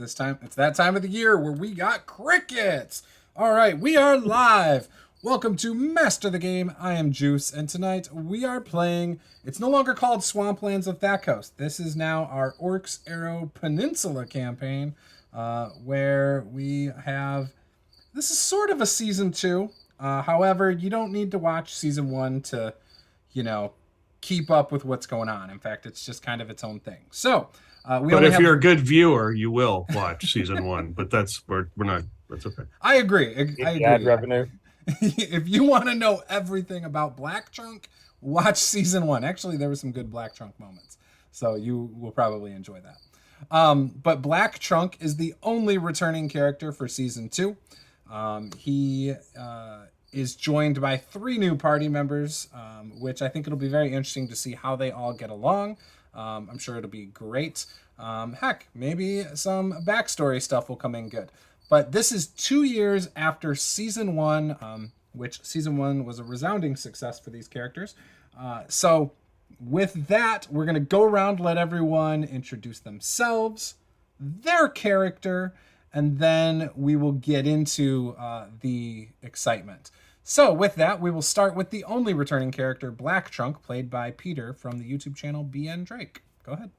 It's that time of the year where we got crickets. All right, we are live. Welcome to Master the Game. I am Juce, and tonight we are playing. It's no longer called Swamplands of Thakos. This is now our Orcs Arrow Peninsula campaign, where we have. This is sort of a season 2. However, you don't need to watch season 1 to, keep up with what's going on. In fact, it's just kind of its own thing. So. But if you're a good viewer, you will watch season 1. But we're not. That's okay. I agree. I agree. Ad revenue. If you want to know everything about Black Trunk, watch season 1. Actually, there were some good Black Trunk moments, so you will probably enjoy that. But Black Trunk is the only returning character for season 2. He is joined by 3 new party members, which I think it'll be very interesting to see how they all get along. I'm sure it'll be great. Heck, maybe some backstory stuff will come in good. But this is 2 years after season 1, which season 1 was a resounding success for these characters. So with that, we're going to go around, let everyone introduce themselves, their character, and then we will get into the excitement. So with that, we will start with the only returning character, Black Trunk, played by Peter from the YouTube channel BN Drake. Go ahead.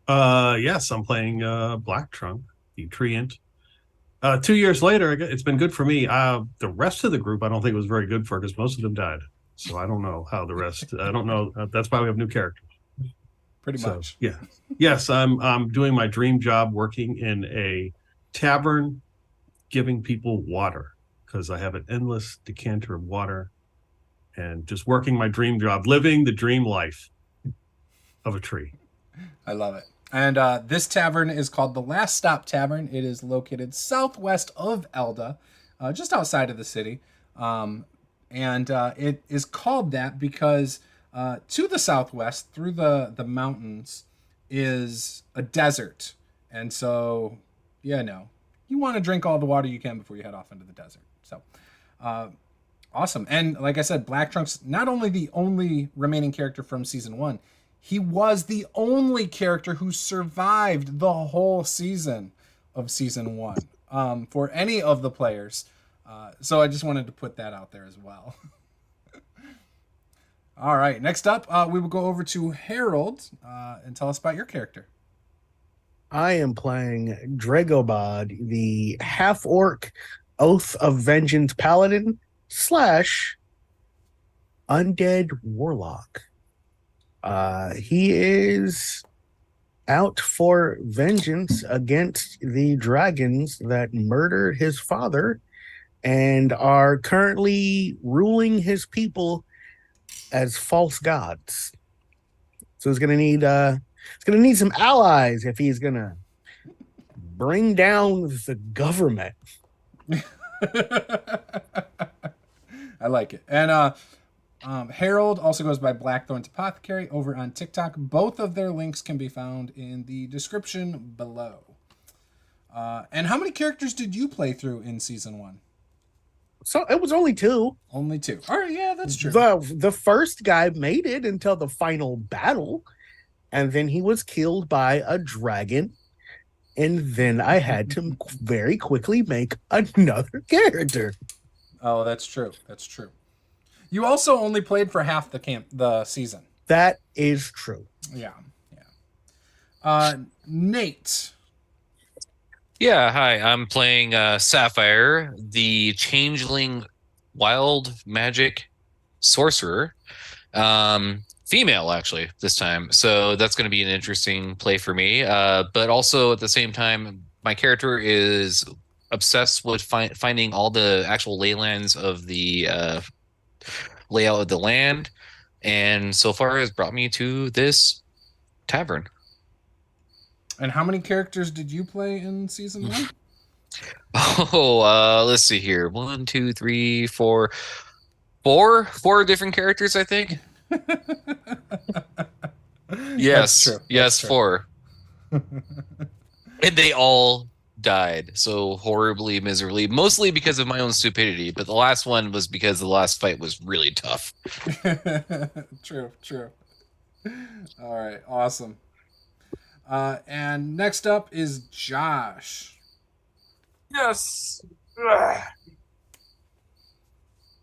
Yes, I'm playing Black Trunk, the Treant. 2 years later, it's been good for me. The rest of the group, I don't think it was very good for because most of them died. So I don't know how the rest. I don't know. That's why we have new characters. Pretty much. Yeah. Yes, I'm doing my dream job, working in a tavern, giving people water. Because I have an endless decanter of water and just working my dream job, living the dream life of a tree. I love it. And this tavern is called the Last Stop Tavern. It is located southwest of Elda, just outside of the city. And it is called that because to the southwest, through the mountains, is a desert. And so, you want to drink all the water you can before you head off into the desert. So, awesome. And like I said, Black Trunk's not only the only remaining character from season 1, he was the only character who survived the whole season of season 1 for any of the players. So I just wanted to put that out there as well. All right. Next up, we will go over to Harold and tell us about your character. I am playing Dragobod, the half-orc Oath of Vengeance Paladin / Undead Warlock. He is out for vengeance against the dragons that murdered his father and are currently ruling his people as false gods. So he's gonna need some allies if he's gonna bring down the government. I like it. And Harold also goes by Blackthorn's Apothecary over on TikTok. Both of their links can be found in the description below. And how many characters did you play through in season 1? So it was only 2. Only 2. All right, yeah, that's true. The first guy made it until the final battle, and then he was killed by a dragon. And then I had to very quickly make another character. Oh, that's true. That's true. You also only played for half the season. That is true. Yeah. Nate. Yeah, hi. I'm playing Sapphire, the changeling wild magic sorcerer. Female, actually, this time. So that's going to be an interesting play for me. But also, at the same time, my character is obsessed with finding all the actual leylands of the layout of the land. And so far has brought me to this tavern. And how many characters did you play in season 1? Let's see here. 1, 2, 3, 4. Four different characters, I think. Yes. Yes, true. 4. And they all died so horribly, miserably, mostly because of my own stupidity. But the last one was because the last fight was really tough. True. All right, awesome. And next up is Josh. Yes. Ugh.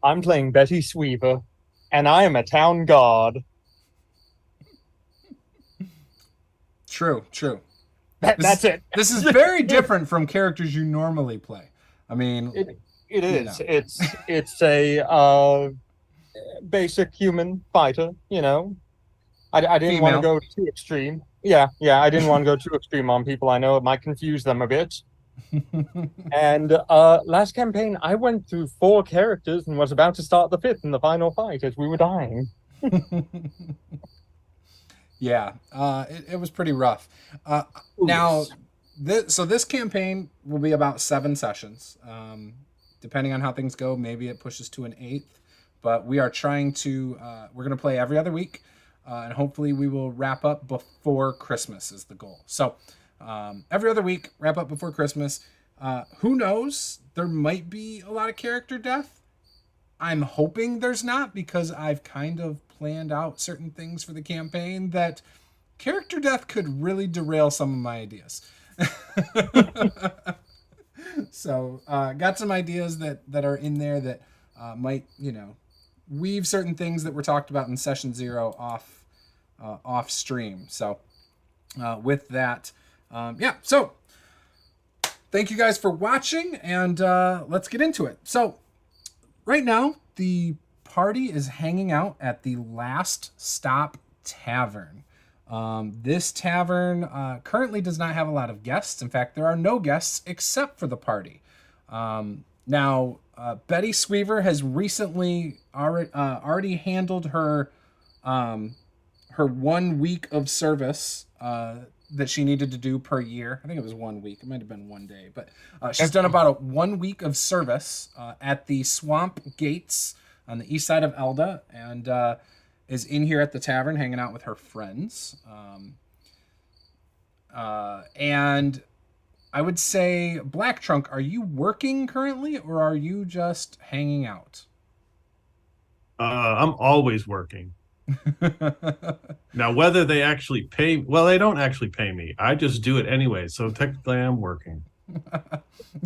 I'm playing Betty Sweever, and I am a town guard. True. That's it. This is very different from characters you normally play. I mean, It you is. know. It's a basic human fighter. You know, I didn't want to Female. go too extreme. Yeah. I didn't want to go too extreme on people. I know it might confuse them a bit. And last campaign, I went through 4 characters and was about to start the 5th in the final fight as we were dying. Yeah, it was pretty rough. Now, this campaign will be about 7 sessions. Depending on how things go, maybe it pushes to an 8th. But we are trying to. We're going to play every other week, and hopefully we will wrap up before Christmas is the goal. So every other week, wrap up before Christmas. Who knows? There might be a lot of character death. I'm hoping there's not, because I've kind of planned out certain things for the campaign that character death could really derail some of my ideas. So got some ideas that are in there that might, weave certain things that were talked about in session 0 off stream. So with that, so thank you guys for watching, and let's get into it. So right now, the party is hanging out at the Last Stop Tavern. This tavern currently does not have a lot of guests. In fact, there are no guests except for the party. Now, Betty Sweever has recently already handled her 1 week of service that she needed to do per year. I think it was 1 week. It might have been 1 day, but she's done about 1 week of service at the Swamp Gates on the east side of Elda, and is in here at the tavern hanging out with her friends. And I would say, Black Trunk, are you working currently, or are you just hanging out? I'm always working. Now, whether they actually pay, well, they don't actually pay me. I just do it anyway. So technically, I'm working.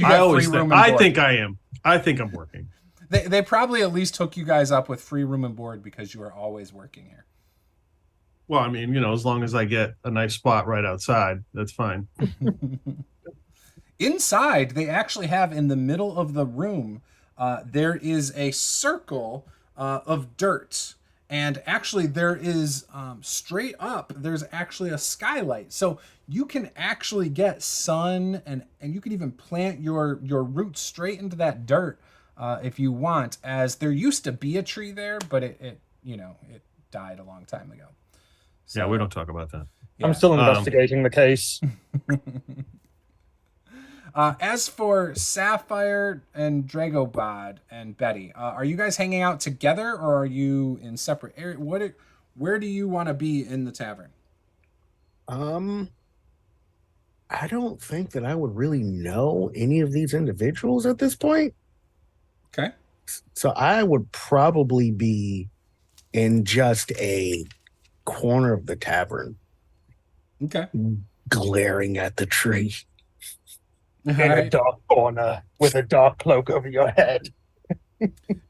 I think I am. I think I'm working. They probably at least hook you guys up with free room and board because you are always working here. Well, I mean, as long as I get a nice spot right outside, that's fine. Inside, they actually have, in the middle of the room, there is a circle of dirt. And actually, there is straight up, there's actually a skylight. So you can actually get sun, and you can even plant your roots straight into that dirt if you want, as there used to be a tree there, but it died a long time ago. So, yeah, we don't talk about that. Yeah. I'm still investigating the case. As for Sapphire and Dragobod and Betty, are you guys hanging out together, or are you in separate areas? Where do you want to be in the tavern? I don't think that I would really know any of these individuals at this point. Okay. So I would probably be in just a corner of the tavern, Okay. glaring at the tree. In a dark corner with a dark cloak over your head.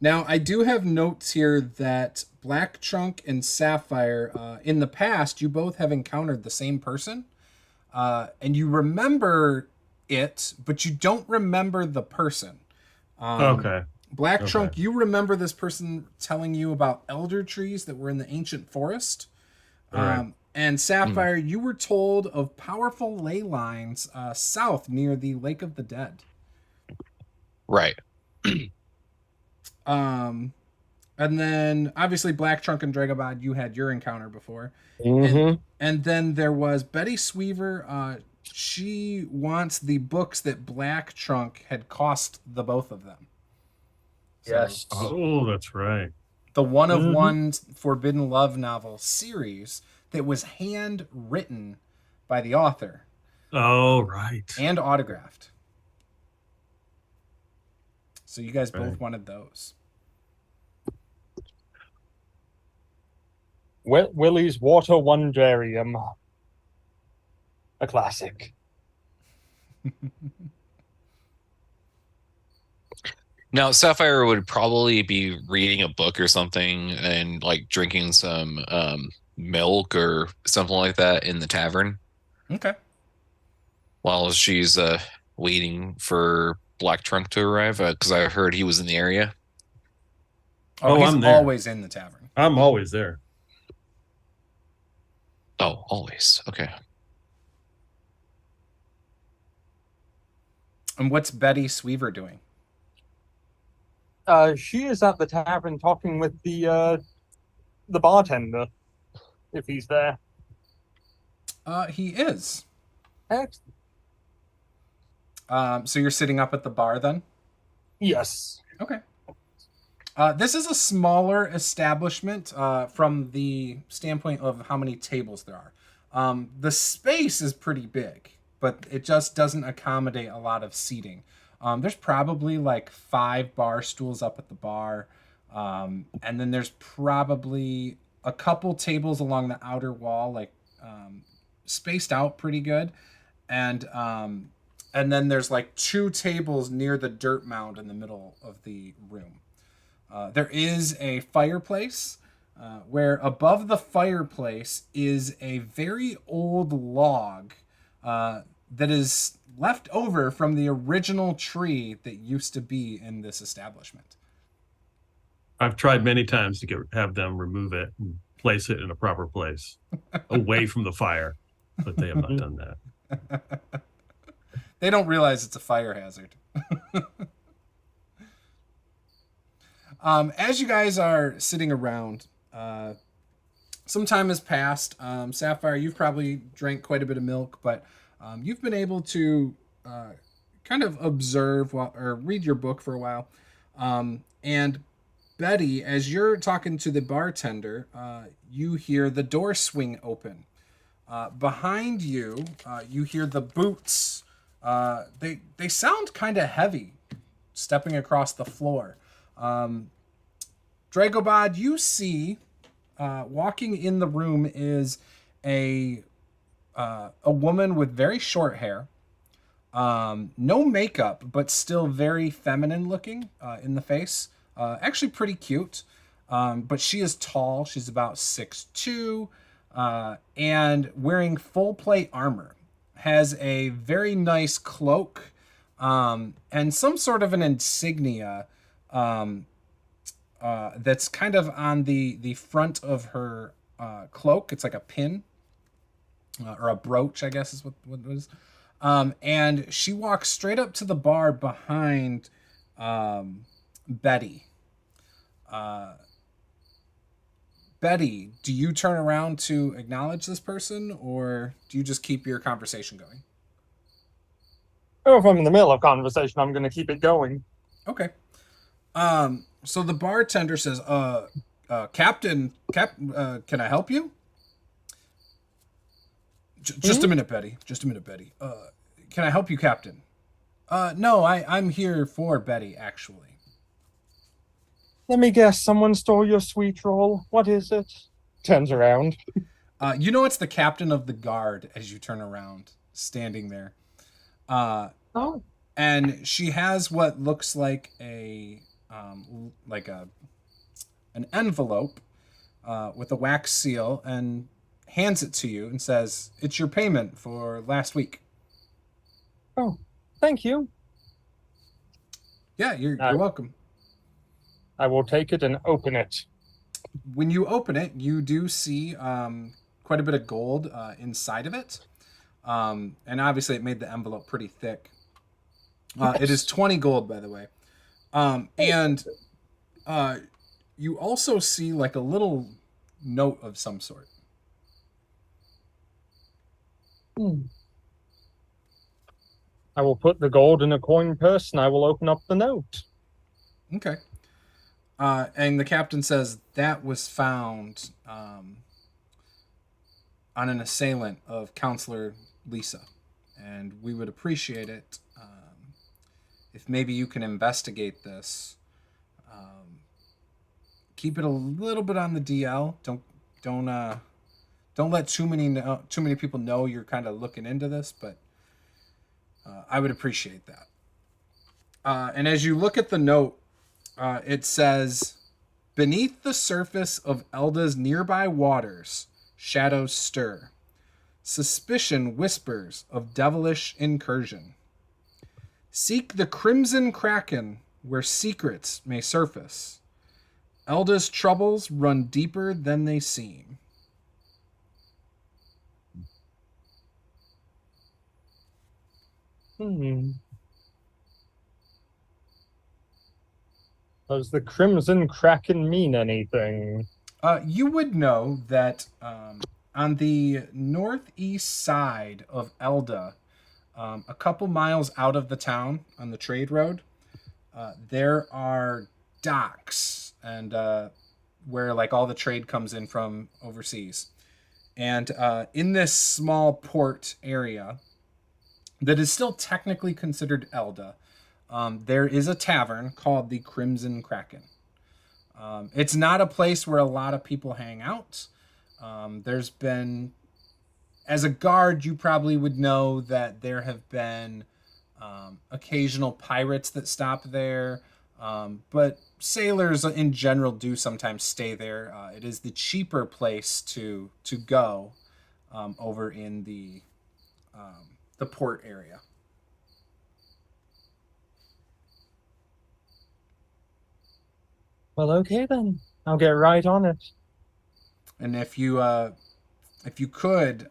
Now, I do have notes here that Black Trunk and Sapphire, in the past, you both have encountered the same person, and you remember it, but you don't remember the person. Okay. Black Trunk, you remember this person telling you about elder trees that were in the ancient forest. Right. And Sapphire, you were told of powerful ley lines south near the Lake of the Dead. Right. And then obviously Black Trunk and Dragobod, you had your encounter before. Mm-hmm. And then there was Betty Sweever. She wants the books that Black Trunk had cost the both of them. So, Yes. Oh, that's right. the one of one Forbidden Love novel series that was handwritten by the author. Oh, right. And autographed. So you guys both Right. wanted those. Willie's Water Wondarium. A classic. Now, Sapphire would probably be reading a book or something and like drinking some milk or something like that in the tavern Okay. while she's waiting for Black Trunk to arrive because I heard he was in the area. Oh, he's I'm there. always in the tavern. I'm always there. Oh, always. Okay. And what's Betty Sweaver doing? She is at the tavern talking with the bartender, if he's there. He is. Excellent. So you're sitting up at the bar then? Yes. Okay. This is a smaller establishment from the standpoint of how many tables there are. The space is pretty big, but it just doesn't accommodate a lot of seating. There's probably like 5 bar stools up at the bar. And then there's probably a couple tables along the outer wall, like spaced out pretty good. And then there's like 2 tables near the dirt mound in the middle of the room. There is a fireplace where above the fireplace is a very old log that is left over from the original tree that used to be in this establishment. I've tried many times to have them remove it and place it in a proper place away from the fire, but they have not done that. They don't realize it's a fire hazard. As you guys are sitting around, some time has passed. Sapphire, you've probably drank quite a bit of milk, but you've been able to kind of observe or read your book for a while. And Betty, as you're talking to the bartender, you hear the door swing open. Behind you, you hear the boots. They sound kind of heavy, stepping across the floor. Dragobod, you see, walking in the room is a woman with very short hair, no makeup, but still very feminine looking in the face. Actually pretty cute, but she is tall. She's about 6'2", and wearing full plate armor. Has a very nice cloak, and some sort of an insignia that's kind of on the front of her cloak. It's like a pin or a brooch, I guess is what it is. And she walks straight up to the bar behind Betty. Betty, do you turn around to acknowledge this person, or do you just keep your conversation going? Oh, if I'm in the middle of conversation, I'm going to keep it going. Okay. So the bartender says, Captain, can I help you? Just a minute, Betty. Just a minute, Betty. Can I help you, Captain? No, I'm here for Betty, actually. Let me guess, someone stole your sweet roll. What is it? Turns around. You know it's the captain of the guard as you turn around, standing there. Oh. And she has what looks like an envelope with a wax seal and hands it to you and says, "It's your payment for last week." Oh, thank you. Yeah, you're welcome. I will take it and open it. When you open it, you do see quite a bit of gold inside of it. And obviously it made the envelope pretty thick. It is 20 gold, by the way. And you also see like a little note of some sort. I will put the gold in a coin purse and I will open up the note. Okay. And the captain says that was found on an assailant of Counselor Lisa. And we would appreciate it if maybe you can investigate this. Keep it a little bit on the DL. Don't let too many people know you're kind of looking into this, but I would appreciate that. And as you look at the note, It says, beneath the surface of Elda's nearby waters, shadows stir. Suspicion whispers of devilish incursion. Seek the crimson kraken where secrets may surface. Elda's troubles run deeper than they seem. Does the Crimson Kraken mean anything? You would know that on the northeast side of Elda, a couple miles out of the town on the trade road, there are docks and where like all the trade comes in from overseas. And in this small port area that is still technically considered Elda, there is a tavern called the Crimson Kraken. It's not a place where a lot of people hang out. There's been, as a guard, you probably would know that there have been occasional pirates that stop there. But sailors in general do sometimes stay there. It is the cheaper place to go over in the port area. Well, okay then. I'll get right on it. And if you could,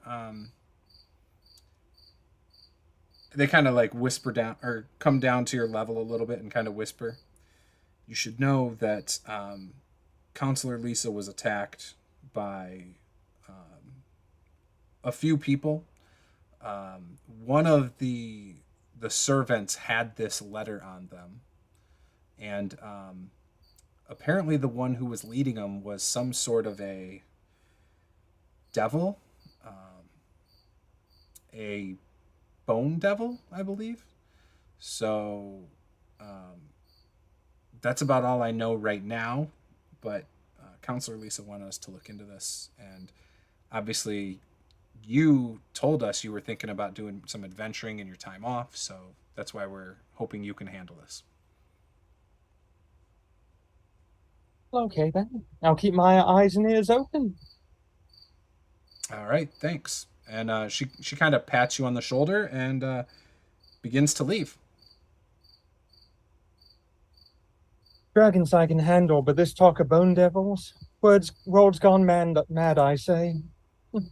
they kind of like whisper down or come down to your level a little bit and kind of whisper. You should know that Counselor Lisa was attacked by a few people. One of the servants had this letter on them, and apparently the one who was leading them was some sort of a devil, a bone devil, I believe. So that's about all I know right now, but Counselor Lisa wanted us to look into this, and obviously you told us you were thinking about doing some adventuring in your time off, so that's why we're hoping you can handle this. Okay then. I'll keep my eyes and ears open. All right, thanks. And she kind of pats you on the shoulder and begins to leave. Dragons I can handle, but this talk of bone devils, world's gone mad, I say. Did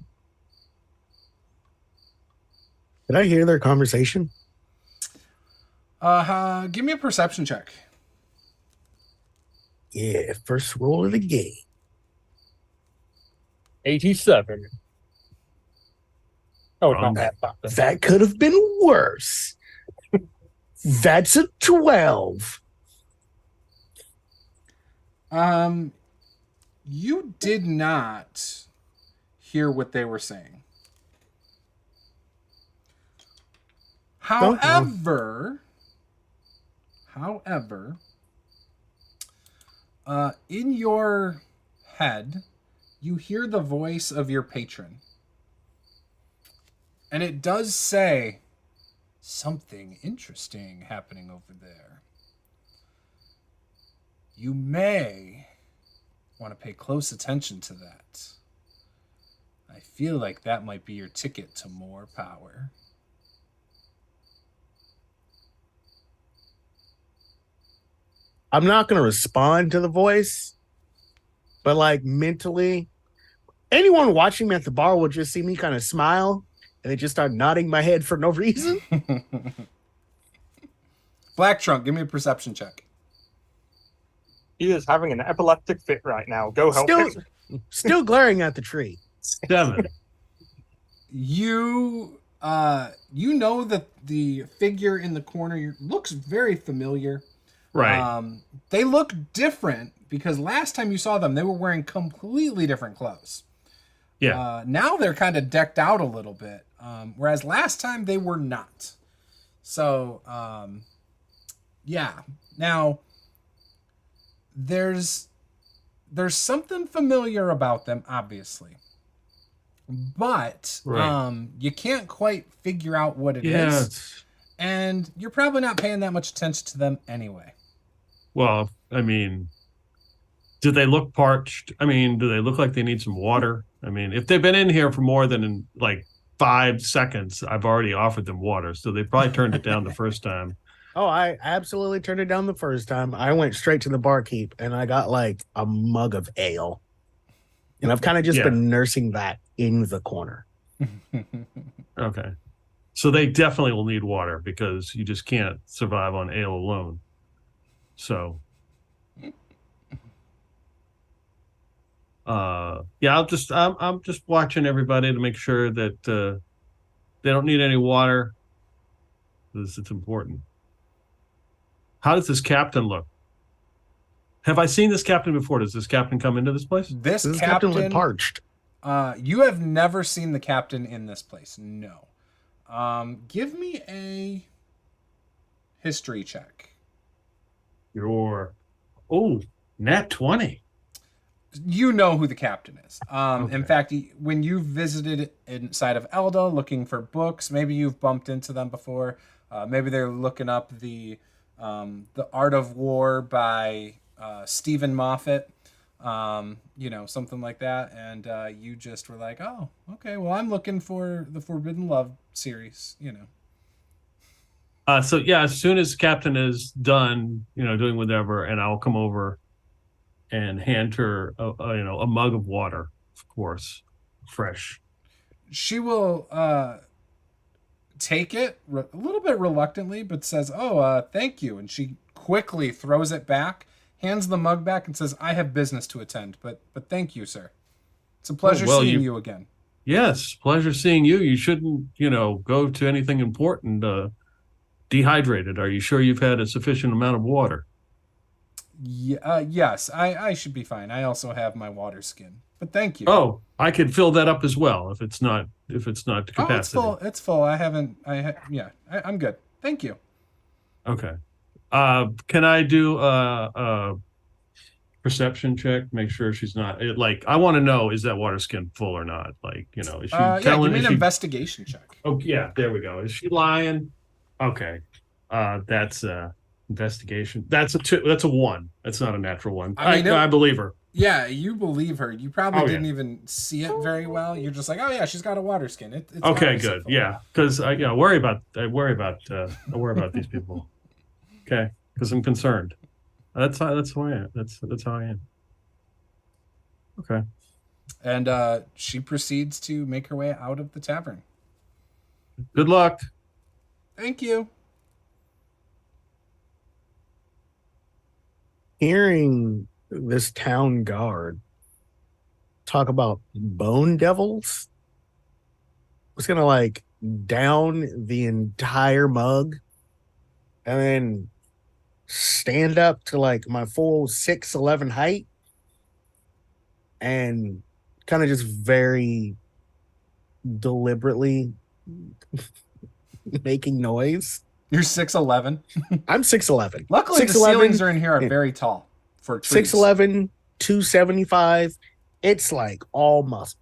I hear their conversation? Give me a perception check. Yeah, first roll of the game. 87. Oh, not that bad. That could have been worse. That's a 12. You did not hear what they were saying. However, in your head, you hear the voice of your patron. And it does say something interesting happening over there. You may want to pay close attention to that. I feel like that might be your ticket to more power. I'm not going to respond to the voice, but like mentally, anyone watching me at the bar will just see me kind of smile and they just start nodding my head for no reason. Black Trunk, give me a perception check. He is having an epileptic fit right now. Go help him. Still glaring at the tree. 7. You know that the figure in the corner looks very familiar. Right. They look different because last time you saw them, they were wearing completely different clothes. Yeah. Now they're kind of decked out a little bit, whereas last time they were not. So, yeah. Now, there's something familiar about them, obviously. But Right. you can't quite figure out what it is. It's, And you're probably not paying that much attention to them anyway. well, I mean, do they look parched? I mean, do they look like they need some water? I mean, if they've been in here for more than like 5 seconds, I've already offered them water. So they probably turned it down the first time. Oh, I absolutely turned it down the first time. I went straight to the barkeep and I got like a mug of ale. And I've kind of just been nursing that in the corner. Okay. So they definitely will need water because you just can't survive on ale alone. So I'm just watching everybody to make sure that they don't need any water because it's important. How does this captain look? Have I seen this captain before? Does this captain come into this place? This captain looked parched. You have never seen the captain in this place. No. Give me a history check. Nat 20. You know who the captain is. Okay. In fact, when you visited inside of Elda looking for books, maybe you've bumped into them before. Maybe they're looking up the Art of War by Stephen Moffat, something like that. And you just were like, oh, okay, well, I'm looking for the Forbidden Love series, So as soon as Captain is done, doing whatever, and I'll come over and hand her a mug of water, of course, fresh. She will take it a little bit reluctantly, but says, oh, thank you. And she quickly throws it back, hands the mug back, and says, I have business to attend, but thank you, sir. It's a pleasure seeing you again. Yes, pleasure seeing you. You shouldn't, go to anything important dehydrated. Are you sure you've had a sufficient amount of water? Yes, I should be fine. I also have my water skin, but thank you. Oh, I could fill that up as well if it's not to capacity. Oh, it's full. I'm good. Thank you. Okay. Can I do a perception check? Make sure she's not I want to know, is that water skin full or not? Is she give me an investigation check. Oh yeah, there we go. Is she lying? Okay. That's investigation. That's a 2. That's a 1. That's not a natural one. I believe her. Yeah, you believe her. You probably didn't even see it very well. You're just like, oh yeah, she's got a water skin. It's okay, good. Yeah, because I worry about these people. Okay, because I'm concerned. That's who I am. That's how I am. Okay. And she proceeds to make her way out of the tavern. Good luck. Thank you. Hearing this town guard talk about bone devils, I was gonna down the entire mug and then stand up to my full 6'11" height and kind of just very deliberately making noise. You're 6'11". I'm 6'11". Luckily, 6'11", the ceilings are in here are very tall for trees. 6'11", 275. It's all muscle.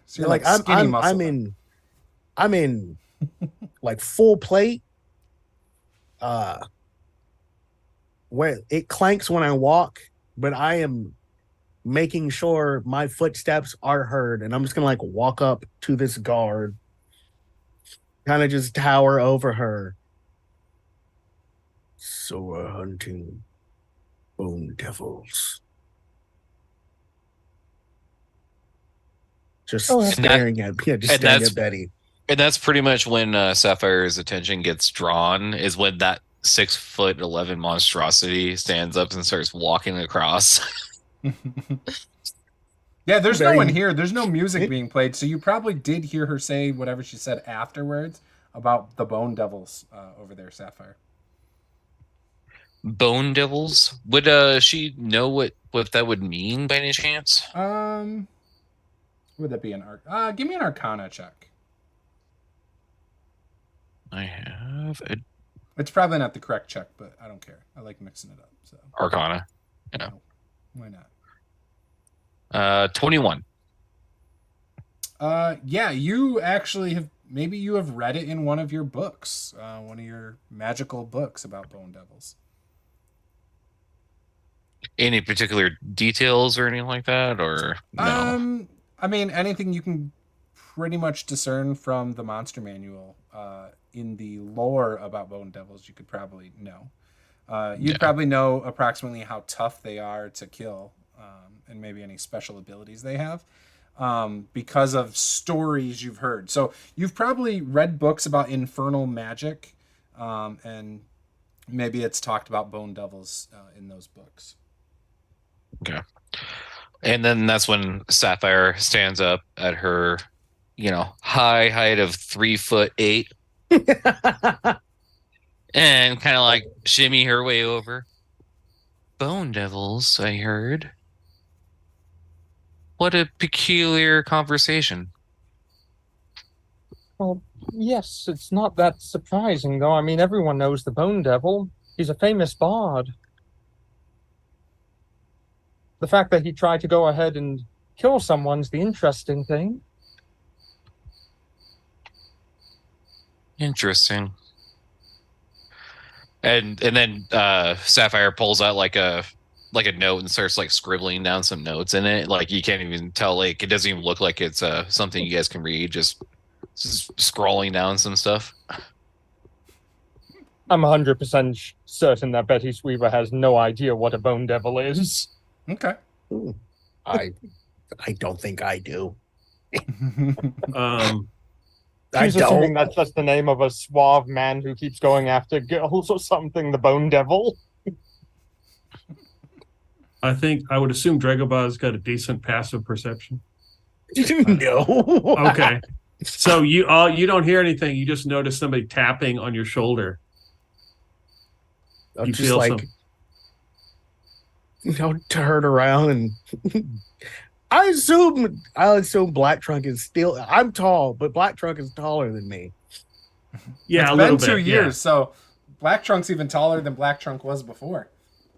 So you're skinny muscle. I'm in full plate. Where it clanks when I walk, but I am making sure my footsteps are heard, and I'm just gonna walk up to this guard, kind of just tower over her. So we're hunting bone devils. Just staring at Betty. And that's pretty much when Sapphire's attention gets drawn, is when that 6'11" monstrosity stands up and starts walking across. Yeah, there's no one here. There's no music being played, so you probably did hear her say whatever she said afterwards about the bone devils over there, Sapphire. Bone devils? Would she know what that would mean by any chance? Would that be an arc? Give me an Arcana check. I have a It's probably not the correct check, but I don't care. I like mixing it up. So Arcana. Yeah. Why not? 21. Yeah, you actually have. Maybe you have read it in one of your books, one of your magical books about bone devils. Any particular details or anything like that, or no? I mean, anything you can pretty much discern from the monster manual in the lore about bone devils, you could probably know. You'd Yeah. probably know approximately how tough they are to kill, and maybe any special abilities they have, because of stories you've heard. So you've probably read books about infernal magic, and maybe it's talked about bone devils in those books. Okay. And then that's when Sapphire stands up at her, high height of 3'8" and kind of like shimmy her way over. Bone devils, I heard. What a peculiar conversation. Well, yes, it's not that surprising, though. I mean, everyone knows the Bone Devil. He's a famous bard. The fact that he tried to go ahead and kill someone's the interesting thing. Interesting. And then Sapphire pulls out like a note and starts like scribbling down some notes in it. Like you can't even tell, like it doesn't even look like it's something you guys can read, just scrolling down some stuff. I'm 100% certain that Betty Sweaver has no idea what a Bone Devil is. Okay. I don't think I do. She's assuming that's just the name of a suave man who keeps going after girls or something, the Bone Devil. I think I would assume Dragobah's got a decent passive perception. No. Okay. So you don't hear anything. You just notice somebody tapping on your shoulder. I'll You just feel like, turn around and I'll assume Black Trunk is still. I'm tall, but Black Trunk is taller than me. Yeah, it's a been little 2 bit, years, so Black Trunk's even taller than Black Trunk was before.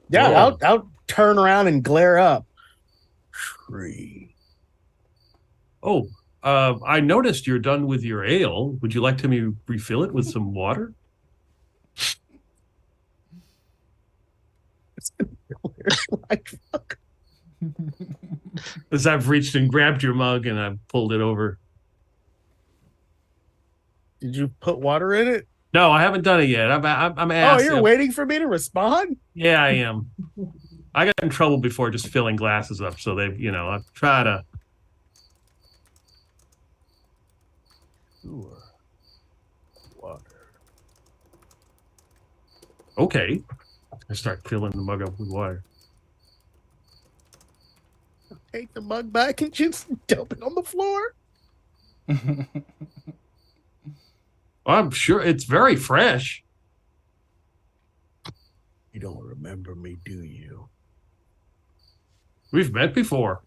Yeah, Whoa. I'll turn around and glare up. Tree. Oh, I noticed you're done with your ale. Would you like to me refill it with some water? Black Trunk. As I've reached and grabbed your mug and I've pulled it over. Did you put water in it? No, I haven't done it yet. I'm Oh, asked. you're waiting for me to respond? Yeah, I am. I got in trouble before just filling glasses up, so they, I try to. Sure. Water. Okay. I start filling the mug up with water. Take the mug back and just dump it on the floor. I'm sure it's very fresh. You don't remember me, do you? We've met before.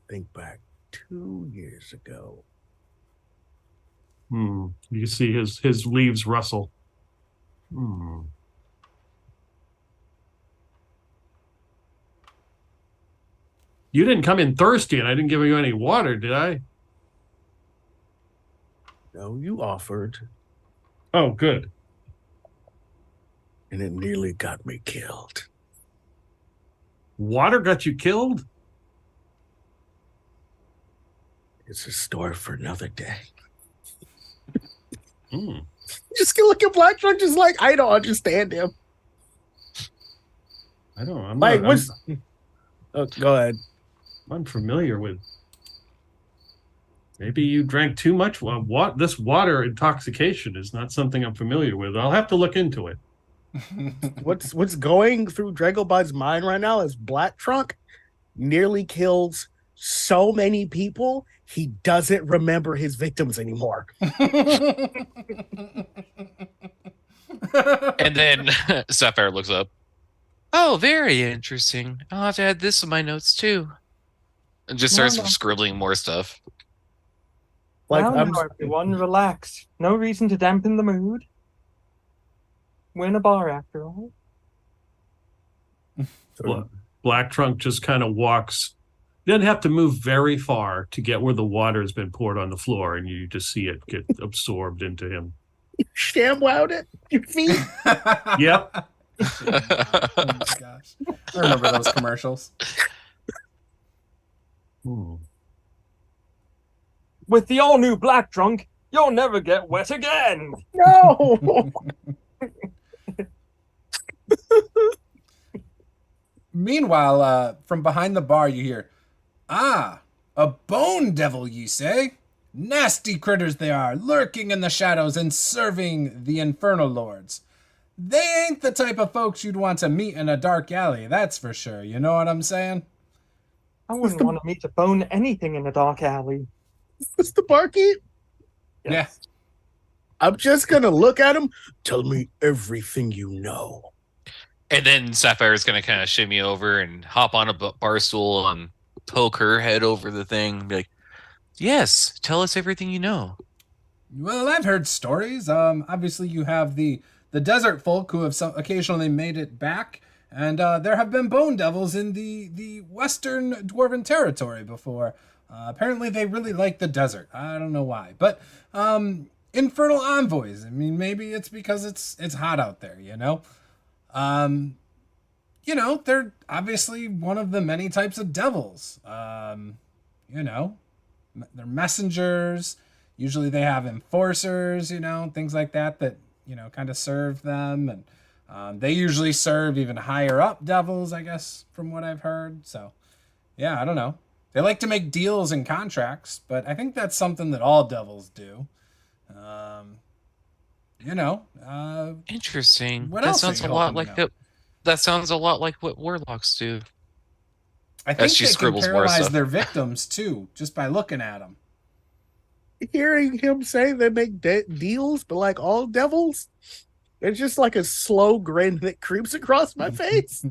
Think back 2 years ago. You see his leaves rustle. You didn't come in thirsty, and I didn't give you any water, did I? No, you offered, Oh, good. and it nearly got me killed. Water got you killed? It's a story for another day. Just look at Black Trunk, just like, I don't understand him. I don't know. I'm Like, not, what's... Oh, go ahead. I'm familiar with. Maybe you drank too much. This water intoxication is not something I'm familiar with. I'll have to look into it. What's going through Dragobud's mind right now is Black Trunk nearly kills so many people, he doesn't remember his victims anymore. And then Sapphire looks up. Oh, very interesting. I'll have to add this in my notes too. And just starts scribbling more stuff. Like, Well, now, everyone, relax. No reason to dampen the mood. We're in a bar after all. Black Trunk just kind of walks. You didn't have to move very far to get where the water has been poured on the floor, and you just see it get absorbed into him. ShamWowed it. Your feet. Yep. Oh my gosh. I remember those commercials. With the all new Black Trunk, you'll never get wet again. No. Meanwhile, from behind the bar, you hear, "Ah, a bone devil, ye say? Nasty critters they are, lurking in the shadows and serving the infernal lords. They ain't the type of folks you'd want to meet in a dark alley, that's for sure. You know what I'm saying?" I wouldn't want to meet a bone anything in a dark alley. What's the barkeep? Yeah. I'm just gonna look at him. Tell me everything you know. And then Sapphire's going to kind of shimmy over and hop on a bar stool and poke her head over the thing and be like, yes, tell us everything you know. Well, I've heard stories. Obviously, you have the desert folk who have occasionally made it back, and there have been bone devils in the western dwarven territory before. Apparently, they really like the desert. I don't know why, but infernal envoys. I mean, maybe it's because it's hot out there, you know. You know, they're obviously one of the many types of devils. You know, they're messengers. Usually they have enforcers, you know, things like that, you know, kind of serve them. And they usually serve even higher up devils, I guess, from what I've heard. So, yeah, I don't know. They like to make deals and contracts, but I think that's something that all devils do. You know. Interesting. What That else are sounds you a lot hoping to like know? that sounds a lot like what warlocks do. I As think she they can scribbles more paralyze stuff. their victims, too, just by looking at them. Hearing him say they make deals, but like all devils, it's just like a slow grin that creeps across my face.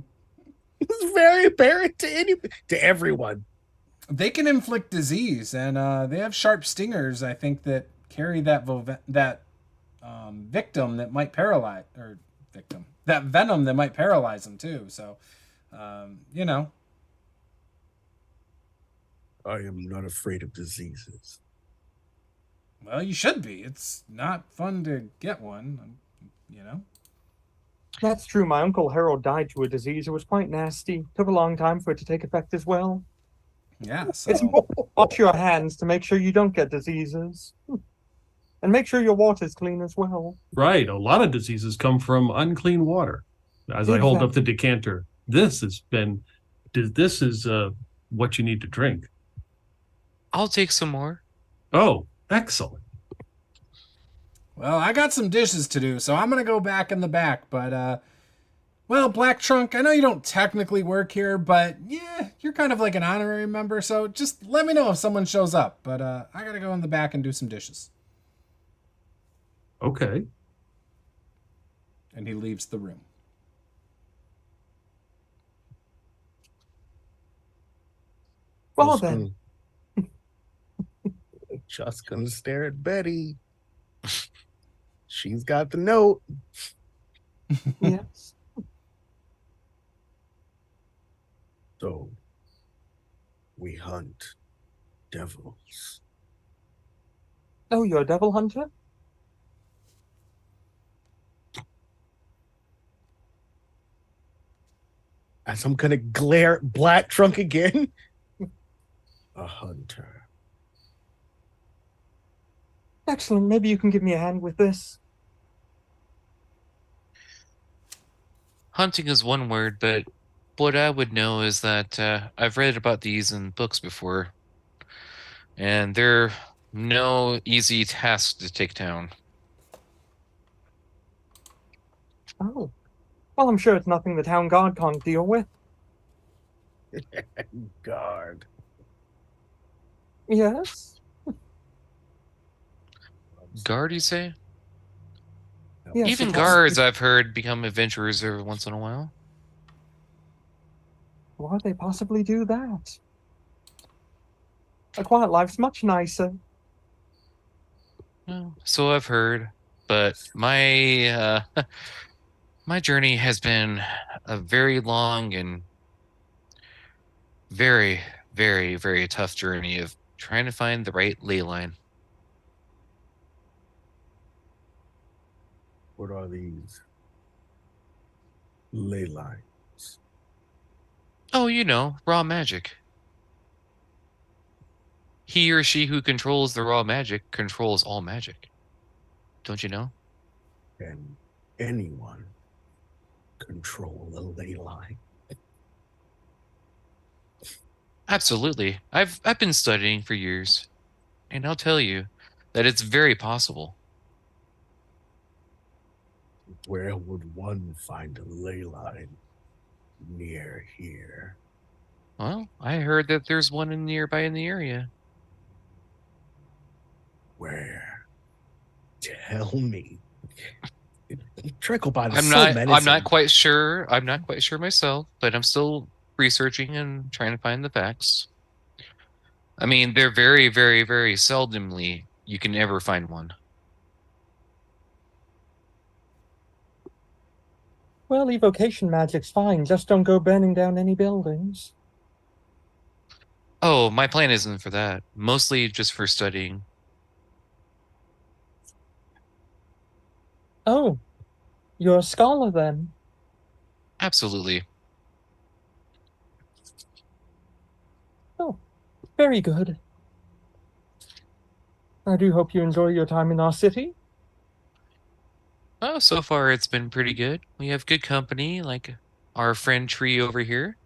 It's very apparent to everyone. They can inflict disease, and they have sharp stingers, I think, that carry that victim that might paralyze, or that venom that might paralyze them, too. So, you know. I am not afraid of diseases. Well, you should be. It's not fun to get one, you know. That's true. My Uncle Harold died to a disease. It was quite nasty. Took a long time for it to take effect as well. Yeah, so. It's important to wash your hands to make sure you don't get diseases. And make sure your water's clean as well. Right. A lot of diseases come from unclean water. As I hold up the decanter, this is what you need to drink. I'll take some more. Oh, excellent. Well, I got some dishes to do, so I'm going to go back in the back. But, well, Black Trunk, I know you don't technically work here, but yeah, you're kind of like an honorary member, so just let me know if someone shows up. But I got to go in the back and do some dishes. Okay. And he leaves the room. Well, then. Just gonna stare at Betty. She's got the note. Yes. So, we hunt devils. Oh, you're a devil hunter? As I'm gonna glare at Black Trunk again. A hunter. Excellent. Maybe you can give me a hand with this. Hunting is one word, but what I would know is that I've read about these in books before, and they're no easy task to take down. Oh. Well, I'm sure it's nothing the town guard can't deal with. Guard. Yes? Guard, you say? Yes, Even it has- guards, I've heard, become adventurers every once in a while. Why would they possibly do that? A quiet life's much nicer. Well, so I've heard, but my my journey has been a very long and very, very, very tough journey of trying to find the right ley line. What are these? Ley lines. Oh, you know, raw magic. He or she who controls the raw magic controls all magic. Don't you know? Can anyone control the ley line? Absolutely. I've been studying for years, and I'll tell you that it's very possible. Where would one find a ley line near here? Well, I heard that there's one nearby in the area. Where? Tell me. Tricklebot is I'm so not menacing. quite sure. I'm not quite sure myself, but I'm still researching and trying to find the facts. I mean, they're very, very, very seldomly you can ever find one. Well, evocation magic's fine. Just don't go burning down any buildings. Oh, my plan isn't for that. Mostly just for studying. Oh, you're a scholar then? Absolutely. Oh, very good. I do hope you enjoy your time in our city. Oh, so far it's been pretty good. We have good company, like our friend Tree over here.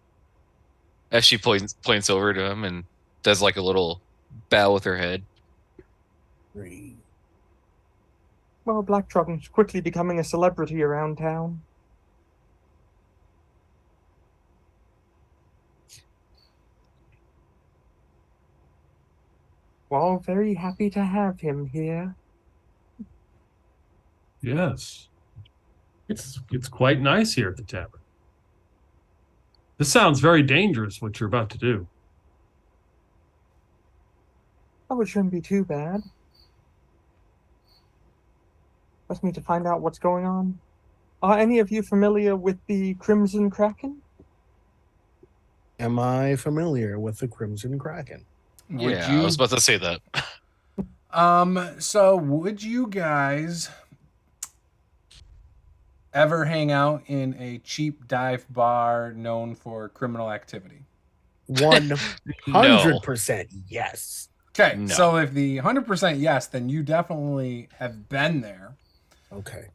As she points over to him and does like a little bow with her head. Well, Blackthorn's quickly becoming a celebrity around town. Well, very happy to have him here. Yes. It's quite nice here at the tavern. This sounds very dangerous, what you're about to do. Oh, it shouldn't be too bad. Just need to find out what's going on. Are any of you familiar with the Crimson Kraken? Am I familiar with the Crimson Kraken? Would Yeah, I was about to say that. So would you guys ever hang out in a cheap dive bar known for criminal activity? 100% yes. Okay, No. so if the 100% yes, then you definitely have been there. Okay.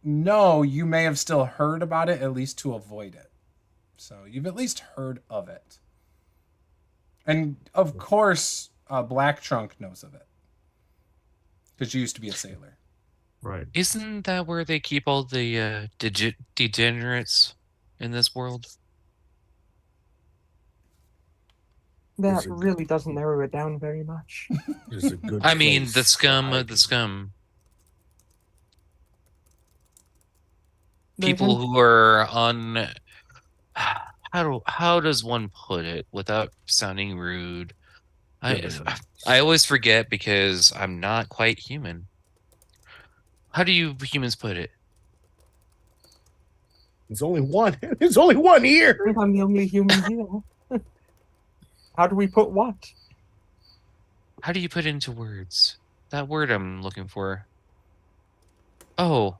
No, you may have still heard about it, at least to avoid it. So you've at least heard of it. And of course, Black Trunk knows of it. Because you used to be a sailor. Right. Isn't that where they keep all the degenerates in this world? That Is it- really doesn't narrow it down very much. There's a good I mean, place the scum to of the hide. scum. They People tend- who are on... How does one put it without sounding rude? Villains. I always forget because I'm not quite human. How do you humans put it? There's only one. There's only one I here. think I'm the only human here. How do we put what? How do you put it into words? That word I'm looking for. Oh,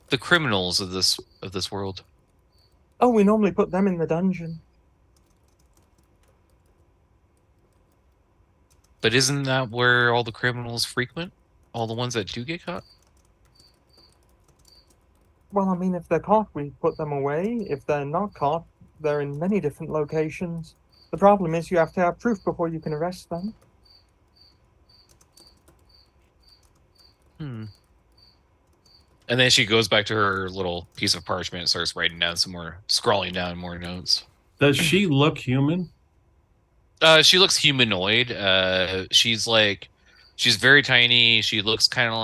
the criminals of this world. Oh, we normally put them in the dungeon. But isn't that where all the criminals frequent? All the ones that do get caught? Well, I mean, if they're caught, we put them away. If they're not caught, they're in many different locations. The problem is you have to have proof before you can arrest them. Hmm. And then she goes back to her little piece of parchment and starts writing down some more, scrawling down more notes. Does she look human? She looks humanoid. She's very tiny. She looks kind of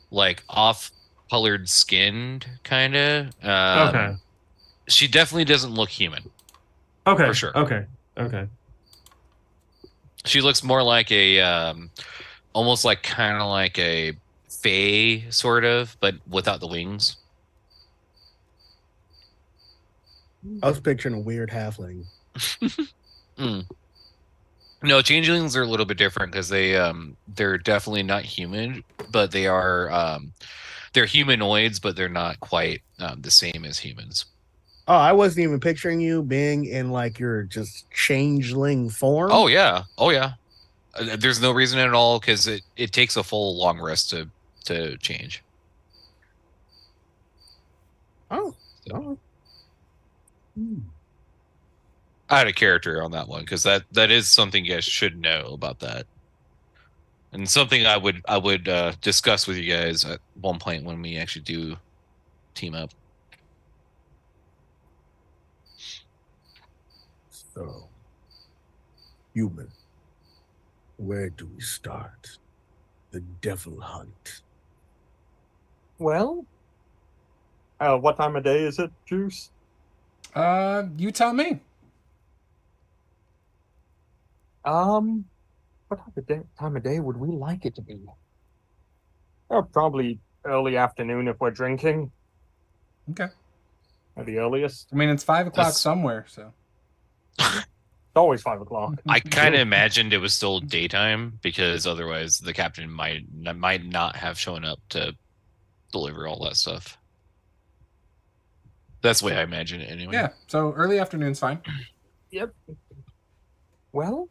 like off-colored skinned, kind of. Okay. She definitely doesn't look human. Okay. For sure. Okay. She looks more like a, almost like kind of like a fae, sort of, but without the wings. I was picturing a weird halfling. No, changelings are a little bit different because they're definitely not human, but they are they're humanoids, but they're not quite the same as humans. Oh, I wasn't even picturing you being in like your just changeling form. Oh yeah. There's no reason at all because it takes a full long rest to change. Oh. Oh. I had a character on that one because that is something you guys should know about that, and something I would discuss with you guys at one point when we actually do team up. So, human, where do we start? The devil hunt. Well, what time of day is it, Juice? You tell me. What time of day would we like it to be? Probably early afternoon if we're drinking. Okay. At the earliest. I mean, it's 5 o'clock somewhere, so. It's always 5 o'clock. I kind of imagined it was still daytime because otherwise the captain might not have shown up to deliver all that stuff. That's the way I imagine it anyway. Yeah, so early afternoon's fine. Yep. Well,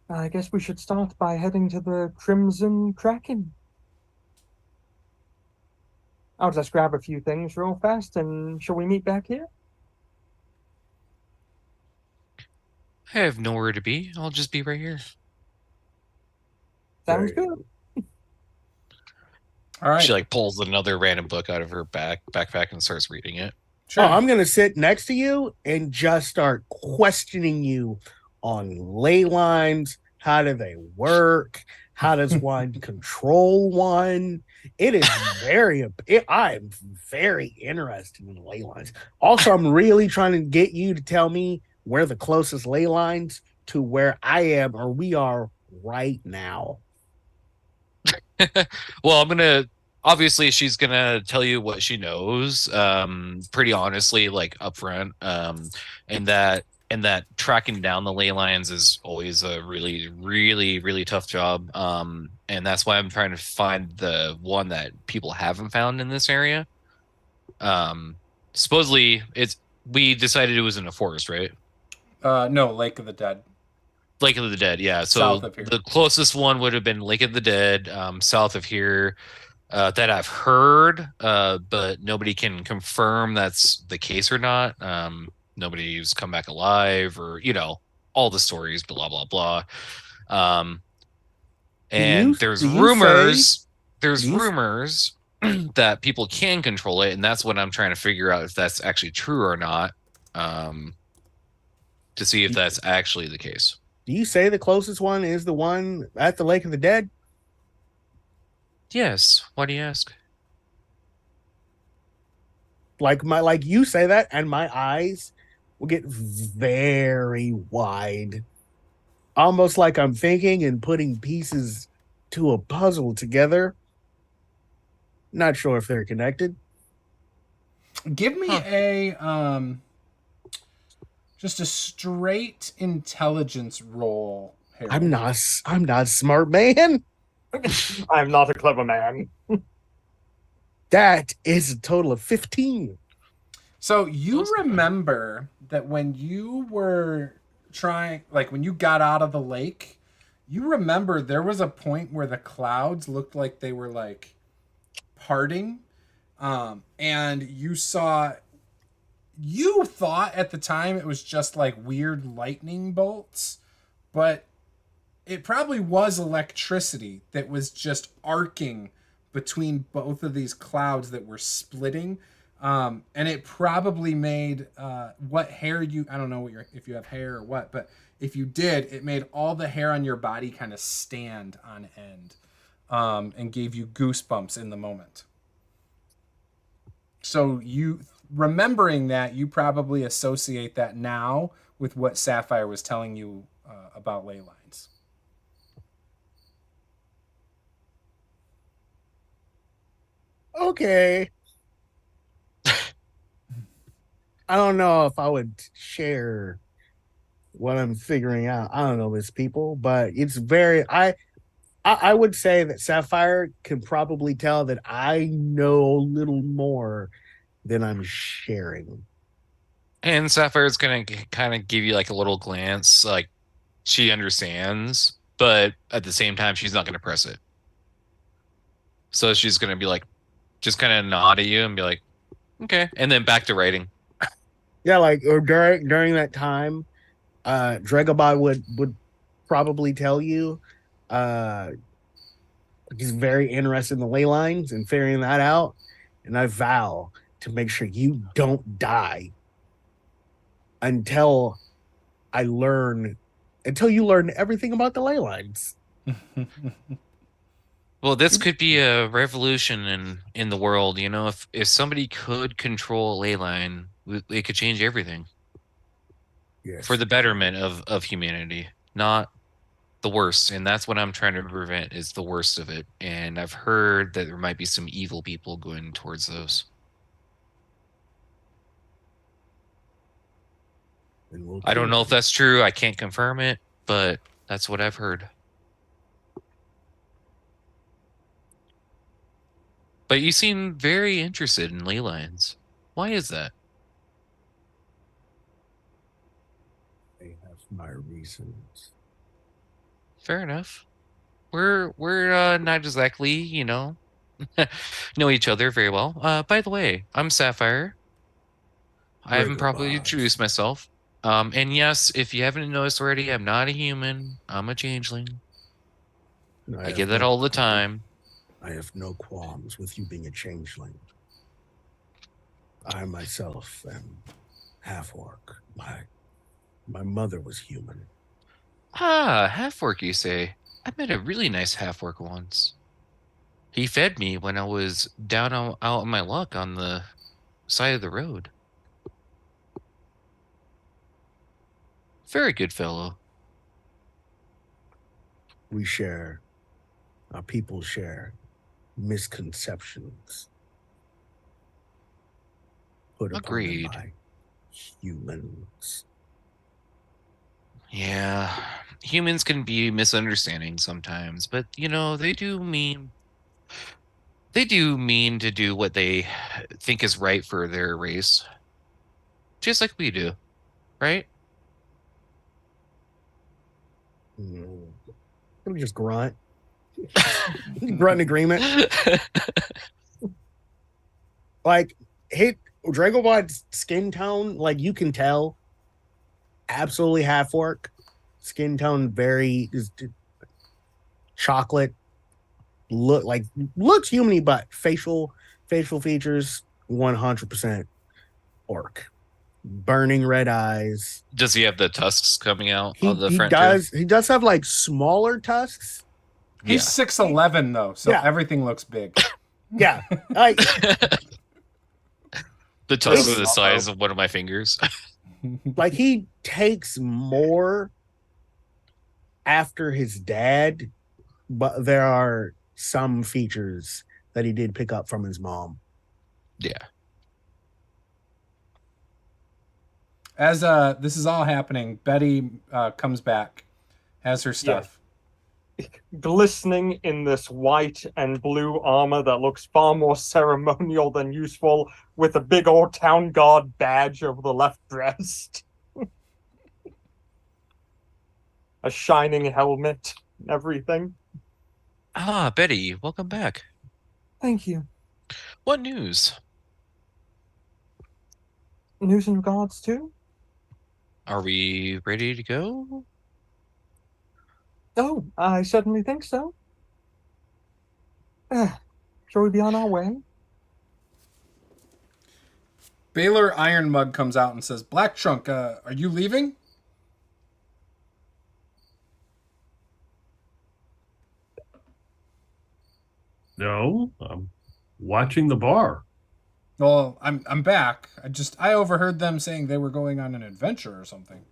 I guess we should start by heading to the Crimson Kraken. I'll just grab a few things real fast, and shall we meet back here? I have nowhere to be. I'll just be right here. Sounds good. All right. She like pulls another random book out of her backpack and starts reading it. Sure. Oh, I'm going to sit next to you and just start questioning you on ley lines. How do they work? How does one control one? It is I am very interested in ley lines. Also, I'm really trying to get you to tell me where the closest ley lines to where I am or we are right now. Well, obviously she's gonna tell you what she knows, pretty honestly, like upfront. And that tracking down the ley lines is always a really, really, really tough job. And that's why I'm trying to find the one that people haven't found in this area. Supposedly we decided it was in a forest, right? No, Lake of the Dead. Lake of the Dead, yeah. So South of here. the closest one would have been Lake of the Dead, south of here, that I've heard, but nobody can confirm that's the case or not. Nobody's come back alive, or all the stories, blah blah blah. And there's rumors that people can control it, and that's what I'm trying to figure out if that's actually true or not. To see if that's actually the case. Do you say the closest one is the one at the Lake of the Dead? Yes. Why do you ask? Like you say that, and my eyes will get very wide, almost like I'm thinking and putting pieces to a puzzle together. Not sure if they're connected. Give me just a straight intelligence roll, Harold. I'm not smart, man. I'm not a clever man. That is a total of 15. So you remember that when you were when you got out of the lake, you remember there was a point where the clouds looked like they were like parting, and you thought at the time it was just like weird lightning bolts, but it probably was electricity that was just arcing between both of these clouds that were splitting. And it probably made what hair I don't know if you have hair or what, but if you did, it made all the hair on your body kind of stand on end, and gave you goosebumps in the moment. So you remembering that, you probably associate that now with what Sapphire was telling you about ley lines. Okay. I don't know if I would share what I'm figuring out. I don't know this people, but it's very I would say that Sapphire can probably tell that I know a little more than I'm sharing. And Sapphire's gonna kind of give you like a little glance, like she understands, but at the same time, she's not gonna press it. So she's gonna be like, just kind of nod at you and be like, okay, and then back to writing. Yeah, like or during that time, Dragobot would probably tell you, he's very interested in the ley lines and figuring that out. And I vow to make sure you don't die until you learn everything about the ley lines. Well, this could be a revolution in the world. You know, if somebody could control a ley line, it could change everything. Yes. For the betterment of humanity, not the worst. And that's what I'm trying to prevent, is the worst of it. And I've heard that there might be some evil people going towards those. I don't know if that's true. I can't confirm it, but that's what I've heard. But you seem very interested in ley lines. Why is that? I have my reasons. Fair enough. We're not exactly, know each other very well. By the way, I'm Sapphire. I haven't properly introduced myself. And yes, if you haven't noticed already, I'm not a human. I'm a changeling. I get that all the time. I have no qualms with you being a changeling. I myself am half-orc. My mother was human. Ah, half-orc, you say? I met a really nice half-orc once. He fed me when I was down out on my luck on the side of the road. Very good fellow. Our people share misconceptions put upon them by humans. Yeah, humans can be misunderstanding sometimes, but they do mean to do what they think is right for their race, just like we do, right? Let me just grunt. Grunt in agreement. Like, Dragobot's skin tone, like, you can tell, absolutely half-orc. Skin tone, very chocolate. Looks human-y, but facial features, 100% orc. Burning red eyes. Does he have the tusks coming out on the front? He does have like smaller tusks. He's 6'11" though, so everything looks big. Yeah, the tusks are the size of one of my fingers. Like, he takes more after his dad, but there are some features that he did pick up from his mom. Yeah. As this is all happening, Betty comes back, has her stuff. Yeah. Glistening in this white and blue armor that looks far more ceremonial than useful, with a big old town guard badge over the left breast. A shining helmet and everything. Ah, Betty, welcome back. Thank you. What news? News in regards to? Are we ready to go? Oh, I certainly think so. Shall we be on our way? Baylor Ironmug comes out and says, Black Trunk, are you leaving? No, I'm watching the bar. Well, I'm back. I overheard them saying they were going on an adventure or something.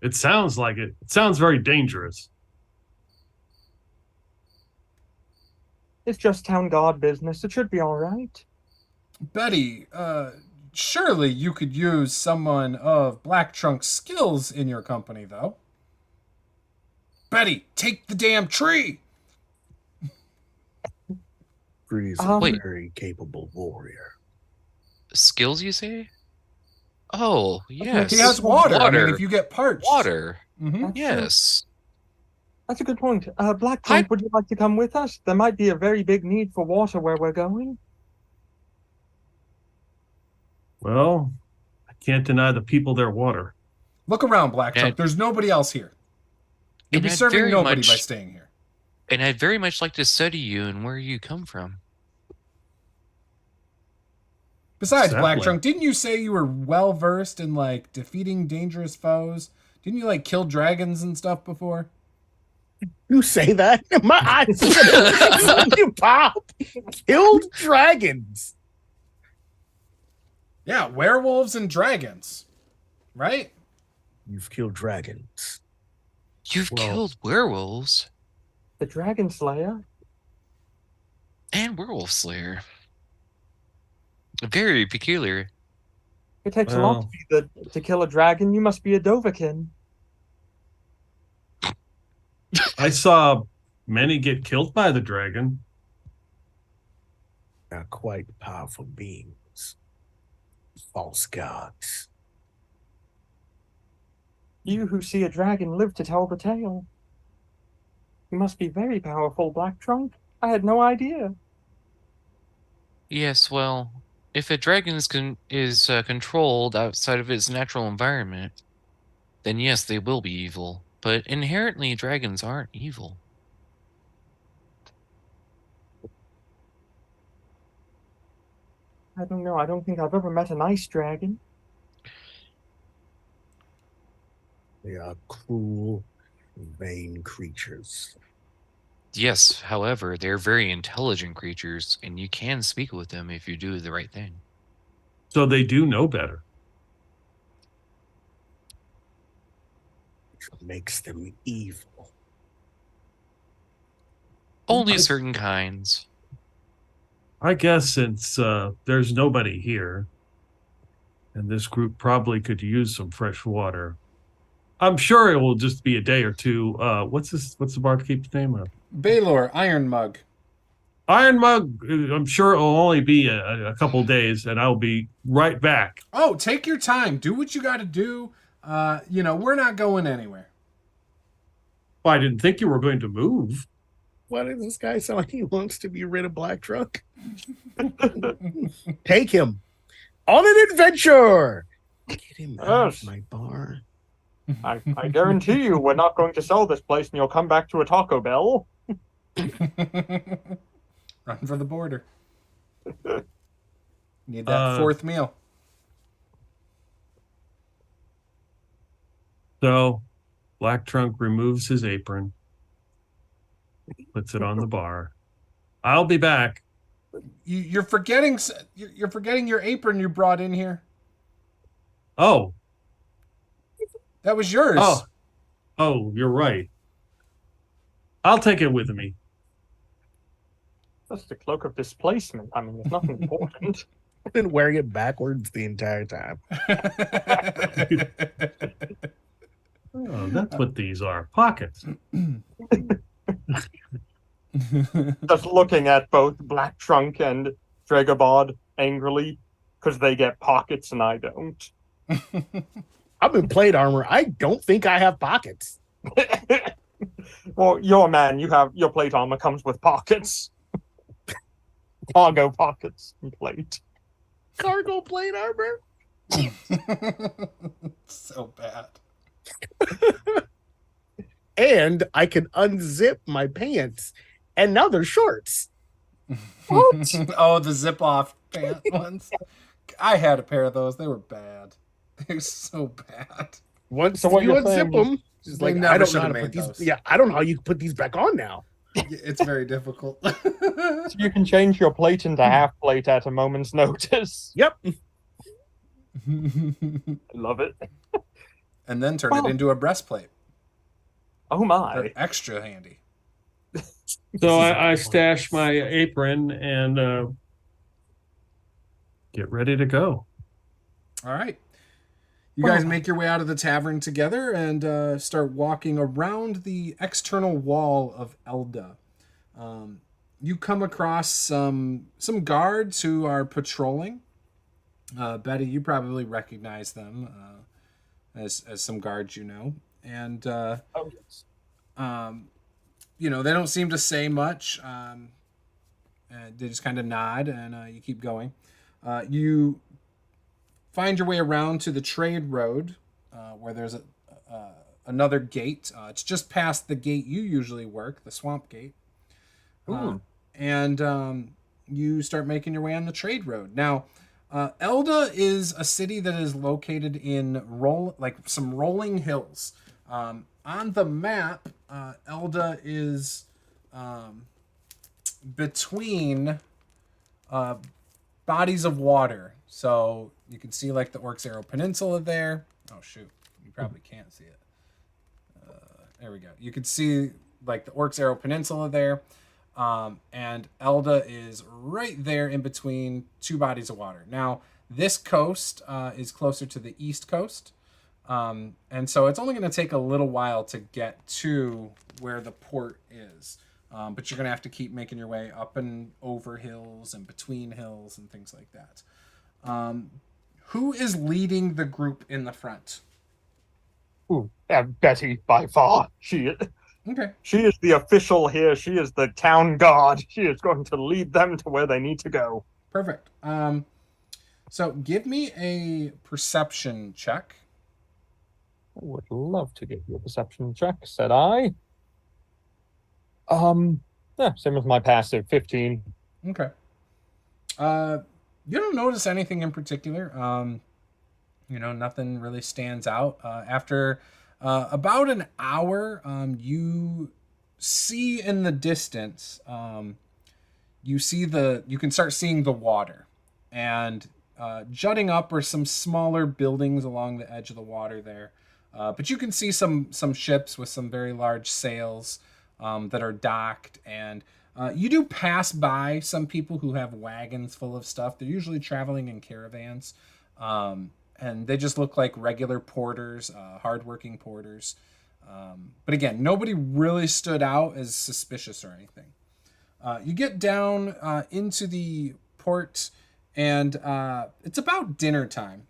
It sounds like it. It sounds very dangerous. It's just town guard business. It should be all right. Betty, surely you could use someone of Black Trunk's skills in your company, though. Betty, take the damn tree. Breeze is a Wait. very capable warrior. Skills, you say? Oh, yes. He has water. I mean, Water. if you get parched. Water. Mhm. Yes. That's a good point. Black Trunk, would you like to come with us? There might be a very big need for water where we're going. Well, I can't deny the people their water. Look around, Black Trunk. And- There's nobody else here. You'll and be I'd serving very nobody much- by staying here. And I'd very much like to study you and where you come from. Besides, Black Exactly. Trunk, didn't you say you were well versed in like defeating dangerous foes? Didn't you like kill dragons and stuff before? You say that? My eyes you pop. Killed dragons. Yeah, werewolves and dragons, right? You've killed dragons. You've Well- killed werewolves The Dragon Slayer? and werewolf slayer. Very peculiar. It takes a lot to kill a dragon. You must be a Dovahkiin. I saw many get killed by the dragon. Are quite powerful beings. False gods. You who see a dragon live to tell the tale. You must be very powerful, Black Trunk. I had no idea. Yes, well, if a dragon is controlled outside of its natural environment, then yes, they will be evil. But inherently, dragons aren't evil. I don't know. I don't think I've ever met an ice dragon. They are cruel, vain creatures. Yes, however, they're very intelligent creatures, and you can speak with them if you do the right thing. So they do know better. Which makes them evil. Only certain kinds. I guess since there's nobody here, and this group probably could use some fresh water, I'm sure it will just be a day or two. What's the barkeep's name? Baylor, Iron Mug. Iron Mug. I'm sure it'll only be a couple days, and I'll be right back. Oh, take your time. Do what you got to do. We're not going anywhere. Well, I didn't think you were going to move. Why does this guy sound like he wants to be rid of Black Trunk? Take him on an adventure. Get him out of Yes. my bar. I guarantee you we're not going to sell this place and you'll come back to a Taco Bell. Run for the border. Need that fourth meal. So, Black Trunk removes his apron, puts it on the bar. I'll be back. You're forgetting. You're forgetting your apron you brought in here. Oh, That was yours. oh, you're right. I'll take it with me. That's the cloak of displacement. I mean, it's nothing important. I've been wearing it backwards the entire time. Oh, that's what these are. Pockets. Just looking at both Black Trunk and Dragobod angrily because they get pockets and I don't. I'm in plate armor. I don't think I have pockets. Well, you're a man. You have your plate armor comes with pockets, cargo pockets and plate. Cargo plate armor? So bad. And I can unzip my pants, and now they're shorts. Oh, the zip off pant ones. I had a pair of those. They were bad. They're so bad. Once So what you you're unzip saying them, it's they like never I don't should know how have to put made these. those. Yeah, I don't know how you put these back on now. It's very difficult. So you can change your plate into half plate at a moment's notice. Yep. I love it. And then turn it into a breastplate. Oh my. They're extra handy. So I stash my apron and get ready to go. All right. You guys make your way out of the tavern together and start walking around the external wall of Elda. You come across some guards who are patrolling. Betty, you probably recognize them as some guards you know. And, Yes. They don't seem to say much. They just kind of nod and you keep going. You find your way around to the trade road where there's another gate. It's just past the gate you usually work, the swamp gate. And you start making your way on the trade road. Now, Elda is a city that is located in some rolling hills. On the map, Elda is between bodies of water. So you can see like the Orc's Arrow Peninsula there. Oh shoot, you probably can't see it. There we go. You can see like the Orc's Arrow Peninsula there. And Elda is right there in between two bodies of water. Now, this coast is closer to the east coast. And so it's only going to take a little while to get to where the port is. But you're going to have to keep making your way up and over hills and between hills and things like that. Who is leading the group in the front? Betty, by far. Okay. She is the official here. She is the town guard. She is going to lead them to where they need to go. Perfect. So give me a perception check. I would love to give you a perception check, said I. Yeah, same as my passive, 15. Okay. You don't notice anything in particular. Nothing really stands out. After about an hour, you see in the distance, you can start seeing the water, and jutting up are some smaller buildings along the edge of the water there. But you can see some ships with some very large sails that are docked, and you do pass by some people who have wagons full of stuff. They're usually traveling in caravans, and they just look like regular porters, hardworking porters. But again, nobody really stood out as suspicious or anything. You get down into the port, and it's about dinner time.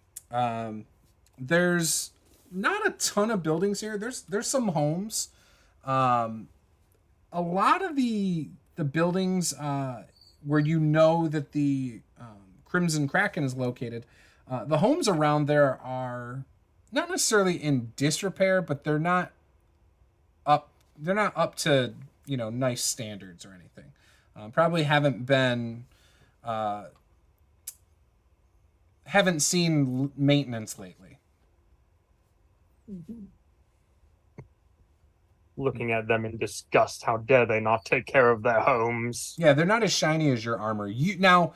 There's not a ton of buildings here. There's some homes. A lot of the buildings where that the Crimson Kraken is located, the homes around there are not necessarily in disrepair, but they're not up to nice standards or anything. Probably haven't seen maintenance lately. Looking at them in disgust, how dare they not take care of their homes? Yeah, they're not as shiny as your armor. You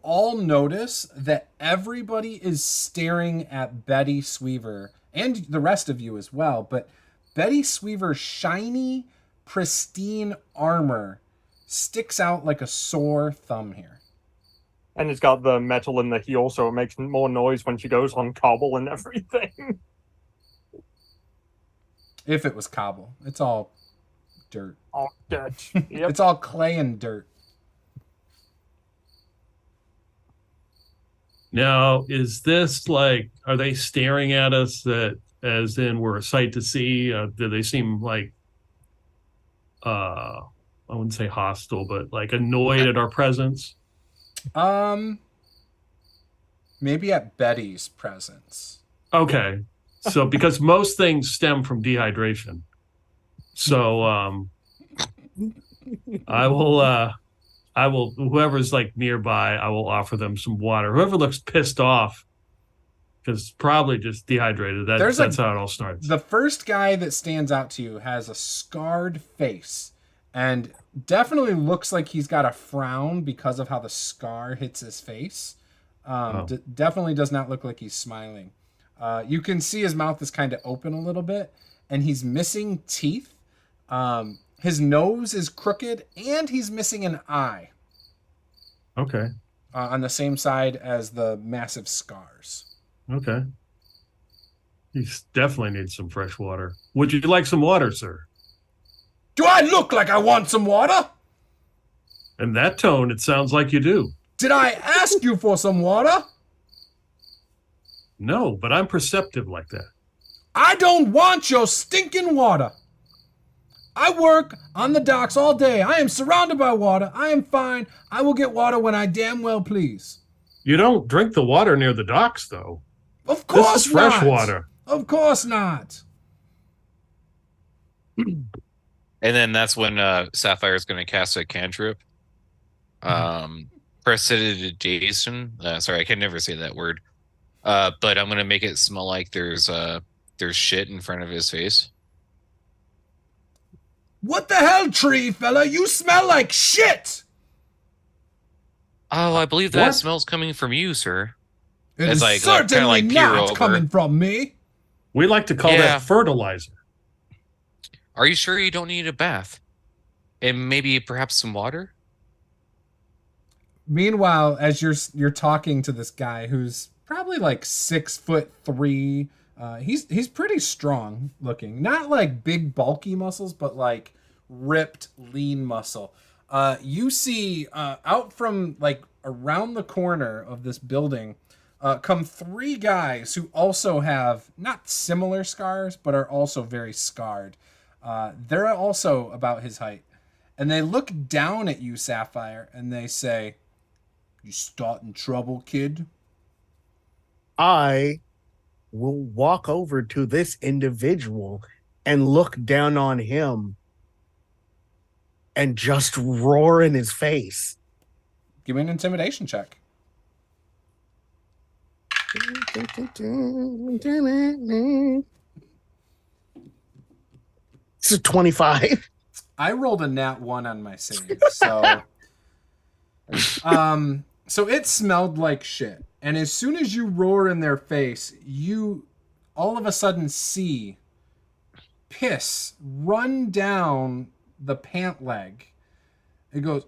all notice that everybody is staring at Betty Sweaver, and the rest of you as well, but Betty Sweaver's shiny, pristine armor sticks out like a sore thumb here. And it's got the metal in the heel, so it makes more noise when she goes on cobble and everything. If it was cobble. It's all dirt. Oh, dirt. Yep. It's all clay and dirt. Now, is this like, are they staring at us as in we're a sight to see? Do they seem like, I wouldn't say hostile, but like annoyed at our presence? Maybe at Betty's presence. Okay. So because most things stem from dehydration. So I will whoever's like nearby, I will offer them some water. Whoever looks pissed off because probably just dehydrated. That's how it all starts. The first guy that stands out to you has a scarred face and definitely looks like he's got a frown because of how the scar hits his face. Definitely does not look like he's smiling. You can see his mouth is kind of open a little bit, and he's missing teeth. His nose is crooked, and he's missing an eye. Okay. On the same side as the massive scars. Okay. He definitely needs some fresh water. Would you like some water, sir? Do I look like I want some water? In that tone, it sounds like you do. Did I ask you for some water? No, but I'm perceptive like that. I don't want your stinking water. I work on the docks all day. I am surrounded by water. I am fine. I will get water when I damn well please. You don't drink the water near the docks, though. Of course This is fresh not. water. Of course not. And then that's when Sapphire's going to cast a cantrip. Prestidigitation. Sorry, I can never say that word. But I'm going to make it smell like there's shit in front of his face. What the hell, tree fella? You smell like shit. Oh, I believe that What? smell's coming from you, sir. It It's is like certainly kinda like peer not over. coming from me. We like to call Yeah. that fertilizer. Are you sure you don't need a bath? And maybe perhaps some water? Meanwhile, as you're talking to this guy who's probably like 6'3", he's pretty strong looking. Not like big bulky muscles, but like ripped, lean muscle. You see out from like around the corner of this building come three guys who also have not similar scars, but are also very scarred. They're also about his height. And they look down at you, Sapphire, and they say, "You starting trouble, kid?" I will walk over to this individual and look down on him and just roar in his face. Give me an intimidation check. It's a 25. I rolled a nat 1 on my save, so so it smelled like shit. And as soon as you roar in their face, you all of a sudden see piss run down the pant leg. It goes,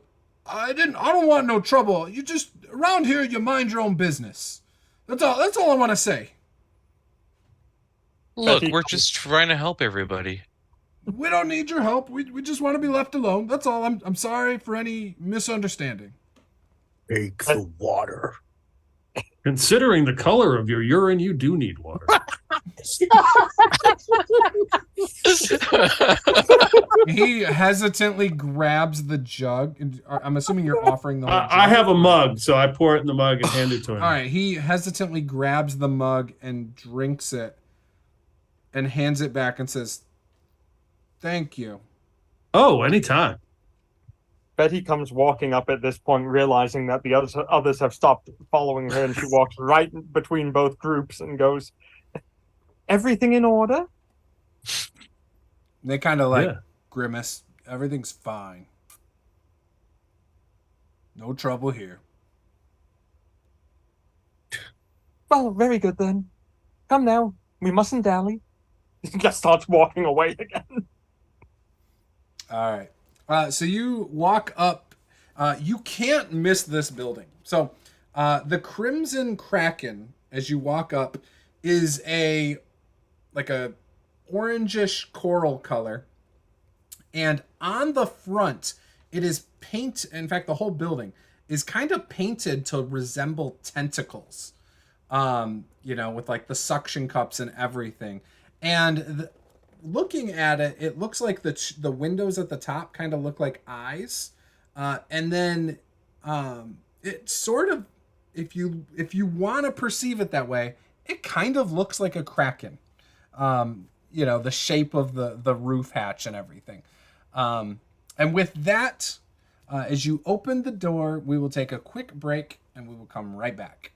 I don't want no trouble. You just around here you mind your own business. That's all I want to say. Look, we're just trying to help everybody. We don't need your help. We just want to be left alone. That's all. I'm sorry for any misunderstanding. Take the water. Considering the color of your urine, you do need water. He hesitantly grabs the jug. I'm assuming you're offering the whole jug. I have a mug, so I pour it in the mug and hand it to him. All right. He hesitantly grabs the mug and drinks it and hands it back and says, "Thank you." Oh, anytime. Betty comes walking up at this point, realizing that the others have stopped following her, and she walks right between both groups and goes, "Everything in order?" They kind of like Yeah. grimace. Everything's fine. No trouble here. Well, very good then. Come now. We mustn't dally. He just starts walking away again. All right. So you walk up. You can't miss this building. So the Crimson Kraken, as you walk up, is a orangish coral color. And on the front, it is paint. In fact, the whole building is kind of painted to resemble tentacles. With like the suction cups and everything. And looking at it, it looks like the windows at the top kind of look like eyes, and then it sort of, if you want to perceive it that way, it kind of looks like a kraken. The shape of the roof hatch and everything. And with that, as you open the door, we will take a quick break and we will come right back.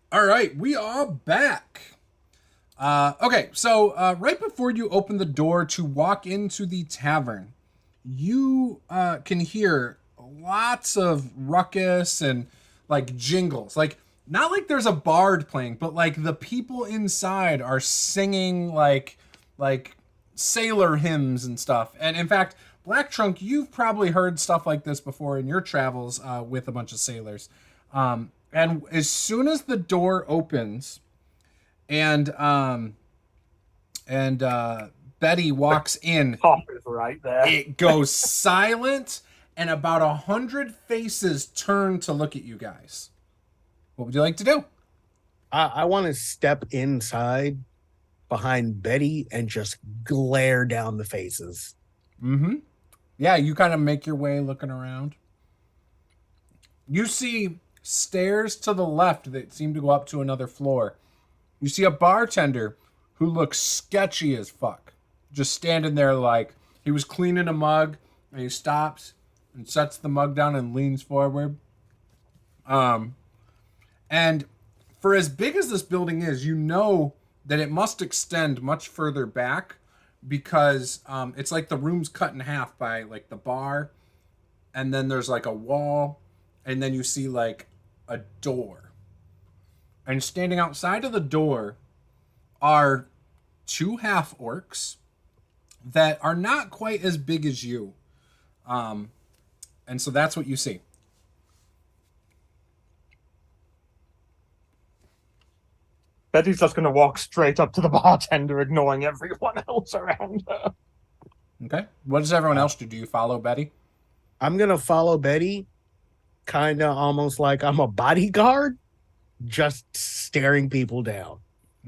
All right, we are back. Okay, so right before you open the door to walk into the tavern, you can hear lots of ruckus and like jingles. Like, not like there's a bard playing, but like the people inside are singing like sailor hymns and stuff. And in fact, Black Trunk, you've probably heard stuff like this before in your travels with a bunch of sailors. And as soon as the door opens, and Betty walks in, Top is right there. it goes silent, and about 100 faces turn to look at you guys. What would you like to do? I want to step inside behind Betty and just glare down the faces. Mm-hmm. Yeah, you kind of make your way looking around. You see stairs to the left that seem to go up to another floor. You see a bartender who looks sketchy as fuck. Just standing there like he was cleaning a mug, and he stops and sets the mug down and leans forward. And for as big as this building is, you know that it must extend much further back because it's like the room's cut in half by like the bar, and then there's like a wall, and then you see like a door. And standing outside of the door are two half orcs that are not quite as big as you. And so that's what you see. Betty's just going to walk straight up to the bartender, ignoring everyone else around her. Okay. What does everyone else do? Do you follow Betty? I'm going to follow Betty, kind of almost like I'm a bodyguard, just staring people down.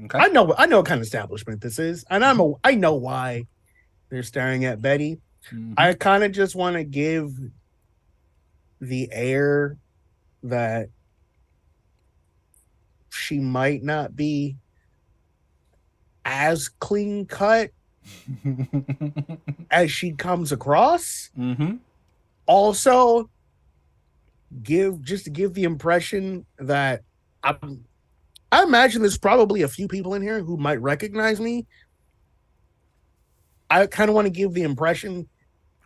Okay. I know what kind of establishment this is, and I know why they're staring at Betty. Mm-hmm. I kind of just want to give the air that she might not be as clean cut as she comes across. Mm-hmm. Also, give the impression that I imagine there's probably a few people in here who might recognize me. I kind of want to give the impression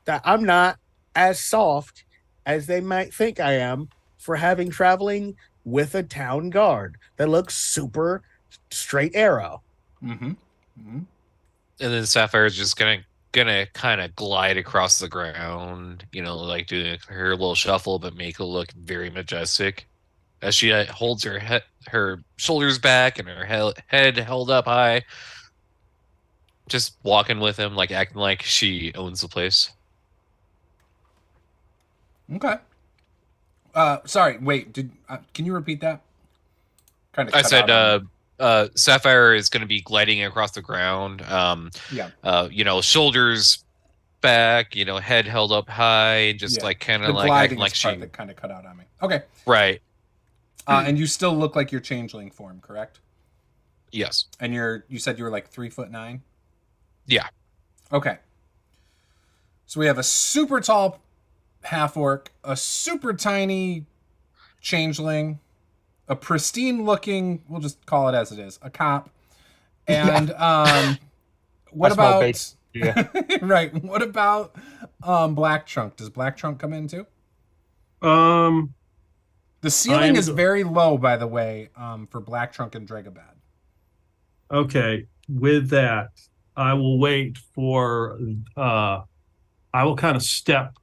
that I'm not as soft as they might think I am for having traveling with a town guard that looks super straight arrow. Mm-hmm. Mm-hmm. And then Sapphire's just gonna kind of glide across the ground, like doing her little shuffle, but make it look very majestic as she holds her shoulders back and her head held up high, just walking with him, like acting like she owns the place. Okay. Sorry. Wait. Can you repeat that? Kind of. I said. Sapphire is going to be gliding across the ground. Yeah. Shoulders back. Head held up high, just like kind of like acting like she. That kind of cut out on me. Okay. Right. And you still look like your changeling form, correct? Yes. And you said you were like 3'9"? Yeah. Okay. So we have a super tall half orc, a super tiny changeling, a pristine looking, we'll just call it as it is, a cop. And what about yeah. right, what about Black Trunk? Does Black Trunk come in too? The ceiling is very low, by the way, for Black Trunk and Dragobad. Okay, with that, I will wait for I will kind of step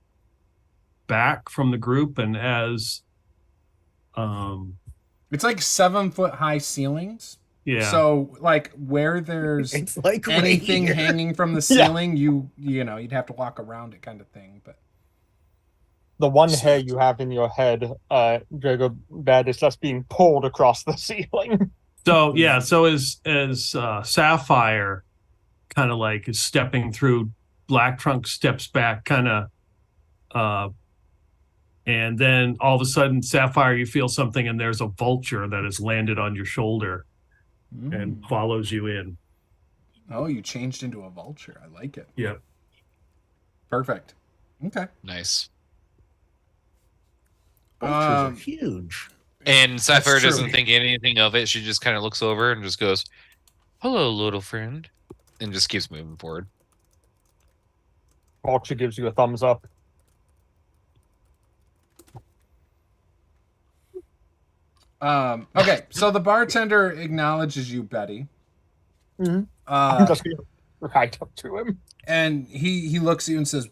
back from the group, and as it's like 7-foot high ceilings. Yeah. So like where there's It's like anything right here. hanging from the ceiling, you'd have to walk around it, kind of thing. But The one hair you have in your head, Dragobad, is just being pulled across the ceiling. So yeah, so as Sapphire kind of like is stepping through, Black Trunk steps back, kind of, and then all of a sudden, Sapphire, you feel something, and there's a vulture that has landed on your shoulder and follows you in. Oh, you changed into a vulture. I like it. Yeah. Perfect. Okay. Nice. Vultures are huge. And Sapphire true. doesn't think anything of it. She just kind of looks over and just goes, "Hello, little friend," and just keeps moving forward. Archer gives you a thumbs up. Okay, so the bartender acknowledges you, Betty. I'm just gonna right up to him. And he looks at you and says,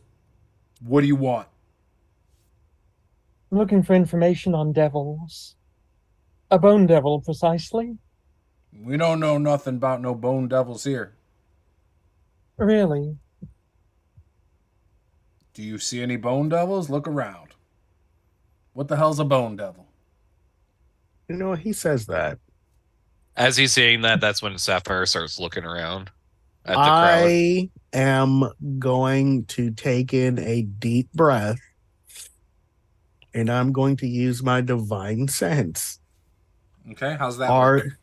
"What do you want?" I'm looking for information on devils. A bone devil, precisely. We don't know nothing about no bone devils here. Really? Do you see any bone devils? Look around. What the hell's a bone devil? You know, he says that. As he's saying that, that's when Sapphire starts looking around at the crowd. I am going to take in a deep breath, and I'm going to use my divine sense. Okay, how's that work?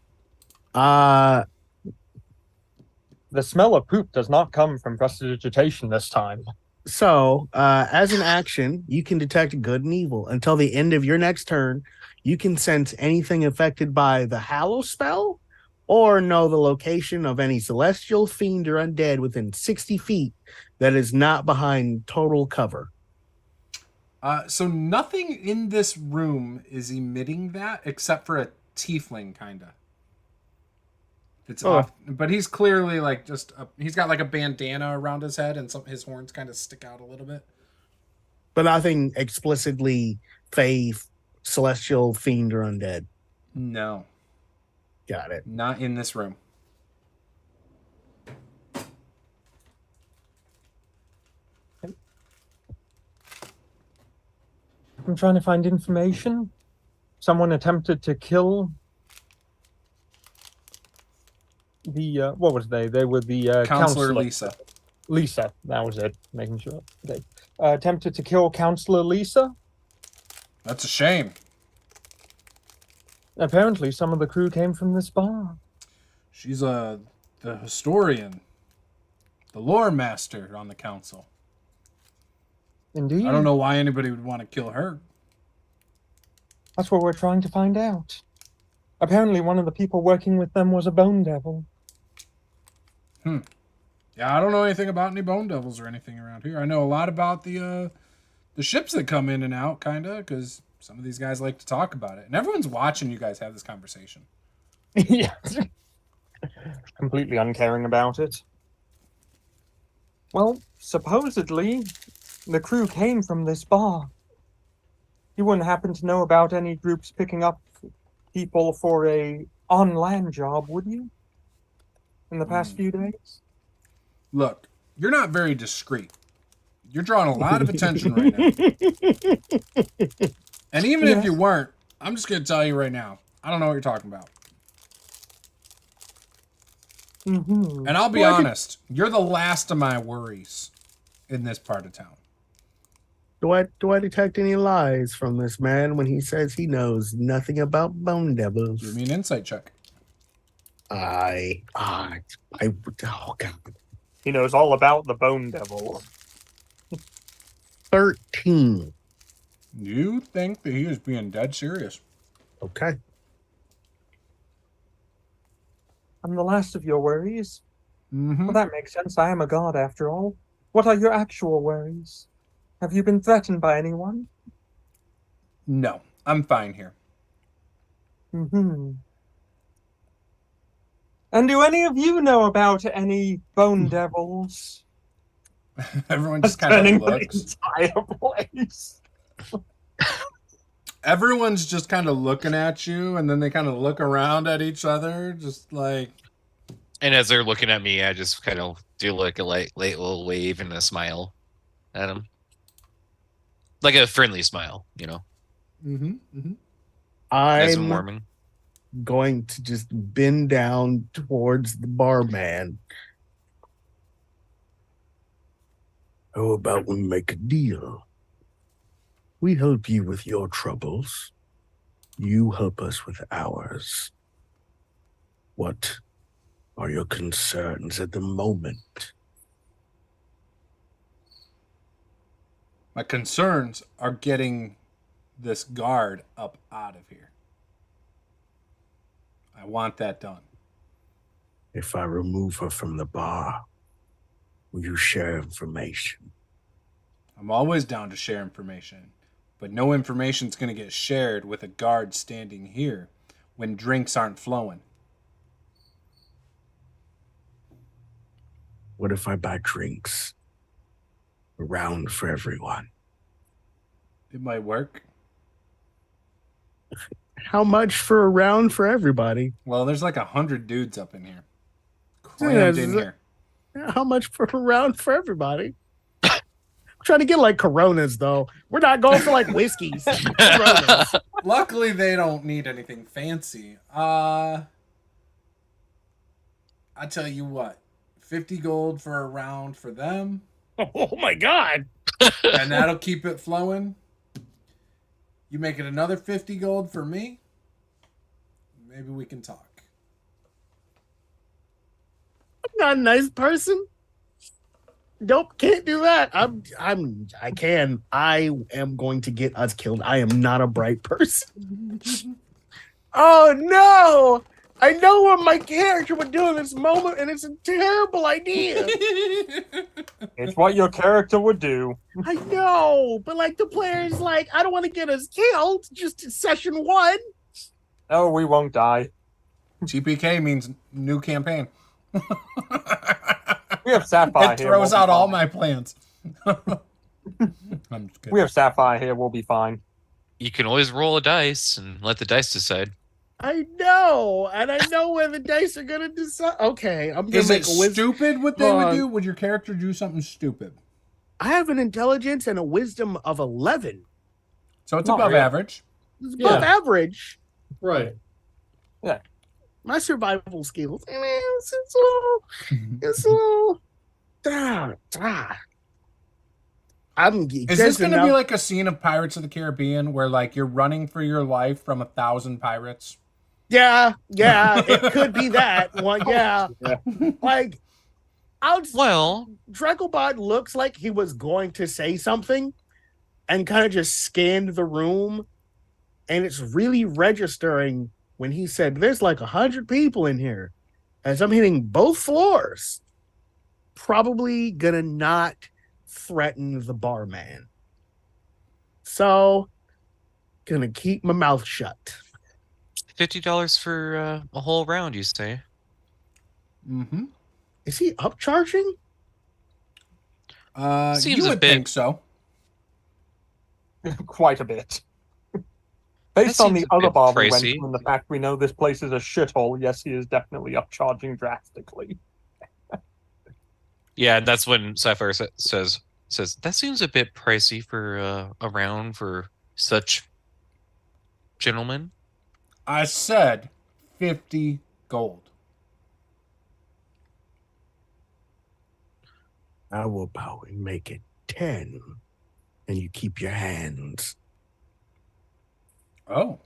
The smell of poop does not come from prestidigitation this time. So, as an action, you can detect good and evil. Until the end of your next turn, you can sense anything affected by the Hallow spell or know the location of any celestial, fiend, or undead within 60 feet that is not behind total cover. So nothing in this room is emitting that except for a tiefling, kind of. It's off, but he's clearly like he's got like a bandana around his head and his horns kind of stick out a little bit. But nothing explicitly fey, celestial, fiend, or undead. No. Got it. Not in this room. I'm trying to find information. Someone attempted to kill the what was they? They were the Counselor Lisa. Lisa, that was it. Making sure they attempted to kill Counselor Lisa. That's a shame. Apparently, some of the crew came from this bar. She's the historian, the lore master on the council. Indeed. I don't know why anybody would want to kill her. That's what we're trying to find out. Apparently, one of the people working with them was a bone devil. Yeah, I don't know anything about any bone devils or anything around here. I know a lot about the ships that come in and out, kind of, because some of these guys like to talk about it. And everyone's watching you guys have this conversation. Yes. Completely uncaring about it. Well, supposedly, the crew came from this bar. You wouldn't happen to know about any groups picking up people for a on-land job, would you? In the past few days? Look, you're not very discreet. You're drawing a lot of attention right now. And even if you weren't, I'm just going to tell you right now, I don't know what you're talking about. Mm-hmm. And I'll be honest, you're the last of my worries in this part of town. Do I detect any lies from this man when he says he knows nothing about bone devils? Give me an insight check. Oh God. He knows all about the bone devil. 13. You think that he is being dead serious? Okay. I'm the last of your worries. Mm-hmm. Well, that makes sense. I am a god, after all. What are your actual worries? Have you been threatened by anyone? No, I'm fine here. Mm-hmm. And do any of you know about any bone devils? Everyone just kind of looks. The entire place. Everyone's just kind of looking at you, and then they kind of look around at each other, just like. And as they're looking at me, I just kind of do like a light little wave and a smile at them. Like a friendly smile, you know. Mm-hmm. Mm-hmm. Nice and I'm warming. going to just bend down towards the barman. How about we make a deal? We help you with your troubles. You help us with ours. What are your concerns at the moment? My concerns are getting this guard up out of here. I want that done. If I remove her from the bar, will you share information? I'm always down to share information, but no information's going to get shared with a guard standing here when drinks aren't flowing. What if I buy drinks? A round for everyone. It might work. How much for a round for everybody? Well, there's like 100 dudes up in here. Crammed in here. How much for a round for everybody? I'm trying to get like Coronas, though. We're not going for like whiskeys. Coronas. Luckily, they don't need anything fancy. I tell you what, 50 gold for a round for them, Oh my God. and that'll keep it flowing. You make it another 50 gold for me. Maybe we can talk. I'm not a nice person. Nope, can't do that. I am going to get us killed. I am not a bright person. Oh no! I know what my character would do in this moment, and it's a terrible idea. It's what your character would do. I know, but like the player's like, I don't want to get us killed. Just session 1. Oh, we won't die. GPK means new campaign. We have Sapphire It here. throws we'll out be all fine. my plans. I'm just kidding. We have Sapphire here. We'll be fine. You can always roll a dice and let the dice decide. I know, and I know where the dice are gonna decide. Okay, I'm gonna Is make it a wisdom. stupid what they would do? Would your character do something stupid? I have an intelligence and a wisdom of 11. So it's Not above really. average. It's above average. Right. My survival skills. It's a little. I'm. Is this going to be like a scene of Pirates of the Caribbean where like you're running for your life from 1,000 pirates? Yeah, it could be that one. Yeah, like Well, Dreckelbot looks like he was going to say something, and kind of just scanned the room, and it's really registering when he said, "There's like 100 people in here," as I'm hitting both floors. Probably gonna not threaten the barman. So, gonna keep my mouth shut. $50 for a whole round, you say? Mm-hmm. Is he upcharging? Seems You a would bit- think so. Quite a bit. Based That on the seems a other bit bar we went pricey. to and the fact we know this place is a shithole, yes, he is definitely upcharging drastically. Yeah, and that's when Sapphire says that seems a bit pricey for a round for such gentlemen. I said 50 gold. I will bow and make it 10, and you keep your hands. Oh.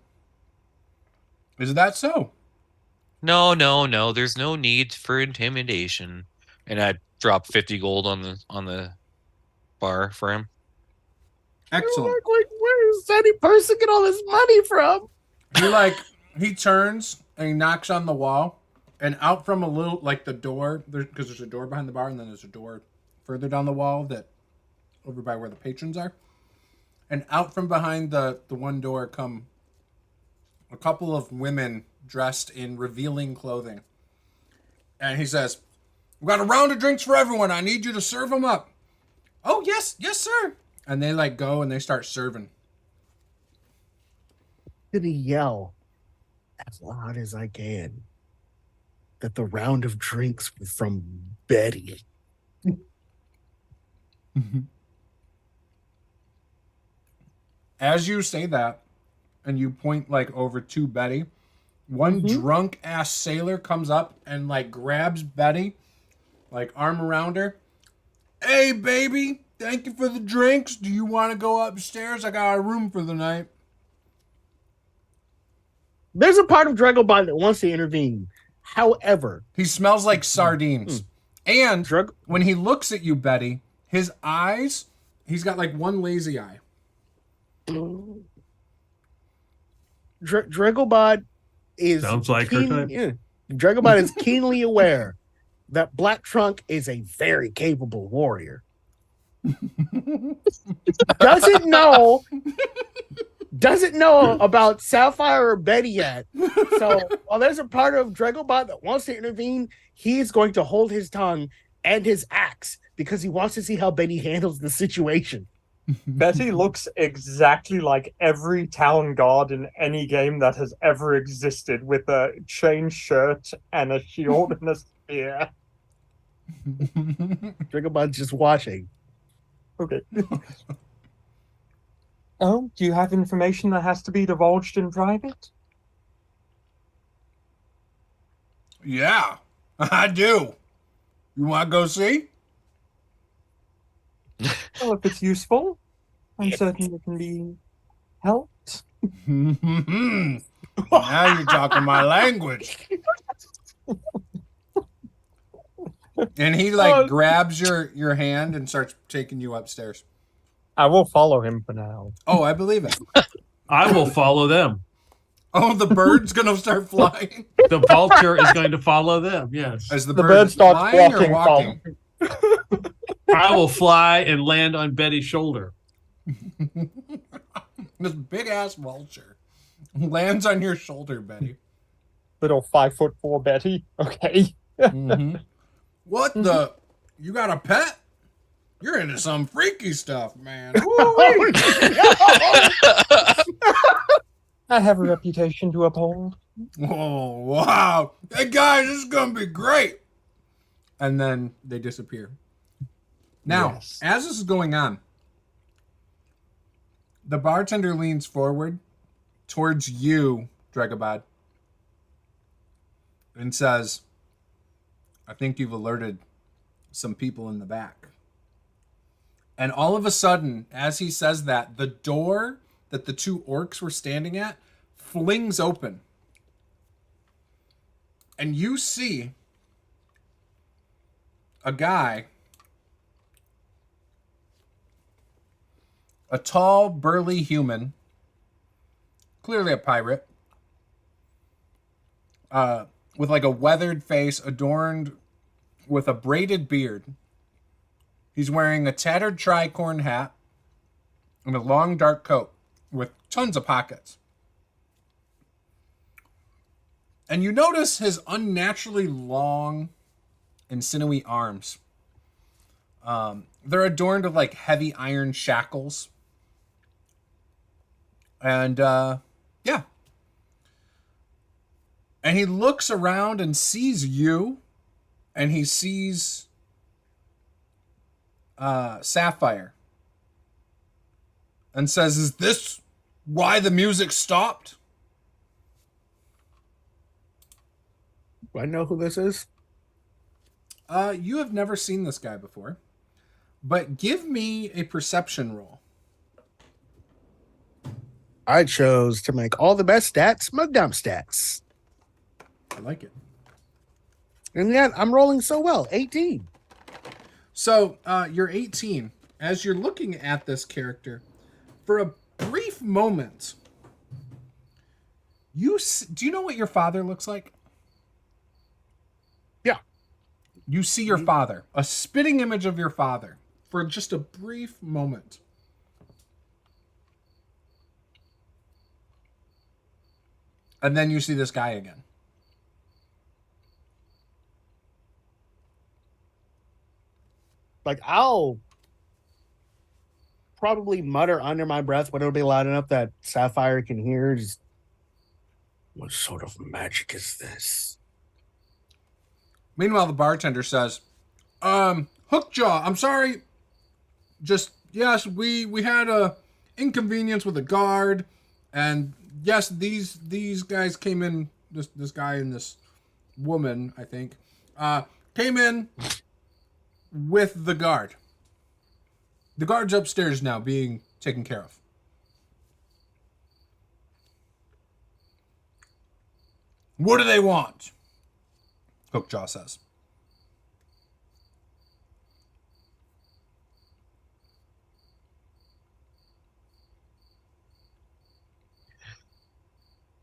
Is that so? No. There's no need for intimidation. And I drop 50 gold on the bar for him. Excellent. Like, where does any person get all this money from? He turns and he knocks on the wall, and out from a little, like the door, because there's a door behind the bar, and then there's a door further down the wall that over by where the patrons are. And out from behind the one door come a couple of women dressed in revealing clothing. And he says, "We've got a round of drinks for everyone. I need you to serve them up." "Oh, yes, sir." And they like go and they start serving. Gonna yell as loud as I can that the round of drinks were from Betty. As you say that, and you point like over to Betty, one drunk ass sailor comes up and like grabs Betty, like arm around her. "Hey, baby, thank you for the drinks. Do you want to go upstairs? I got a room for the night." There's a part of Dragonbond that wants to intervene. However, He smells like sardines. And Drug- when he looks at you, Betty, his eyes, he's got like one lazy eye. Dragonbond is Sounds like her type. Yeah, Dragobot is keenly aware that Black Trunk is a very capable warrior. Doesn't know about Sapphire or Betty yet. So while there's a part of Dragobot that wants to intervene, he's going to hold his tongue and his axe because he wants to see how Betty handles the situation. Betty looks exactly like every town guard in any game that has ever existed, with a chain shirt and a shield and a spear. Dragobot's just watching. Okay. Oh, do you have information that has to be divulged in private? Yeah, I do. You want to go see? Well, if it's useful, I'm certain it can be helped. Now you're talking my language. And he grabs your hand and starts taking you upstairs. I will follow him for now. Oh, I believe it. I will follow them. Oh, the bird's gonna start flying. The vulture is going to follow them. Yes. As the The bird bird is starts flying or walking. walking? I will fly and land on Betty's shoulder. This big ass vulture lands on your shoulder, Betty. Little 5'4" Betty. Okay. Mm-hmm. What the? You got a pet? You're into some freaky stuff, man. I have a reputation to uphold. Oh, wow. Hey, guys, this is going to be great. And then they disappear. Now, Yes. as this is going on, the bartender leans forward towards you, Dragobod, and says, I think you've alerted some people in the back. And all of a sudden, as he says that, the door that the two orcs were standing at flings open. And you see a guy, a tall, burly human, clearly a pirate, with like a weathered face adorned with a braided beard. He's wearing a tattered tricorn hat and a long dark coat with tons of pockets. And you notice his unnaturally long and sinewy arms. They're adorned with like heavy iron shackles. And yeah. And he looks around and sees you. And he sees Sapphire. And says, is this why the music stopped? Do I know who this is? You have never seen this guy before. But give me a perception roll. I chose to make all the best stats my dump stats. I like it. And yet I'm rolling so well. 18. So you're 18. As you're looking at this character, for a brief moment, do you know what your father looks like? Yeah. You see your father, a spitting image of your father, for just a brief moment. And then you see this guy again. Like, I'll probably mutter under my breath, but it'll be loud enough that Sapphire can hear. Just, what sort of magic is this? Meanwhile, the bartender says, Hookjaw, I'm sorry. Just, yes, we had a inconvenience with a guard. And yes, these guys came in, this guy and this woman, I think, came in with the guard. The guard's upstairs now being taken care of. What do they want? Hookjaw says.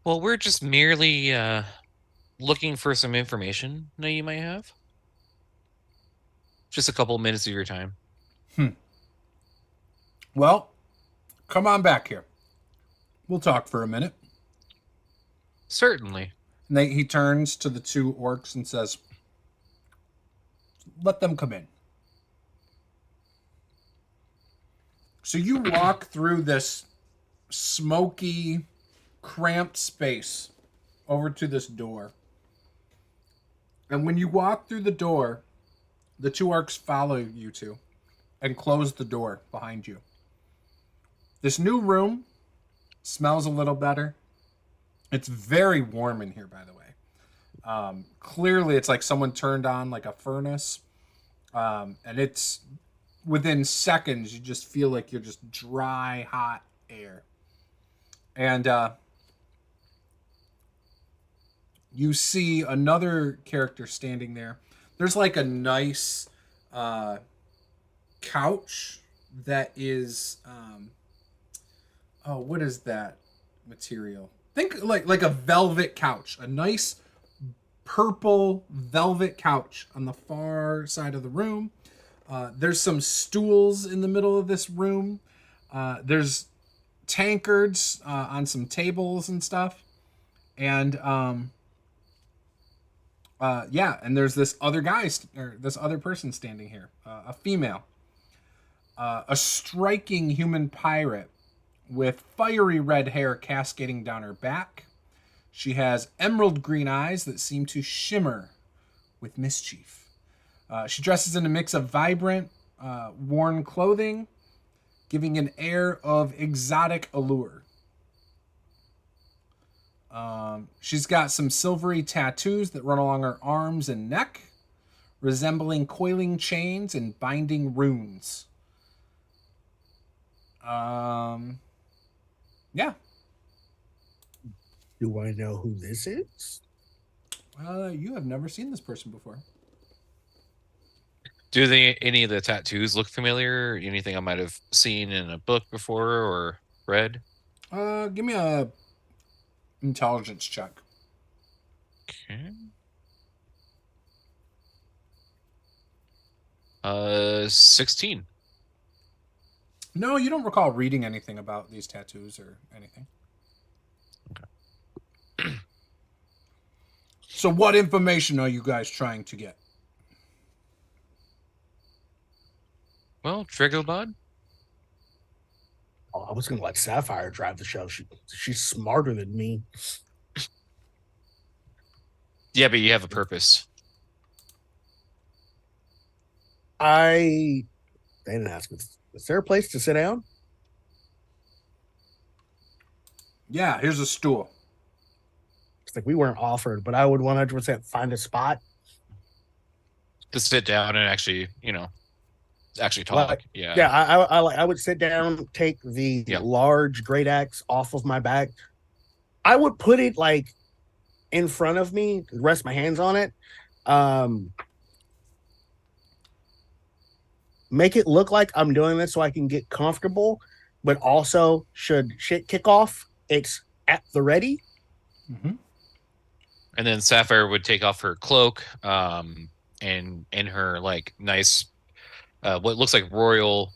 Well, we're just merely looking for some information that you might have. Just a couple minutes of your time. Well, come on back here. We'll talk for a minute. Certainly. And he turns to the two orcs and says, let them come in. So you walk through this smoky, cramped space over to this door. And when you walk through the door, the two orcs follow you two and close the door behind you. This new room smells a little better. It's very warm in here, by the way. Clearly, it's like someone turned on like a furnace. And it's within seconds, you just feel like you're just dry, hot air. And you see another character standing there. There's like a nice couch that is... what is that material? Think like a velvet couch. A nice purple velvet couch on the far side of the room. There's some stools in the middle of this room. There's tankards on some tables and stuff. And and there's this other guy, or this other person standing here, a female, a striking human pirate with fiery red hair cascading down her back. She has emerald green eyes that seem to shimmer with mischief. She dresses in a mix of vibrant, worn clothing, giving an air of exotic allure. She's got some silvery tattoos that run along her arms and neck, resembling coiling chains and binding runes. Yeah. Do I know who this is? You have never seen this person before. Do any of the tattoos look familiar? Anything I might have seen in a book before or read? Give me a intelligence check. Okay. 16. No, you don't recall reading anything about these tattoos or anything. Okay. So what information are you guys trying to get? Well, Dragobod? Oh, I was going to let Sapphire drive the show. She's smarter than me. Yeah, but you have a purpose. They didn't ask me. Is there a place to sit down? Yeah, here's a stool. It's like we weren't offered, but I would 100% find a spot. To sit down and actually, talk. Like, yeah. Yeah, I would sit down, take the Yep. large great axe off of my back. I would put it like in front of me, rest my hands on it. Make it look like I'm doing this so I can get comfortable, but also should shit kick off, it's at the ready. Mm-hmm. And then Sapphire would take off her cloak, and in her like nice, what looks like royal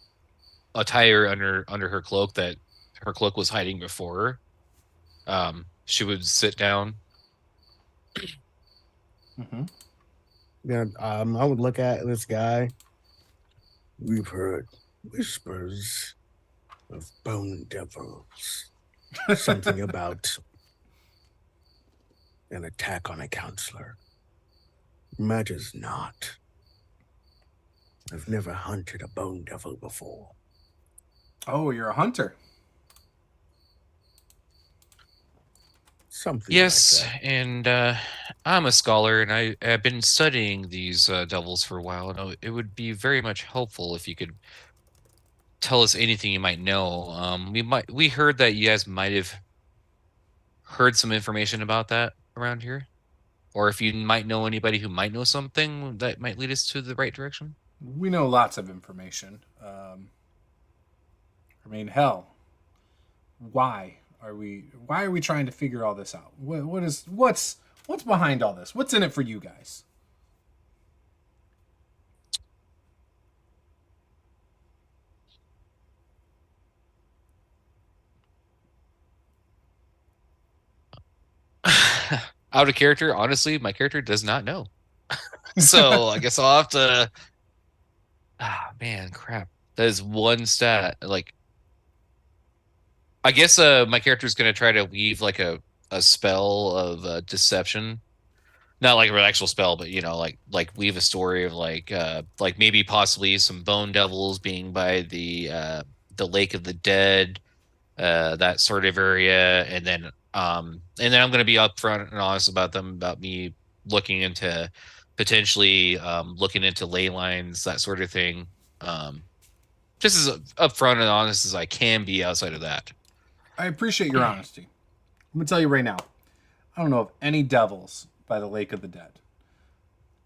attire under her cloak that her cloak was hiding before her. She would sit down. Mm-hmm. Yeah, I would look at this guy. We've heard whispers of bone devils. Something about an attack on a counselor. Matters not. I've never hunted a bone devil before. Oh, you're a hunter. Something Yes, like that. and I'm a scholar, and I've been studying these devils for a while. And it would be very much helpful if you could tell us anything you might know. We heard that you guys might have heard some information about that around here, or if you might know anybody who might know something that might lead us to the right direction. We know lots of information. Hell, why Why are we trying to figure all this out? What's behind all this? What's in it for you guys? Out of character, honestly, my character does not know. So I guess I'll have to. Ah, man, crap. That is one stat. Like, I guess my character is gonna try to weave like a spell of deception, not like an actual spell, but like weave a story of like maybe possibly some bone devils being by the Lake of the Dead, that sort of area, and then I'm gonna be upfront and honest about me looking into potentially looking into ley lines, that sort of thing. Just as upfront and honest as I can be outside of that. I appreciate your honesty. I'm gonna tell you right now, I don't know of any devils by the Lake of the Dead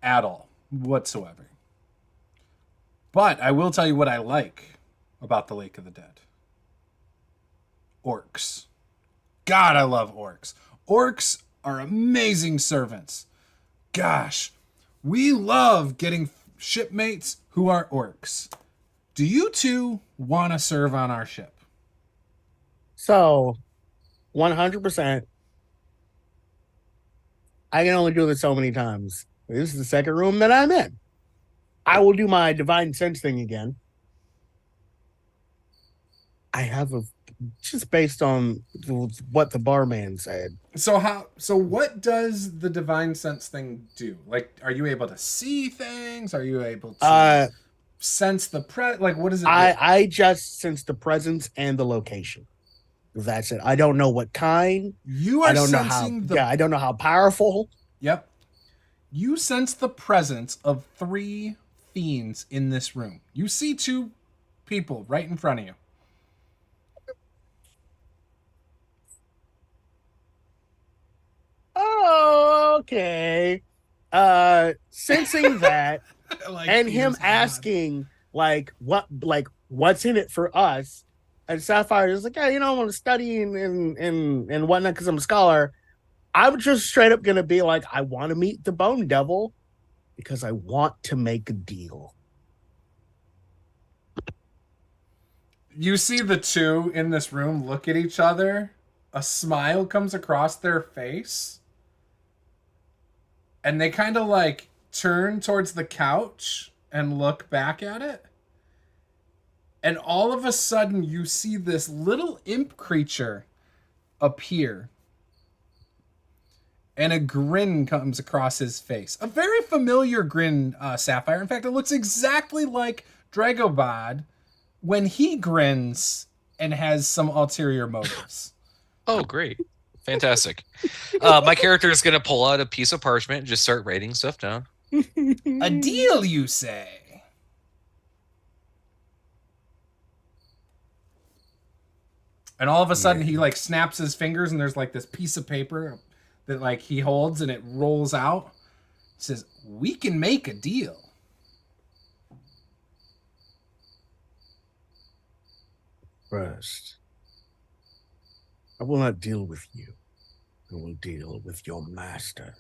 at all, whatsoever. But I will tell you what I like about the Lake of the Dead. Orcs. God, I love orcs. Orcs are amazing servants. Gosh, we love getting shipmates who are orcs. Do you two want to serve on our ship? So, 100%. I can only do this so many times. This is the second room that I'm in. I will do my divine sense thing again. I have just based on what the barman said. So what does the divine sense thing do? Like, are you able to see things? Are you able to sense the like, what does it do? I just sense the presence and the location. That's it. I don't know what kind. You are sensing I don't know how powerful. Yep. You sense the presence of 3 fiends in this room. You see 2 people right in front of you. Oh, okay. Sensing that Like, and him asking what's in it for us. And Sapphire is like, yeah, I want to study and whatnot because I'm a scholar. I'm just straight up going to be like, I want to meet the Bone Devil because I want to make a deal. You see the 2 in this room look at each other. A smile comes across their face. And they kind of like turn towards the couch and look back at it. And all of a sudden, you see this little imp creature appear. And a grin comes across his face. A very familiar grin, Sapphire. In fact, it looks exactly like Dragobod when he grins and has some ulterior motives. Oh, great. Fantastic. My character is going to pull out a piece of parchment and just start writing stuff down. A deal, you say? And all of a sudden, he like snaps his fingers, and there's like this piece of paper that like he holds, and it rolls out. It says, "We can make a deal." First, I will not deal with you. I will deal with your master.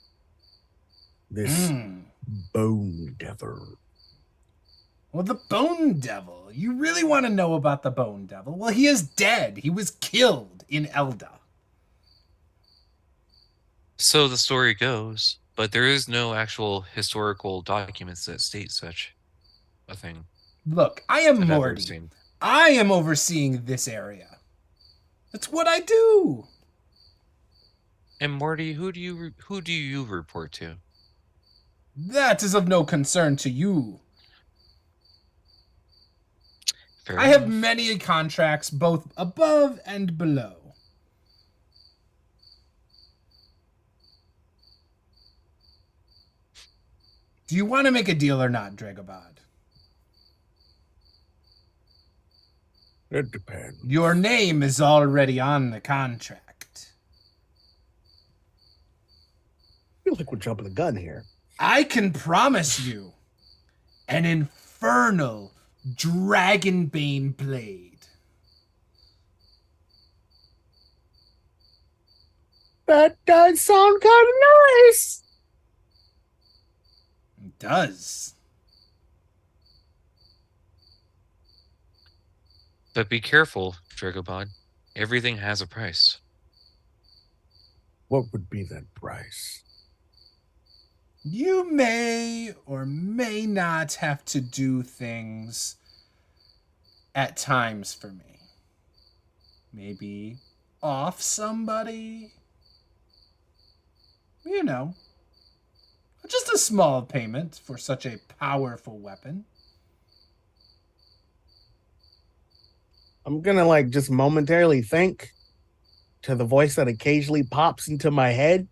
This Bone Devil. Well, the Bone Devil. You really want to know about the Bone Devil? Well, he is dead. He was killed in Elda. So the story goes, but there is no actual historical documents that state such a thing. Look, I am that I've ever Morty. seen. I am overseeing this area. That's what I do. And Morty, who do you report to? That is of no concern to you. Fair I have enough. many contracts both above and below. Do you want to make a deal or not, Dragobod? It depends. Your name is already on the contract. I feel like we're jumping the gun here. I can promise you an infernal Dragonbane blade. That does sound kind of nice. It does. But be careful, Dragobod. Everything has a price. What would be that price? You may or may not have to do things at times for me. Maybe off somebody. You know, just a small payment for such a powerful weapon. I'm gonna like just momentarily think to the voice that occasionally pops into my head.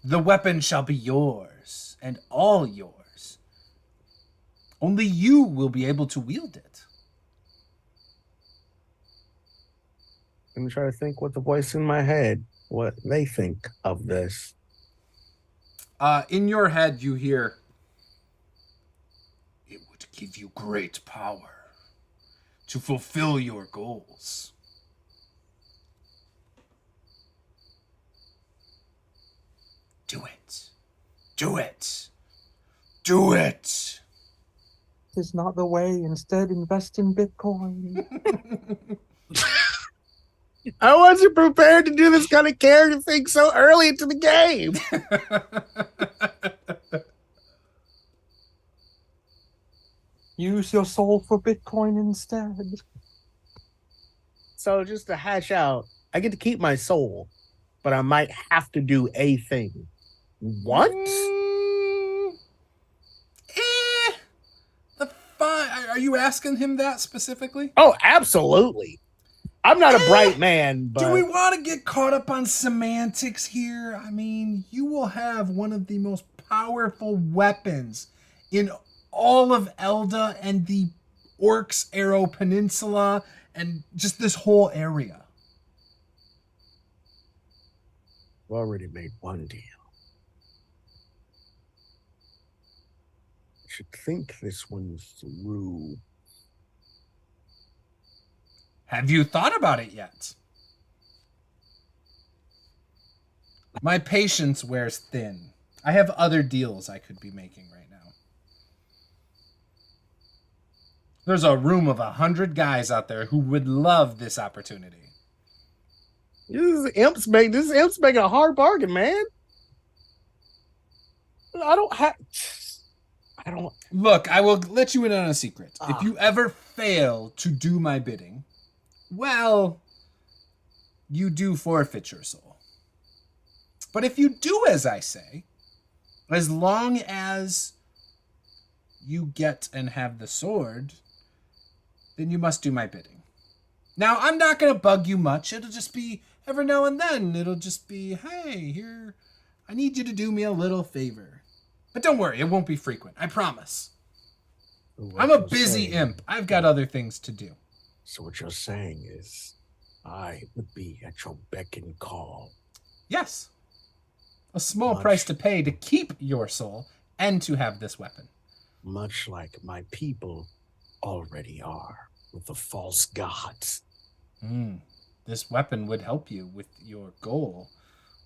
The weapon shall be yours, and all yours. Only you will be able to wield it. I'm trying to think what the voice in my head, what they think of this. In your head, you hear, it would give you great power to fulfill your goals. Do it. Do it. Do it. It's not the way. Instead, invest in Bitcoin. I wasn't prepared to do this kind of character thing so early into the game. Use your soul for Bitcoin instead. So just to hash out, I get to keep my soul, but I might have to do a thing. What? Are you asking him that specifically? Oh, absolutely. I'm not a bright man, but do we want to get caught up on semantics here? I mean, you will have one of the most powerful weapons in all of Elda and the Orcs Arrow Peninsula and just this whole area. we already made one deal. I should think this one through. Have you thought about it yet? My patience wears thin. I have other deals I could be making right now. There's a room of 100 guys out there who would love this opportunity. This imp's making a hard bargain, man. I don't. Look, I will let you in on a secret. If you ever fail to do my bidding, well, you do forfeit your soul. But if you do as I say, as long as you get and have the sword, then you must do my bidding. Now, I'm not going to bug you much. It'll just be every now and then. It'll just be, hey, here, I need you to do me a little favor. But don't worry, it won't be frequent. I promise. I'm a busy imp. I've got other things to do. So what you're saying is I would be at your beck and call. Yes. A small price to pay to keep your soul and to have this weapon. Much like my people already are with the false gods. This weapon would help you with your goal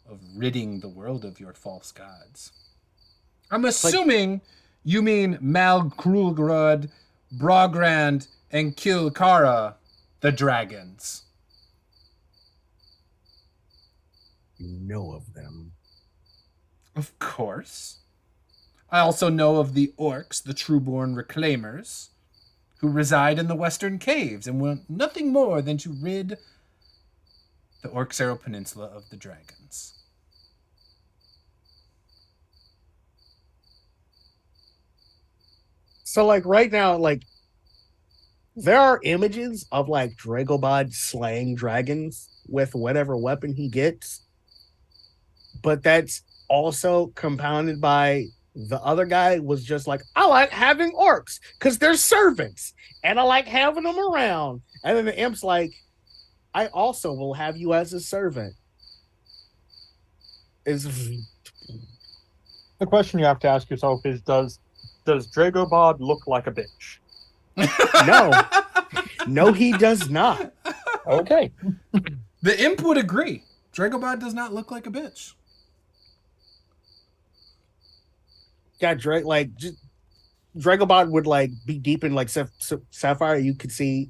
of ridding the world of your false gods. I'm assuming you mean Malkrulgrud, Brogrand, and Kilkara, the dragons. You know of them. Of course. I also know of the orcs, the trueborn reclaimers, who reside in the western caves and want nothing more than to rid the Orcs Arrow Peninsula of the dragons. So, like, right now, like, there are images of, like, Dragobod slaying dragons with whatever weapon he gets. But that's also compounded by the other guy was just like, I like having orcs because they're servants and I like having them around. And then the imp's like, I also will have you as a servant. The question you have to ask yourself is, does Dragobod look like a bitch? No, he does not. Okay. The imp would agree. Dragobod does not look like a bitch. Yeah, Dragobot would like be deep in like Sapphire. You could see,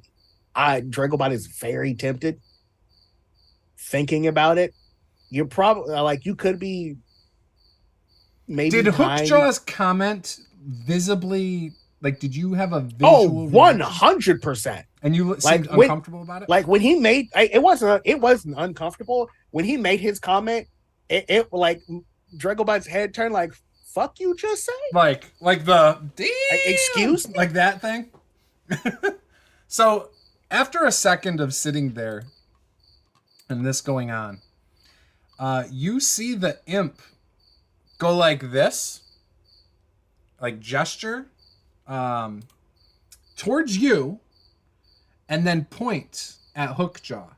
Dragobot is very tempted. Thinking about it, you're probably like you could be. Maybe Did Hookjaw's comment visibly, like, did you have a visual? 100%. And you Like, seemed uncomfortable about it? Like when he made it wasn't uncomfortable when he made his comment. It like Dragobot's head turned like, "Fuck you, just say." Like the excuse me? Like that thing. So after a second of sitting there and this going on, you see the imp go like this, like gesture towards you, and then point at Hookjaw.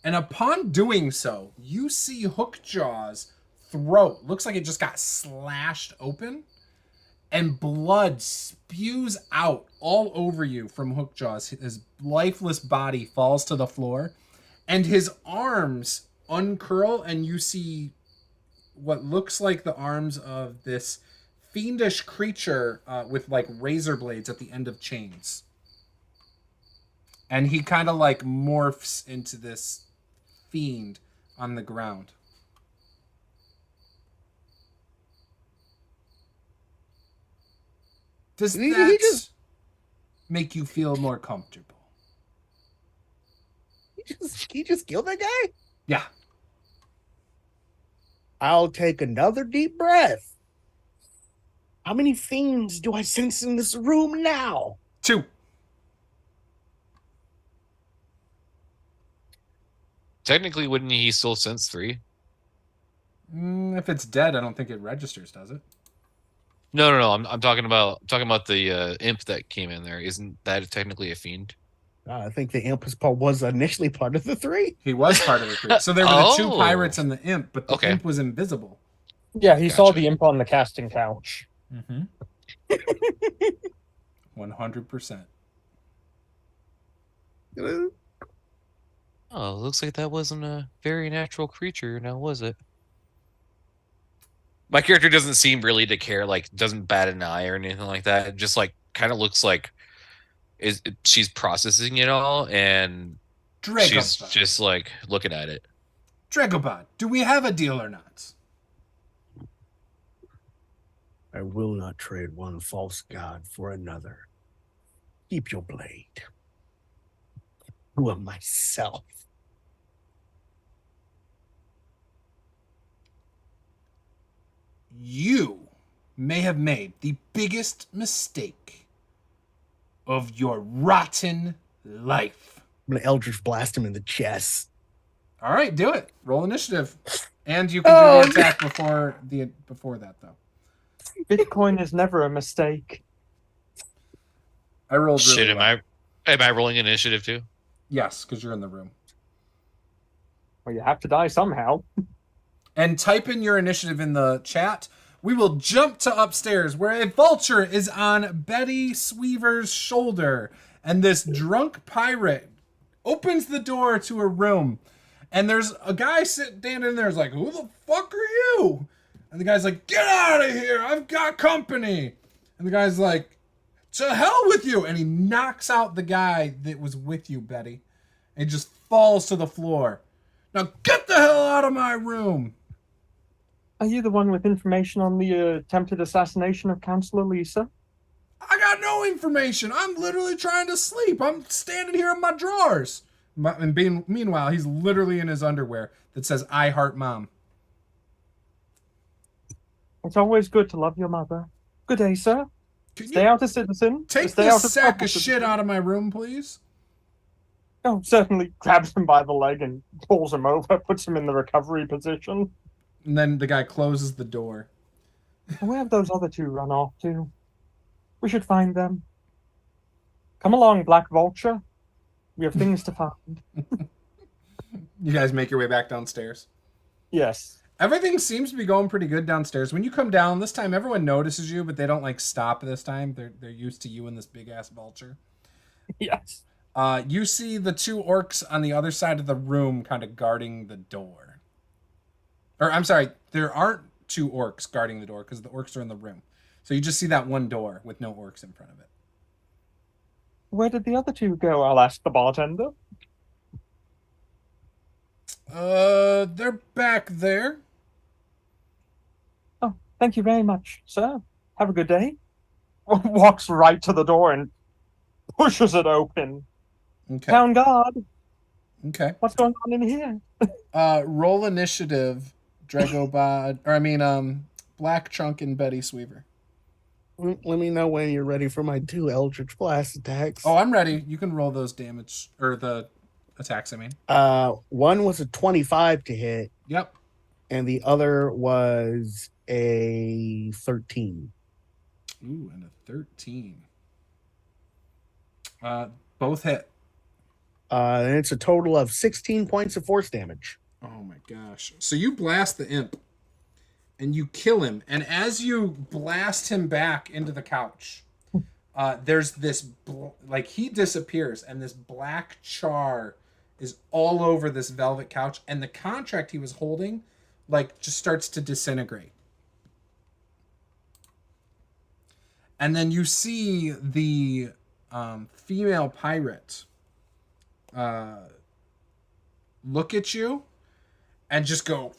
And upon doing so, you see Hookjaw's throat. Looks like it just got slashed open, and blood spews out all over you from Hookjaw's. His lifeless body falls to the floor, and his arms uncurl, and you see what looks like the arms of this fiendish creature with like razor blades at the end of chains. And he kind of like morphs into this fiend on the ground. Does that make you feel more comfortable? He just killed that guy? Yeah. I'll take another deep breath. How many fiends do I sense in this room now? 2. Technically, wouldn't he still sense 3? If it's dead, I don't think it registers, does it? No. I'm talking about the imp that came in there. Isn't that technically a fiend? I think the imp was initially part of the 3. He was part of the 3. So there were the 2 pirates and the imp, but the imp was invisible. Yeah, he saw the imp on the casting couch. 100%. Oh, looks like that wasn't a very natural creature, now was it? My character doesn't seem really to care, like doesn't bat an eye or anything like that. It just like kind of looks like she's processing it all, and she's just like looking at it. Dragobot, do we have a deal or not? I will not trade one false god for another. Keep your blade. Who am myself? You may have made the biggest mistake of your rotten life. I'm gonna Eldritch Blast him in the chest. All right, do it. Roll initiative, and you can do the attack before that, though. Bitcoin is never a mistake. I rolled. Shit, really well. am I rolling initiative too? Yes, because you're in the room. Well, you have to die somehow. And type in your initiative in the chat. We will jump to upstairs where a vulture is on Betty Sweaver's shoulder. And this drunk pirate opens the door to a room. And there's a guy standing in there. Is like, who the fuck are you? And the guy's like, get out of here. I've got company. And the guy's like, to hell with you. And he knocks out the guy that was with you, Betty. And he just falls to the floor. Now get the hell out of my room. Are you the one with information on the attempted assassination of Counselor Lisa? I got no information. I'm literally trying to sleep. I'm standing here in my drawers. Meanwhile, he's literally in his underwear that says, I heart mom. It's always good to love your mother. Good day, sir. Stay out of citizen. Take this sack of shit out of my room, please. Oh, certainly grabs him by the leg and pulls him over, puts him in the recovery position. And then the guy closes the door. Where have those other 2 run off to? We should find them. Come along, Black Vulture. We have things to find. You guys make your way back downstairs? Yes. Everything seems to be going pretty good downstairs. When you come down, this time everyone notices you, but they don't like stop this time. They're used to you and this big ass vulture. Yes. You see the 2 orcs on the other side of the room kind of guarding the door. Or I'm sorry, there aren't 2 orcs guarding the door because the orcs are in the room. So you just see that one door with no orcs in front of it. Where did the other 2 go? I'll ask the bartender. They're back there. Oh, thank you very much, sir. Have a good day. Walks right to the door and pushes it open. Okay. Town guard, Okay. what's going on in here? Roll initiative, Dragobod, or I mean, Black Trunk and Betty Sweaver. Let me know when you're ready for my 2 Eldritch Blast attacks. Oh, I'm ready. You can roll those damage, or the attacks, I mean. One was a 25 to hit, Yep. and the other was a 13. Ooh, and a 13. Both hit. And it's a total of 16 points of force damage. Oh my gosh. So you blast the imp and you kill him. And as you blast him back into the couch, there's this, like he disappears and this black char is all over this velvet couch. And the contract he was holding, like, just starts to disintegrate. And then you see the female pirate look at you and just go,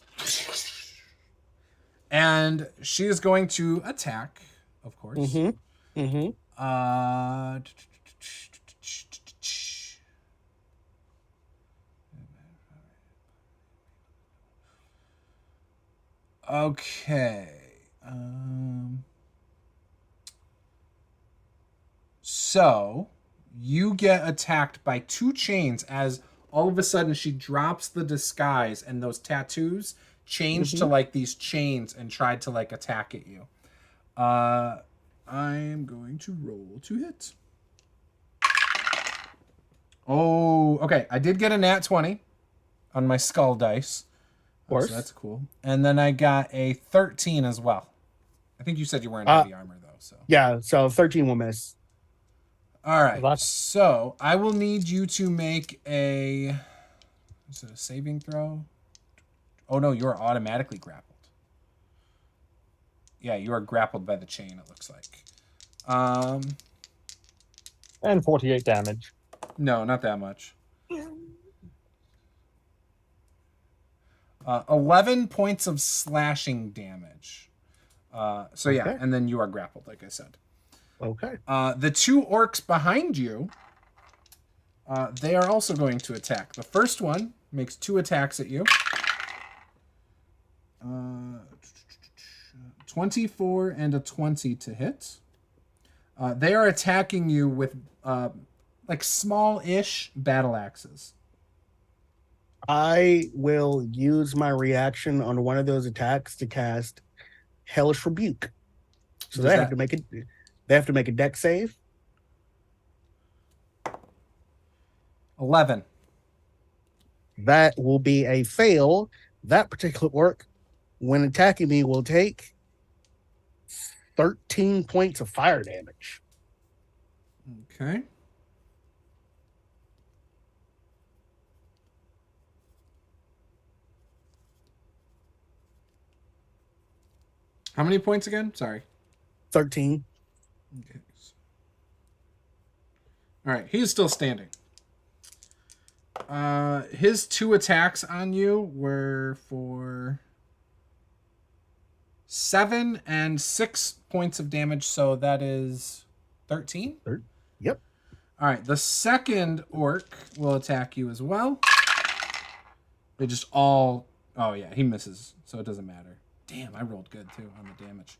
and she is going to attack, of course. Mm-hmm. Mm-hmm. Okay. So you get attacked by 2 chains as all of a sudden she drops the disguise and those tattoos change to like these chains and tried to like attack at you. I am going to roll to hit. Oh, okay. I did get a nat 20 on my skull dice. Of course. So that's cool. And then I got a 13 as well. I think you said you were in heavy armor though. So Yeah, so 13 will miss. all right. Well, So I will need you to make a. Is it a saving throw? Oh no, you are automatically grappled. Yeah, you are grappled by the chain. It looks like. And 48 damage. No, not that much. 11 points of slashing damage. So yeah, Okay. and then you are grappled, like I said. Okay. The 2 orcs behind you, they are also going to attack. The first one makes 2 attacks at you. 24 and a 20 to hit. They are attacking you with like small-ish battle axes. I will use my reaction on one of those attacks to cast Hellish Rebuke. So Does they have to make it. They have to make a dex save. 11. That will be a fail. That particular orc, when attacking me, will take 13 points of fire damage. Okay. How many points again? Sorry. 13. Okay. All right, he is still standing. His 2 attacks on you were for 7 and 6 points of damage, so that is 13. Yep. All right, the second orc will attack you as well. They just all... Oh, yeah, he misses, so it doesn't matter. Damn, I rolled good, too, on the damage.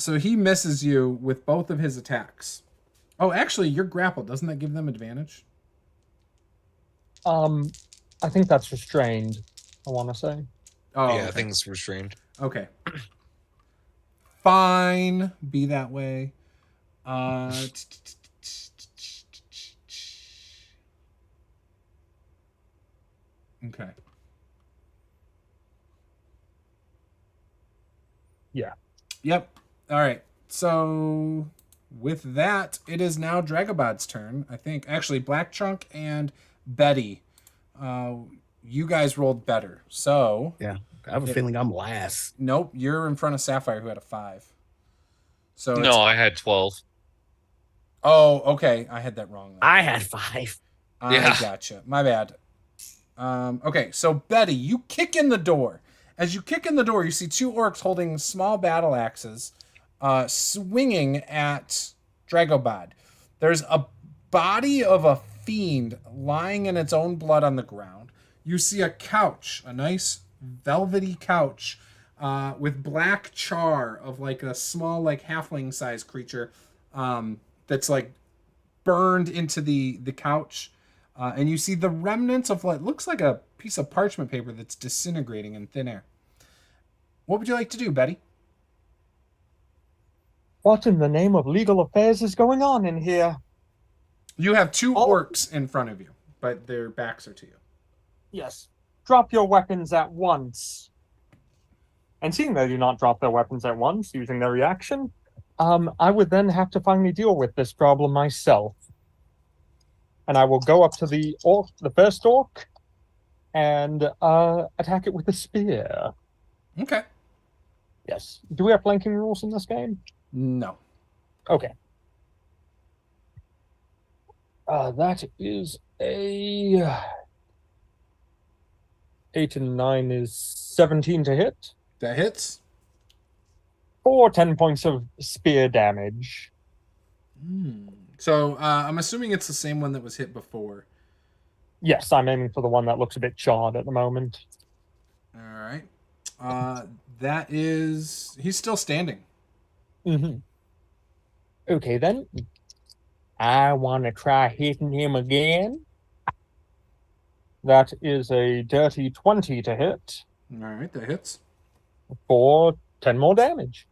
So he misses you with both of his attacks. Oh, actually, you're grappled. Doesn't that give them advantage? I think that's restrained, I want to say. Oh, yeah, okay. things restrained. Okay. Fine. Be that way. Okay. Yeah. Yep. All right. So with that, it is now Dragobod's turn, I think. Actually, Black Trunk and Betty. You guys rolled better. So Yeah. I have a feeling I'm last. Nope, you're in front of Sapphire, who had a 5. So No, I had 12. Oh, okay. I had that wrong. Then. I had 5. I Yeah. gotcha. My bad. Okay, so Betty, you kick in the door. As you kick in the door, you see 2 orcs holding small battle axes, swinging at Dragobad. There's a body of a fiend lying in its own blood on the ground. You see a couch, a nice velvety couch, with black char of like a small, like halfling-sized creature, that's like burned into the couch. And you see the remnants of what looks like a piece of parchment paper that's disintegrating in thin air. What would you like to do, Betty? What in the name of legal affairs is going on in here? You have 2 orcs in front of you, but their backs are to you. Yes. Drop your weapons at once. And seeing they do not drop their weapons at once, using their reaction, I would then have to finally deal with this problem myself. And I will go up to the first orc, and attack it with a spear. Okay. Yes. Do we have flanking rules in this game? No. Okay. That is a 8 and 9 is 17 to hit. That hits. For 10 points of spear damage. So I'm assuming it's the same one that was hit before. Yes, I'm aiming for the one that looks a bit charred at the moment. All right. That is... He's still standing. Mm-hmm. Okay, then. I want to try hitting him again. That is a dirty 20 to hit. All right, that hits. For 10 more damage.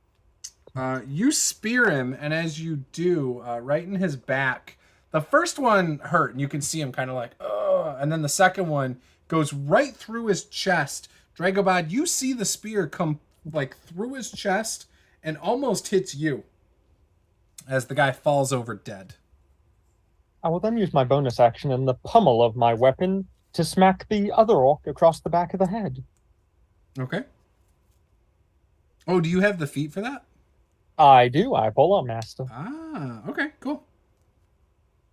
You spear him, and as you do, right in his back, the first one hurt, and you can see him kind of like, ugh, and then the second one goes right through his chest. Dragobad, you see the spear come like through his chest and almost hits you as the guy falls over dead. I will then use my bonus action and the pummel of my weapon to smack the other orc across the back of the head. Okay. Oh, do you have the feat for that? I do. I pull on master. Ah, okay, cool.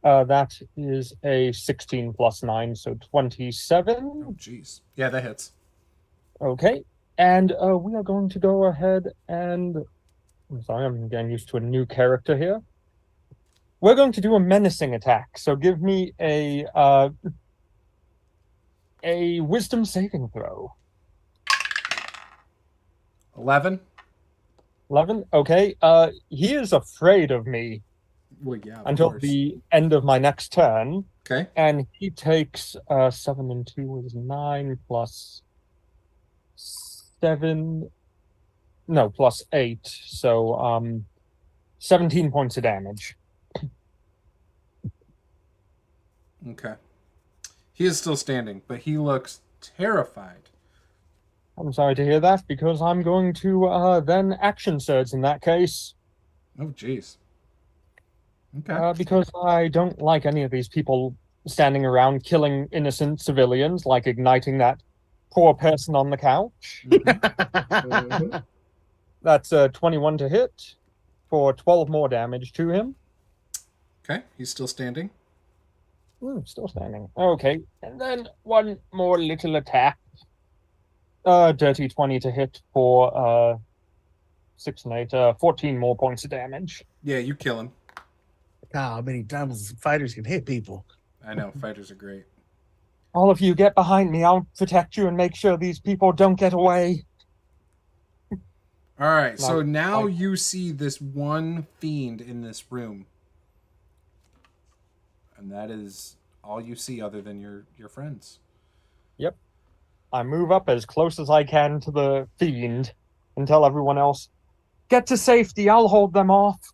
That is a 16 plus 9, so 27. Oh, jeez. Yeah, that hits. Okay. And we are going to go ahead and... I'm sorry, I'm getting used to a new character here. We're going to do a menacing attack, so give me a wisdom saving throw. 11. 11? Okay. He is afraid of me Well, yeah, until the end of my next turn. Okay. And he takes 7 and 2 is 9 plus 7. No, plus 8. So 17 points of damage. Okay. He is still standing, but he looks terrified. I'm sorry to hear that, because I'm going to then action surge in that case. Oh, jeez. Okay. Because I don't like any of these people standing around killing innocent civilians, like igniting that poor person on the couch. That's 21 to hit for 12 more damage to him. Okay, he's still standing. Still standing. Okay, and then one more little attack. Dirty 20 to hit for 6 and 8, 14 more points of damage. Yeah, you kill him. How many times fighters can hit people? I know, fighters are great. All of you get behind me. I'll protect you and make sure these people don't get away. All right, so now you see this one fiend in this room. And that is all you see other than your friends. Yep. I move up as close as I can to the fiend and tell everyone else, get to safety, I'll hold them off.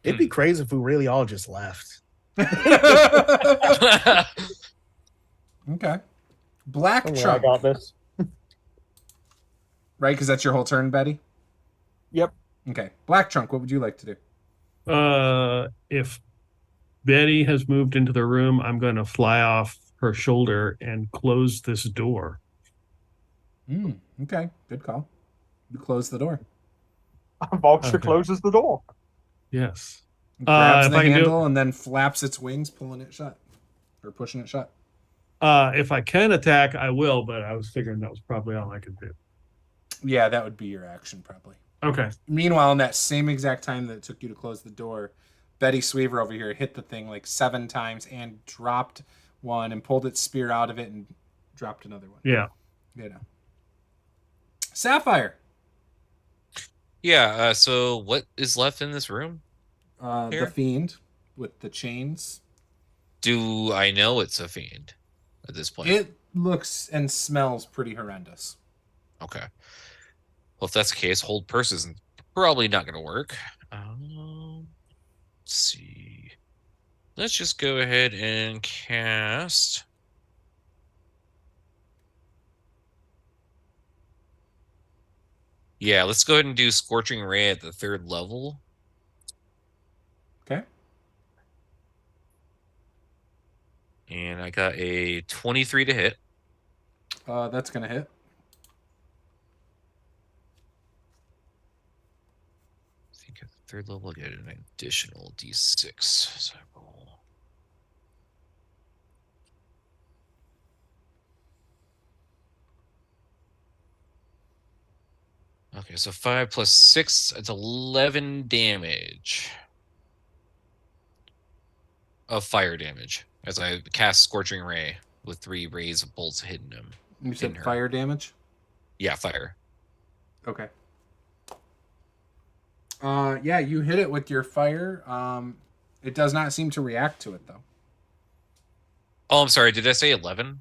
It'd be crazy if we really all just left. Okay. Black Don't worry, I Trunk. got this. Right, because that's your whole turn, Betty? Yep. Okay. Black Trunk, what would you like to do? If Betty has moved into the room, I'm going to fly off her shoulder and close this door. Okay, good call. You close the door. Vulture Okay. closes the door. Yes. Grabs If the I can handle and then flaps its wings, pulling it shut. Or pushing it shut. if I can attack, I will, but I was figuring that was probably all I could do. Yeah, that would be your action, probably. Okay. Meanwhile, in that same exact time that it took you to close the door, Betty Sweaver over here hit the thing like 7 times and dropped one and pulled its spear out of it and dropped another one. Yeah. You know. Sapphire. Yeah. So what is left in this room? The Here? fiend with the chains. Do I know it's a fiend at this point? It looks and smells pretty horrendous. Okay. Well, if that's the case, hold purse is probably not going to work. Let's see. Let's just go ahead and cast. Yeah, let's go ahead and do Scorching Ray at the 3rd level. Okay. And I got a 23 to hit. That's going to hit. I think at the 3rd level, I get an additional d6. So I roll. Okay, so 5 plus 6, it's 11 damage of fire damage as I cast Scorching Ray with 3 rays of bolts hitting him. You said In her. fire damage? Yeah, fire. Okay. Yeah, you hit it with your fire. It does not seem to react to it, though. Oh, I'm sorry. Did I say 11?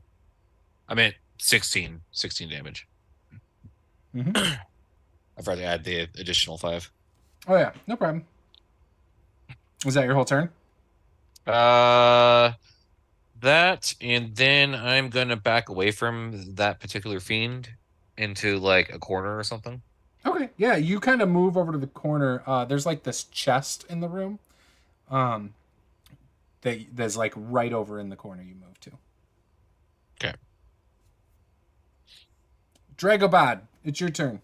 I meant 16. 16 damage. Mm-hmm. I've already added the additional 5. Oh, yeah. No problem. Was that your whole turn? That, and then I'm going to back away from that particular fiend into, like, a corner or something. Okay. Yeah, you kind of move over to the corner. There's, like, this chest in the room. That's, like, right over in the corner you move to. Okay. Dragobad, it's your turn.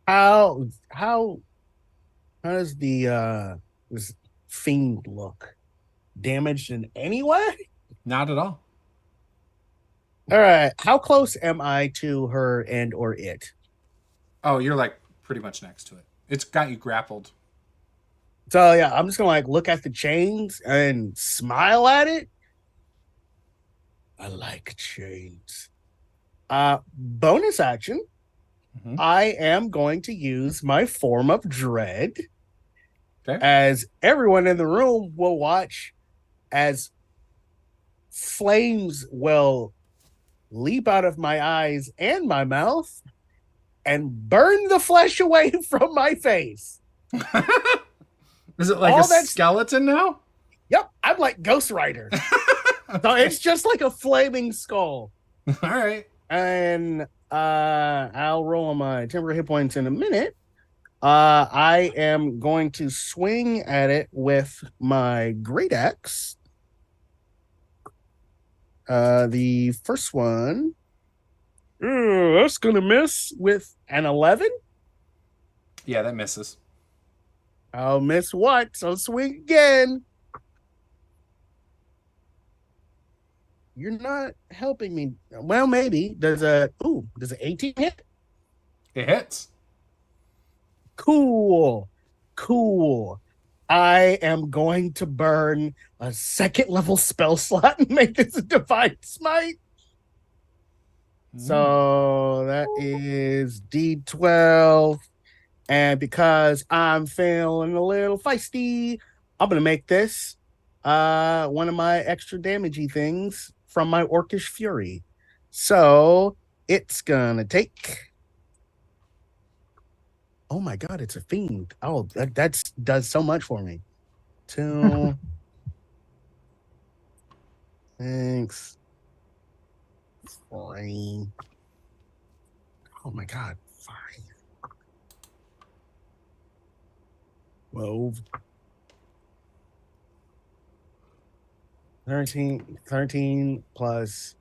How does the this fiend look? Damaged in any way? Not at all. All right. How close am I to her and or it? Oh, you're, like, pretty much next to it. It's got you grappled. So yeah, I'm just gonna like look at the chains and smile at it. I like chains. Bonus action. Mm-hmm. I am going to use my form of dread. Okay. As everyone in the room will watch as flames will leap out of my eyes and my mouth and burn the flesh away from my face. Is it like All a that's- skeleton now? Yep, I'm like Ghost Rider. So it's just like a flaming skull. All right. And I'll roll my temporary hit points in a minute. I am going to swing at it with my great axe. The first one, that's gonna miss with an 11. Yeah, that misses. I'll miss what? So swing again. You're not helping me. Well, maybe. Does an 18 hit? It hits. Cool. I am going to burn a 2nd level spell slot and make this a divine smite. So that is D12. And because I'm feeling a little feisty, I'm going to make this one of my extra damagey things from my Orcish Fury. So it's going to take... Oh my God, it's a fiend. Oh, that does so much for me. 2. Thanks. 3. Oh my God, 5. 12. 13 plus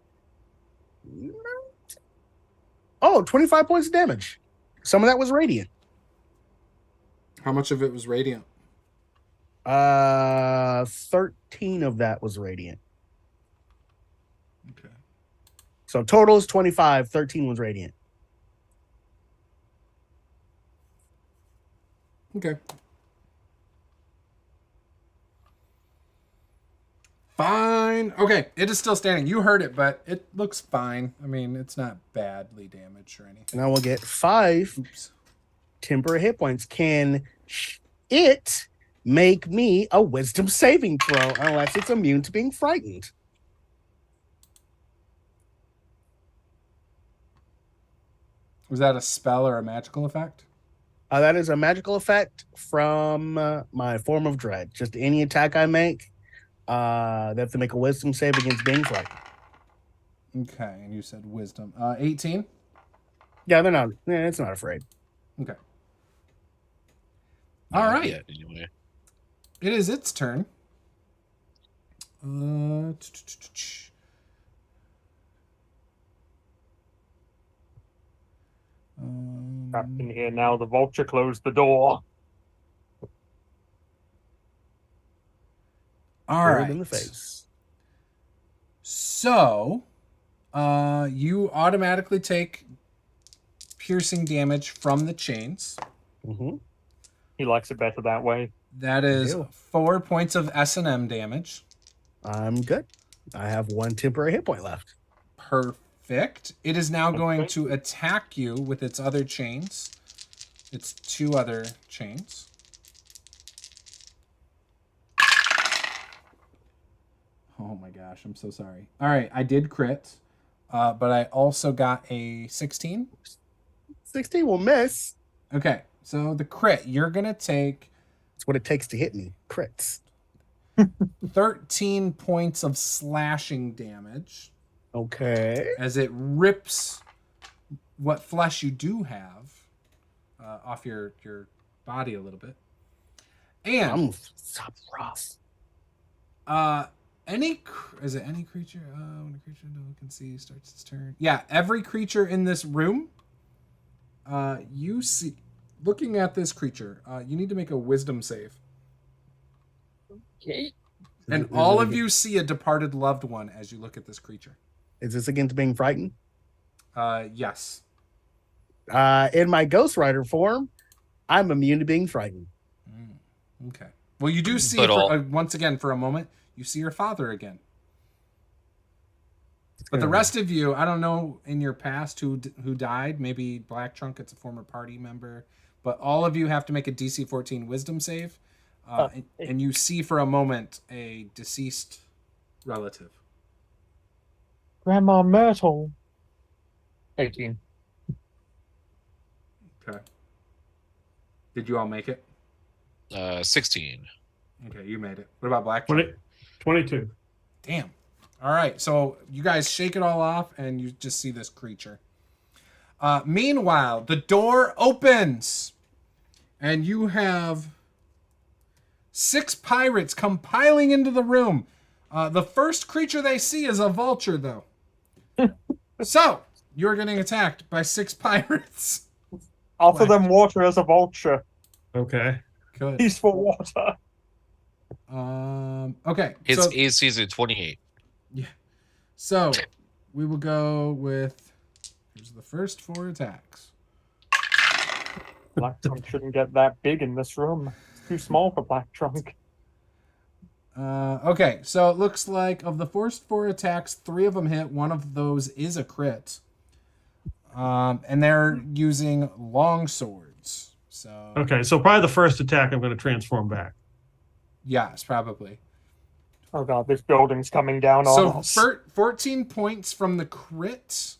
Oh, 25 points of damage. Some of that was radiant. How much of it was radiant? 13 of that was radiant. Okay. So total is 25, 13 was radiant. Okay. Fine. Okay, it is still standing. You heard it, but it looks fine. I mean, it's not badly damaged or anything. And I will get 5 Oops. temporary hit points. Can it make me a wisdom saving throw unless it's immune to being frightened? Was that a spell or a magical effect? That is a magical effect from my form of dread. Just any attack I make, they have to make a wisdom save against being frightened. Okay, and you said wisdom. 18? Yeah, they're not. It's not afraid. Okay. All right. Yeah, anyway. It is its turn. Trapped in here now. The vulture closed the door. All Bird right. in the face. So, you automatically take piercing damage from the chains. Mm-hmm. He likes it better that way. That is Ew. 4 points of S&M damage. I'm good. I have 1 temporary hit point left. Perfect. It is now going to attack you with its other chains. Its 2 other chains. Oh my gosh, I'm so sorry. All right, I did crit, but I also got a 16. 16 will miss. Okay, so the crit, you're going to take That's what it takes to hit me. Crits. 13 points of slashing damage Okay. as it rips what flesh you do have off your body a little bit. And I'm so rough. is it any creature? When a creature no one can see starts its turn. Yeah, every creature in this room, you see, looking at this creature, you need to make a wisdom save. Okay. And all of you see a departed loved one as you look at this creature. Is this against being frightened? Yes. In my Ghost Rider form, I'm immune to being frightened. Okay. Well, you do see, But once again, for a moment, you see your father again. But the rest of you, I don't know in your past who died. Maybe Black Trunk, it's a former party member. But all of you have to make a DC 14 wisdom save. And you see for a moment a deceased relative. Grandma Myrtle. 18. Okay. Did you all make it? 16. Okay, you made it. What about Black Trunk? 22. Damn. All right, so you guys shake it all off, and you just see this creature. Meanwhile, the door opens, and you have 6 pirates come piling into the room. The first creature they see is a vulture, though. So, you're getting attacked by 6 pirates. Offer them water as a vulture. Okay. Good. Peaceful water. Okay. His so, AC is at 28. yeah. So, we will go with... Here's the first 4 attacks. Black Trunk shouldn't get that big in this room. It's too small for Black Trunk. Okay, so it looks like of the first 4 attacks, 3 of them hit. One of those is a crit. And they're using long swords. So Okay, so probably the first attack I'm going to transform back. yes, probably. Oh god, this building's coming down on us. 14 points from the crit.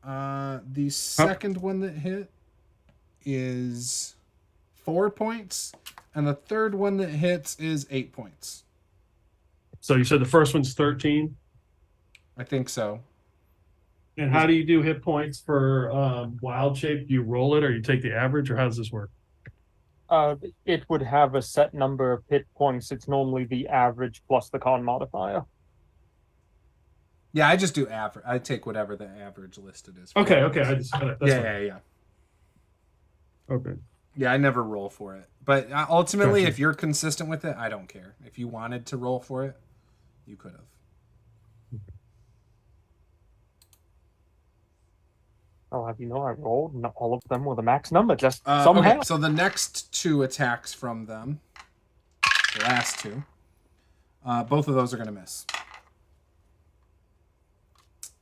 The second one that hit is 4 points. And the third one that hits is 8 points. So you said the first one's 13? I think so. And how do you do hit points for wild shape? Do you roll it or you take the average, or how does this work? It would have a set number of hit points. It's normally the average plus the con modifier. Yeah, I just do average. I take whatever the average listed is. Okay. I just got it. That's fine. Yeah. Okay. Yeah, I never roll for it. But ultimately, Gotcha. if you're consistent with it, I don't care. If you wanted to roll for it, you could have. I'll have you know I rolled, and all of them were the max number, just somehow. Okay, so the next 2 attacks from them, the last 2, both of those are going to miss.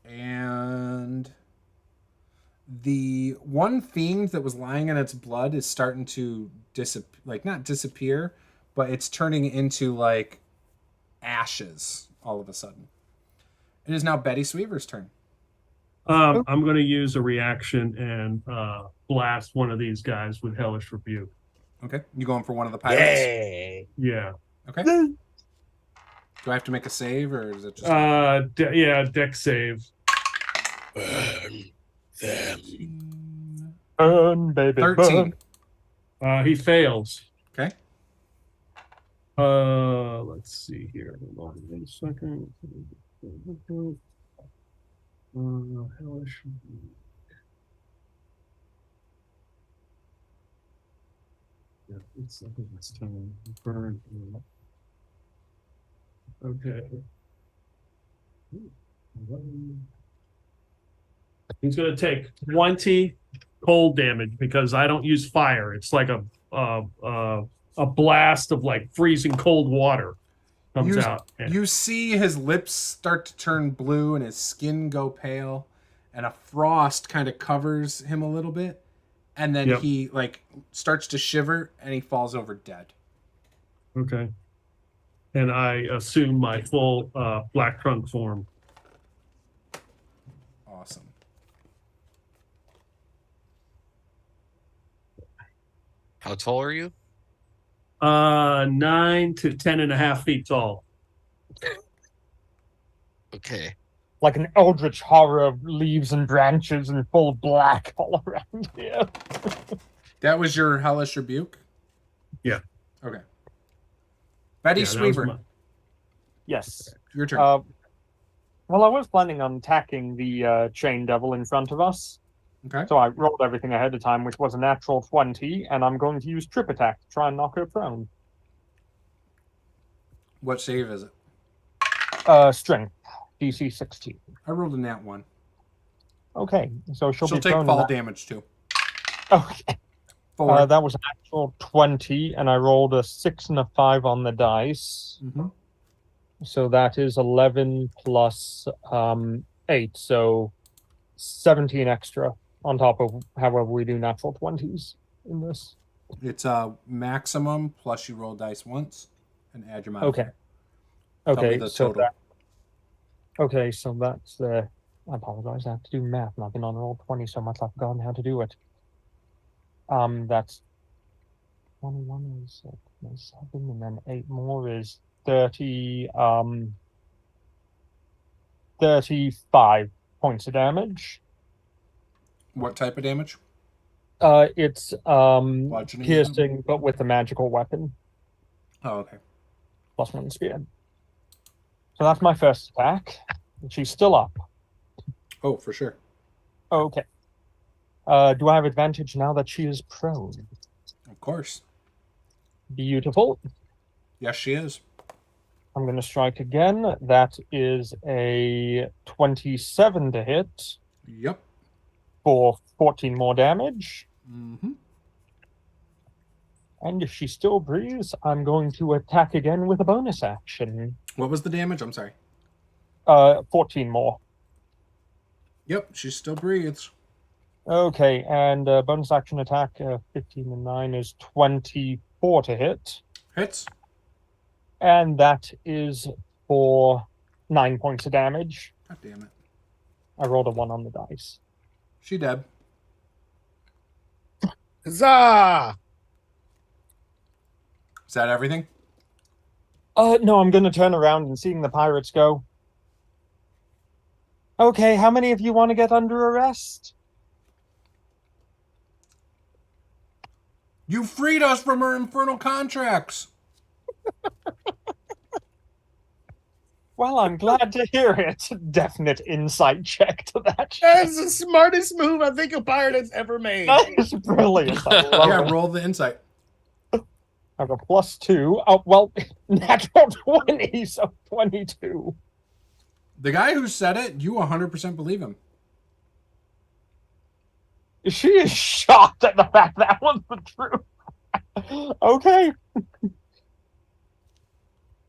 And the one fiend that was lying in its blood is starting to disappear, like not disappear, but it's turning into like ashes all of a sudden. It is now Betty Sweaver's turn. I'm going to use a reaction and blast one of these guys with Hellish Rebuke. Okay, you going for one of the pirates? Yay. Yeah. Okay. Do I have to make a save, or is it just? Deck save. Burn them. Burn, baby, 13. burn. He fails. Okay. Let's see here. Hold on a second. Hellish Rebuke. Yeah, I think it's time. Burn. Okay. He's going to take 20 cold damage because I don't use fire. It's like a blast of like freezing cold water comes out. You see his lips start to turn blue and his skin go pale, and a frost kind of covers him a little bit, and then he like starts to shiver and he falls over dead. Okay. And I assume my full black trunk form. Awesome. How tall are you? 9 to 10.5 feet tall. Okay. Like an eldritch horror of leaves and branches and full of black all around here. That was your Hellish Rebuke? Yeah. Okay. Betty Sweaver, Yes. your turn. Well, I was planning on attacking the chain devil in front of us. Okay. So I rolled everything ahead of time, which was a natural 20, and I'm going to use trip attack to try and knock her prone. What save is it? Strength, DC 16. I rolled a nat 1. Okay, so she'll be take prone fall in that. damage too. Okay. 4. That was an actual 20, and I rolled a 6 and a 5 on the dice. Mm-hmm. So that is 11 plus 8, so 17 extra on top of however we do natural 20s in this. It's maximum plus you roll dice once and add your Okay. modifier. Tell me Okay, the so total. so that's I apologize, I have to do math, and I've been on roll 20 so much I've forgotten how to do it. That's 21 is 7, and then 8 more is 30, 35 points of damage. What type of damage? It's Bludgeoning? piercing, but with a magical weapon, Oh, okay. plus 1 spear. So that's my first attack. And she's still up. Oh, for sure. Okay. Do I have advantage now that she is prone? Of course. Beautiful. Yes, she is. I'm going to strike again. That is a 27 to hit Yep. for 14 more damage. Mm-hmm. And if she still breathes, I'm going to attack again with a bonus action. What was the damage? I'm sorry. 14 more. Yep, she still breathes. Okay, and bonus action attack, 15 and 9 is 24 to hit. Hits. And that is for 9 points of damage. God damn it. I rolled a 1 on the dice. She dead. Huzzah! Is that everything? No, I'm going to turn around and seeing the pirates go. Okay, how many of you want to get under arrest? You freed us from our infernal contracts. Well, I'm glad to hear it. Definite insight check to that. That's the smartest move I think a pirate has ever made. That is brilliant. I love Yeah, it. roll the insight. I have a +2. Oh, well, natural 20, so 22. The guy who said it, you 100% believe him. She is shocked at the fact that was the truth. Okay.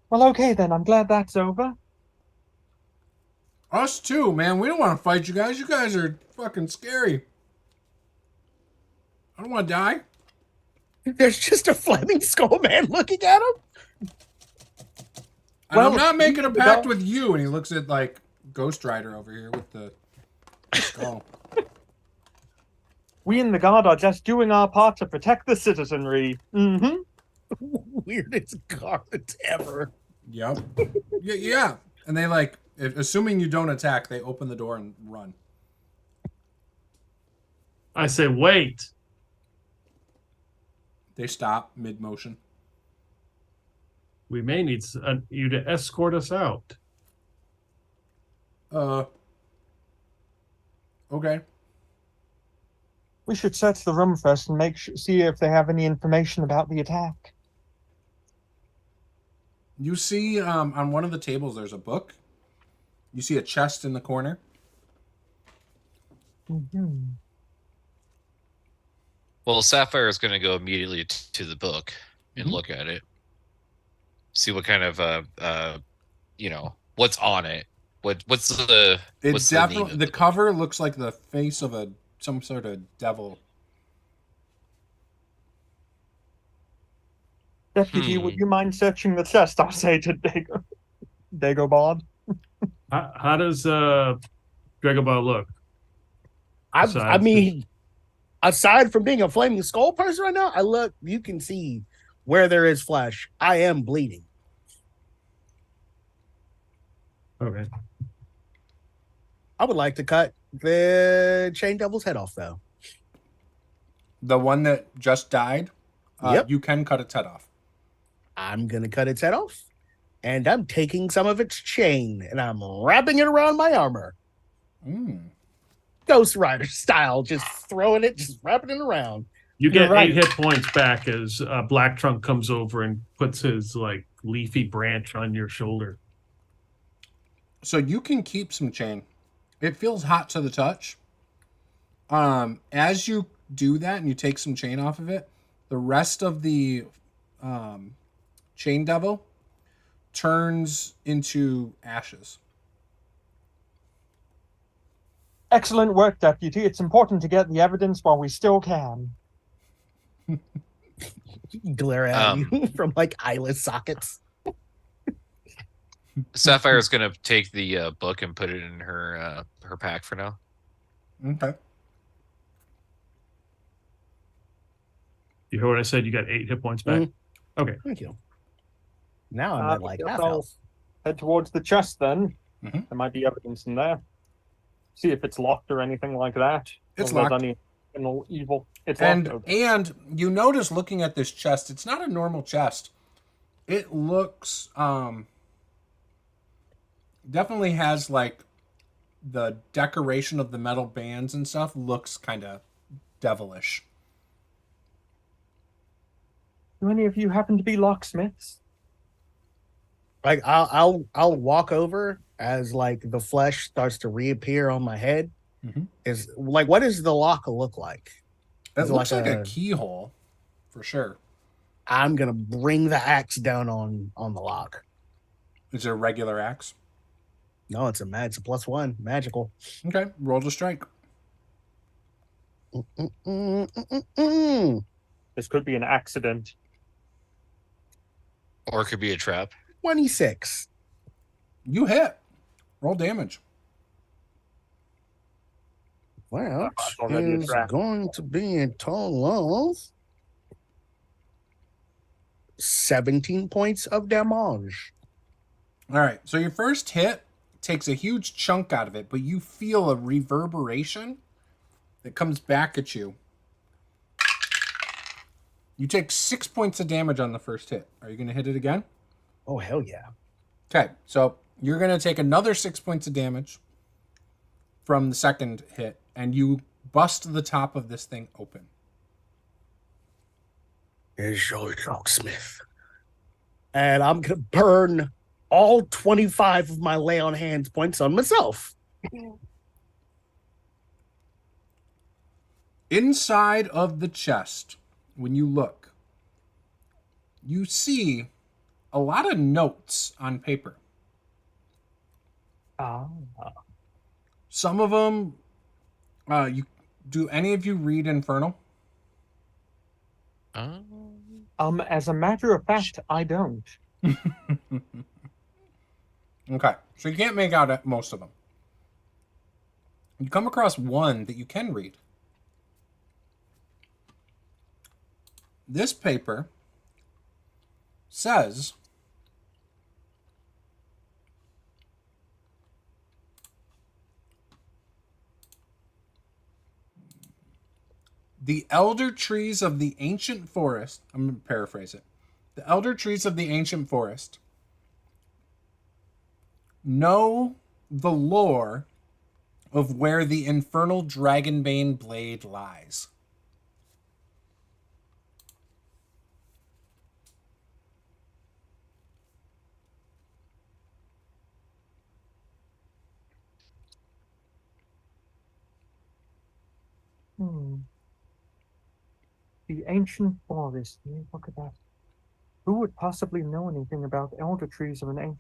Well, okay then. I'm glad that's over. Us too, man. We don't want to fight you guys. You guys are fucking scary. I don't want to die. There's just a flaming skull man looking at him. And Well, I'm not making a pact with you. And he looks at like Ghost Rider over here with the skull. We in the guard are just doing our part to protect the citizenry. Mm-hmm. Weirdest guard ever. Yep. Yeah. And they like, assuming you don't attack, they open the door and run. I say, wait. They stop mid-motion. We may need you to escort us out. Okay. We should search the room first and see if they have any information about the attack. You see on one of the tables there's a book. You see a chest in the corner. Mm-hmm. Well, Sapphire is going to go immediately to the book and look at it, see what kind of what's on it. What's the It's definitely the cover looks like the face of some sort of devil. Deputy, would you mind searching the chest? I'll say to Dagobard. How does Dragobah look? I mean, aside from being a flaming skull person right now, you can see where there is flesh. I am bleeding. Okay. I would like to cut the chain devil's head off, though. The one that just died, Yep. You can cut its head off. I'm going to cut its head off, and I'm taking some of its chain, and I'm wrapping it around my armor. Ghost Rider style, just throwing it, just wrapping it around. You get You're right. 8 hit points back as Black Trunk comes over and puts his like leafy branch on your shoulder. So you can keep some chain. It feels hot to the touch. As you do that and you take some chain off of it, the rest of the chain devil turns into ashes. Excellent work, Deputy. It's important to get the evidence while we still can. Glare at you from like eyeless sockets. Sapphire is going to take the book and put it in her pack for now. Okay. You hear what I said? You got 8 hit points back. Okay. Thank you. Now I'm at like half I'll health. head towards the chest then. Mhm. There might be evidence in there. See if it's locked or anything like that. It's Or there's locked. Any evil. It's And locked. Okay. and you notice looking at this chest, it's not a normal chest. It looks definitely has like the decoration of the metal bands and stuff looks kind of devilish. Do any of you happen to be locksmiths? Like I'll walk over as like the flesh starts to reappear on my head. Mhm. Is like, what does the lock look like? It Is it looks like like a keyhole for sure. I'm gonna bring the axe down on the lock. Is it a regular axe? No, it's a +1 magical. Okay, roll to strike. This could be an accident. Or it could be a trap. 26. You hit. Roll damage. Well, That's already a it's trap. going to be a total of 17 points of damage. All right, so your first hit takes a huge chunk out of it, but you feel a reverberation that comes back at you. You take 6 points of damage on the first hit. Are you going to hit it again? Oh, hell yeah. Okay, so You're going to take another 6 points of damage from the second hit, and you bust the top of this thing open. Here's your locksmith. And I'm going to burn all 25 of my lay on hands points on myself. Inside of the chest, when you look, you see a lot of notes on paper. Some of them, do any of you read Infernal? As a matter of fact, I don't. Okay, so you can't make out most of them. You come across one that you can read. This paper says, the elder trees of the ancient forest, I'm going to paraphrase it. The elder trees of the ancient forest know the lore of where the infernal dragonbane blade lies. The ancient forest. Look at that. Who would possibly know anything about elder trees of an ancient?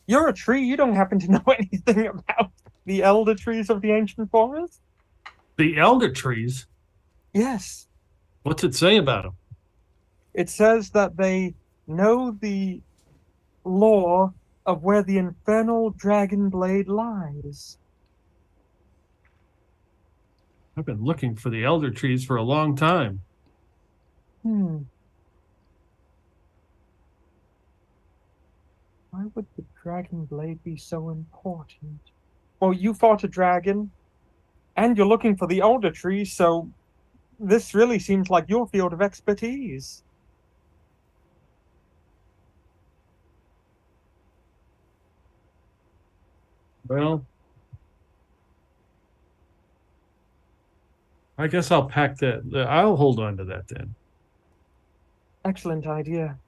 You're a tree. You don't happen to know anything about the elder trees of the ancient forest? The elder trees? Yes. What's it say about them? It says that they know the lore of where the infernal dragon blade lies. I've been looking for the elder trees for a long time. Why would the dragon blade be so important? Well, you fought a dragon, and you're looking for the elder tree, so this really seems like your field of expertise. Well, I guess I'll pack that. I'll hold on to that then. Excellent idea.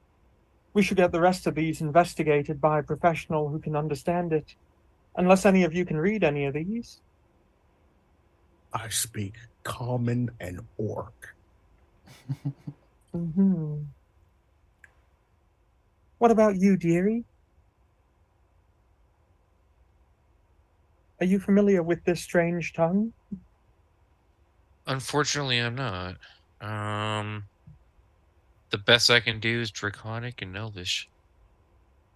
We should get the rest of these investigated by a professional who can understand it. Unless any of you can read any of these. I speak common and orc. What about you, dearie? Are you familiar with this strange tongue? Unfortunately, I'm not. The best I can do is Draconic and Elvish.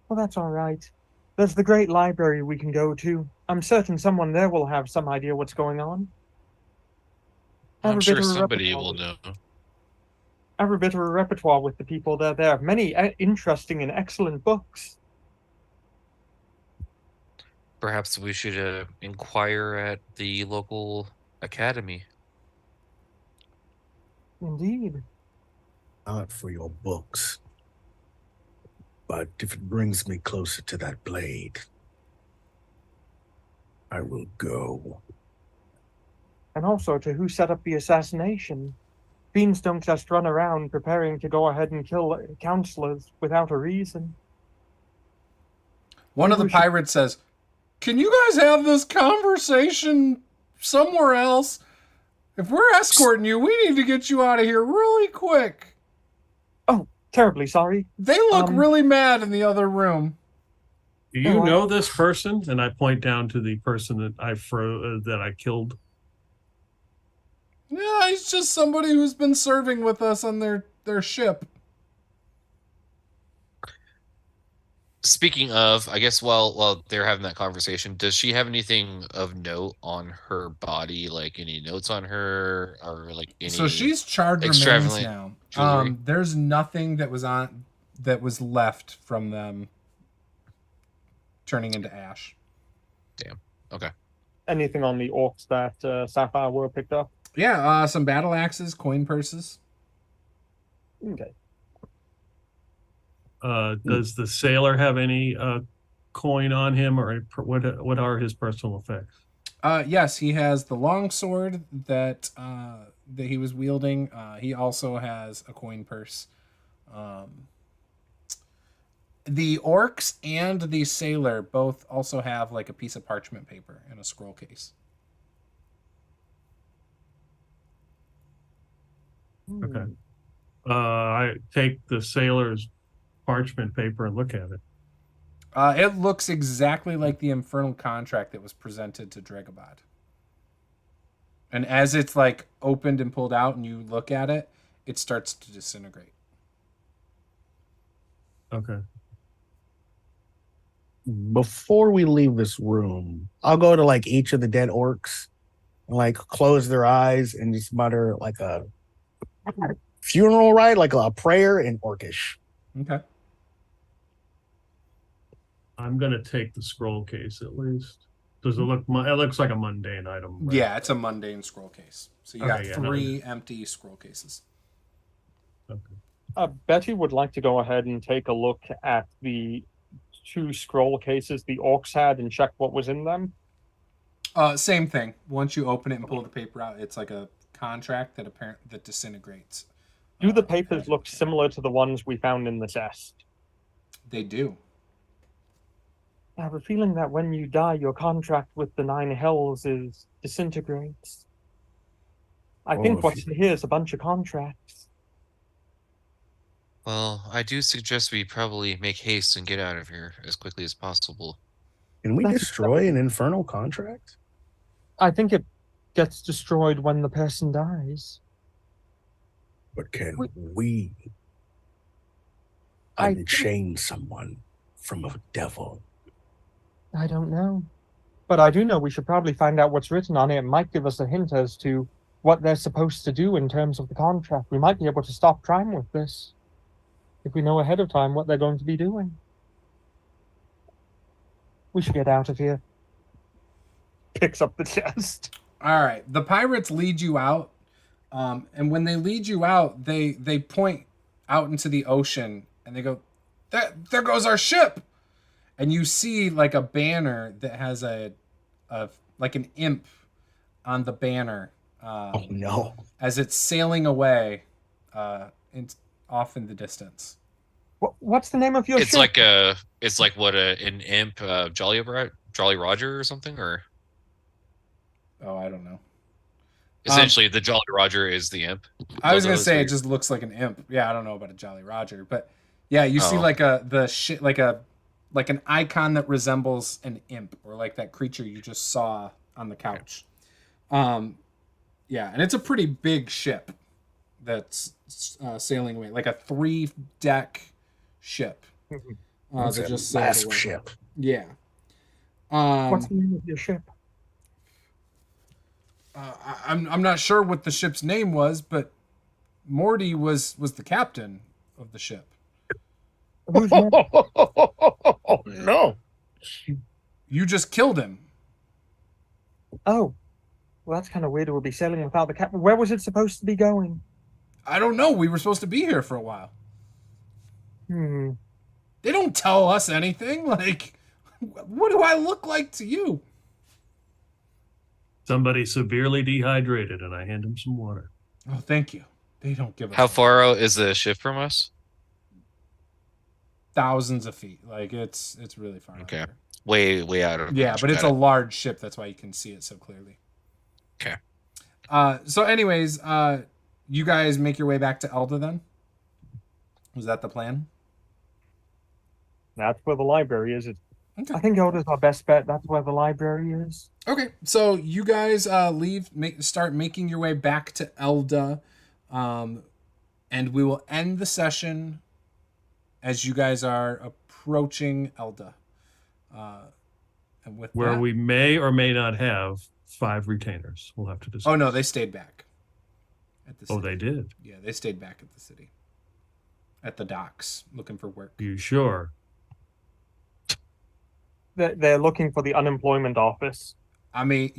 Well, that's all right. There's the great library we can go to. I'm certain someone there will have some idea what's going on. I'm sure somebody will know. I have a bit of a repertoire with the people there. There are many interesting and excellent books. Perhaps we should inquire at the local academy. Indeed. Not for your books. But if it brings me closer to that blade, I will go. And also to who set up the assassination. Fiends don't just run around preparing to go ahead and kill counselors without a reason. One of the pirates says, "Can you guys have this conversation somewhere else? If we're escorting you, we need to get you out of here really quick." Oh, terribly sorry. They look really mad in the other room. Do you know this person? And I point down to the person that I killed. Yeah, he's just somebody who's been serving with us on their ship. Speaking of, I guess while they're having that conversation, does she have anything of note on her body, like any notes on her, or like any? So she's charred remains now. There's nothing that was left from them turning into ash. Damn. Okay. Anything on the orcs that Sapphire were picked up? Yeah, some battle axes, coin purses. Okay. Does the sailor have any coin on him, or what are his personal effects? Yes, he has the long sword that he was wielding. He also has a coin purse. The orcs and the sailor both also have like a piece of parchment paper and a scroll case. Okay. I take the sailor's parchment paper and look at it. It looks exactly like the infernal contract that was presented to Dragobod. And as it's like opened and pulled out and you look at it, it starts to disintegrate. Okay. Before we leave this room, I'll go to like each of the dead orcs and like close their eyes and just mutter like a funeral rite, like a prayer in orcish. Okay. I'm gonna take the scroll case at least. Does it look? It looks like a mundane item. Right? Yeah, it's a mundane scroll case. So you got three empty scroll cases. Okay. Betty would like to go ahead and take a look at the 2 scroll cases the orcs had and check what was in them. Same thing. Once you open it and pull the paper out, it's like a contract that disintegrates. Do the papers look similar to the ones we found in the chest? They do. I have a feeling that when you die, your contract with the 9 hells disintegrates. I think what's in here is a bunch of contracts. Well, I do suggest we probably make haste and get out of here as quickly as possible. Can we destroy an infernal contract? I think it gets destroyed when the person dies. But can we unchain someone from a devil? I don't know. But I do know we should probably find out what's written on it. It might give us a hint as to what they're supposed to do in terms of the contract. We might be able to stop crime with this if we know ahead of time what they're going to be doing. We should get out of here. Picks up the chest. All right. The pirates lead you out. And when they lead you out, they point out into the ocean and they go, there goes our ship. And you see like a banner that has a like an imp on the banner. Oh no! As it's sailing away, off in the distance. What's the name of your ship? It's like what an imp, Jolly Roger or something, or? Oh, I don't know. Essentially, the Jolly Roger is the imp. I was gonna say it just looks like an imp. Yeah, I don't know about a Jolly Roger, but yeah, you see like like an icon that resembles an imp or like that creature you just saw on the couch. Yeah, and it's a pretty big ship that's sailing away, like a 3-deck ship. It's a just massive ship. Yeah. What's the name of your ship? I'm not sure what the ship's name was, but Morty was the captain of the ship. Oh no! You just killed him. Oh, well, that's kind of weird. We'll be sailing without the captain. Where was it supposed to be going? I don't know. We were supposed to be here for a while. They don't tell us anything. Like, what do I look like to you? Somebody severely dehydrated, and I hand him some water. Oh, thank you. They don't give us. How far out is the ship from us? Thousands of feet. Like it's really far. Okay. Way out of. Yeah, but it's a large ship. That's why you can see it so clearly. Okay. So anyways, you guys make your way back to Elda then? Was that the plan? That's where the library is. Okay. I think Elda's our best bet. That's where the library is. Okay, so you guys start making your way back to Elda, and we will end the session as you guys are approaching Elda. And with where that, we may or may not have 5 retainers. We'll have to discuss. Oh no, they stayed back. At the city. Oh, they did? Yeah, they stayed back at the city. At the docks, looking for work. You sure? They're looking for the unemployment office. I mean,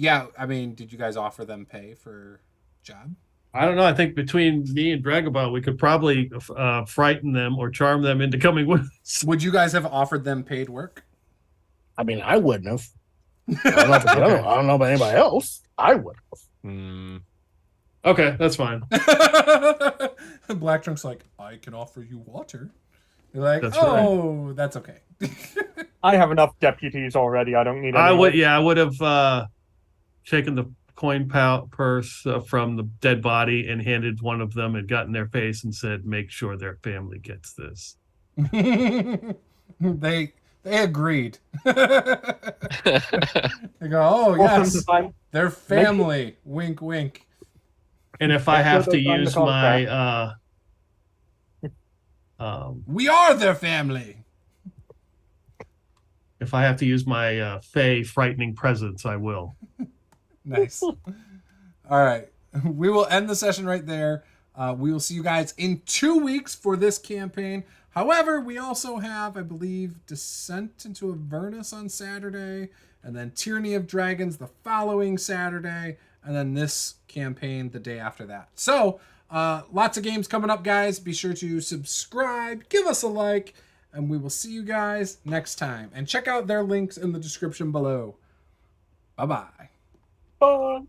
did you guys offer them pay for job? I don't know. I think between me and Dragobot, we could probably frighten them or charm them into coming with us. Would you guys have offered them paid work? I mean, I wouldn't have. I don't know, I don't know about anybody else. I would have. Hmm. Okay, that's fine. Black Trunk's like, I can offer you water. You're like, That's that's okay. I have enough deputies already. I don't need. I any would, more. yeah, I would have taken the coin purse from the dead body and handed one of them and got in their face and said, "Make sure their family gets this." They agreed. They go, oh Welcome yes, to find- their family. Wink, wink. And if I Make sure have to they sign the use my We are their family. if I have to use my Fey frightening presence, I will. Nice. All right. We will end the session right there. We will see you guys in 2 weeks for this campaign. However, we also have, I believe, Descent into Avernus on Saturday, and then Tyranny of Dragons the following Saturday, and then this campaign the day after that. So, lots of games coming up, guys. Be sure to subscribe, give us a like, and we will see you guys next time. And check out their links in the description below. Bye-bye. Bye.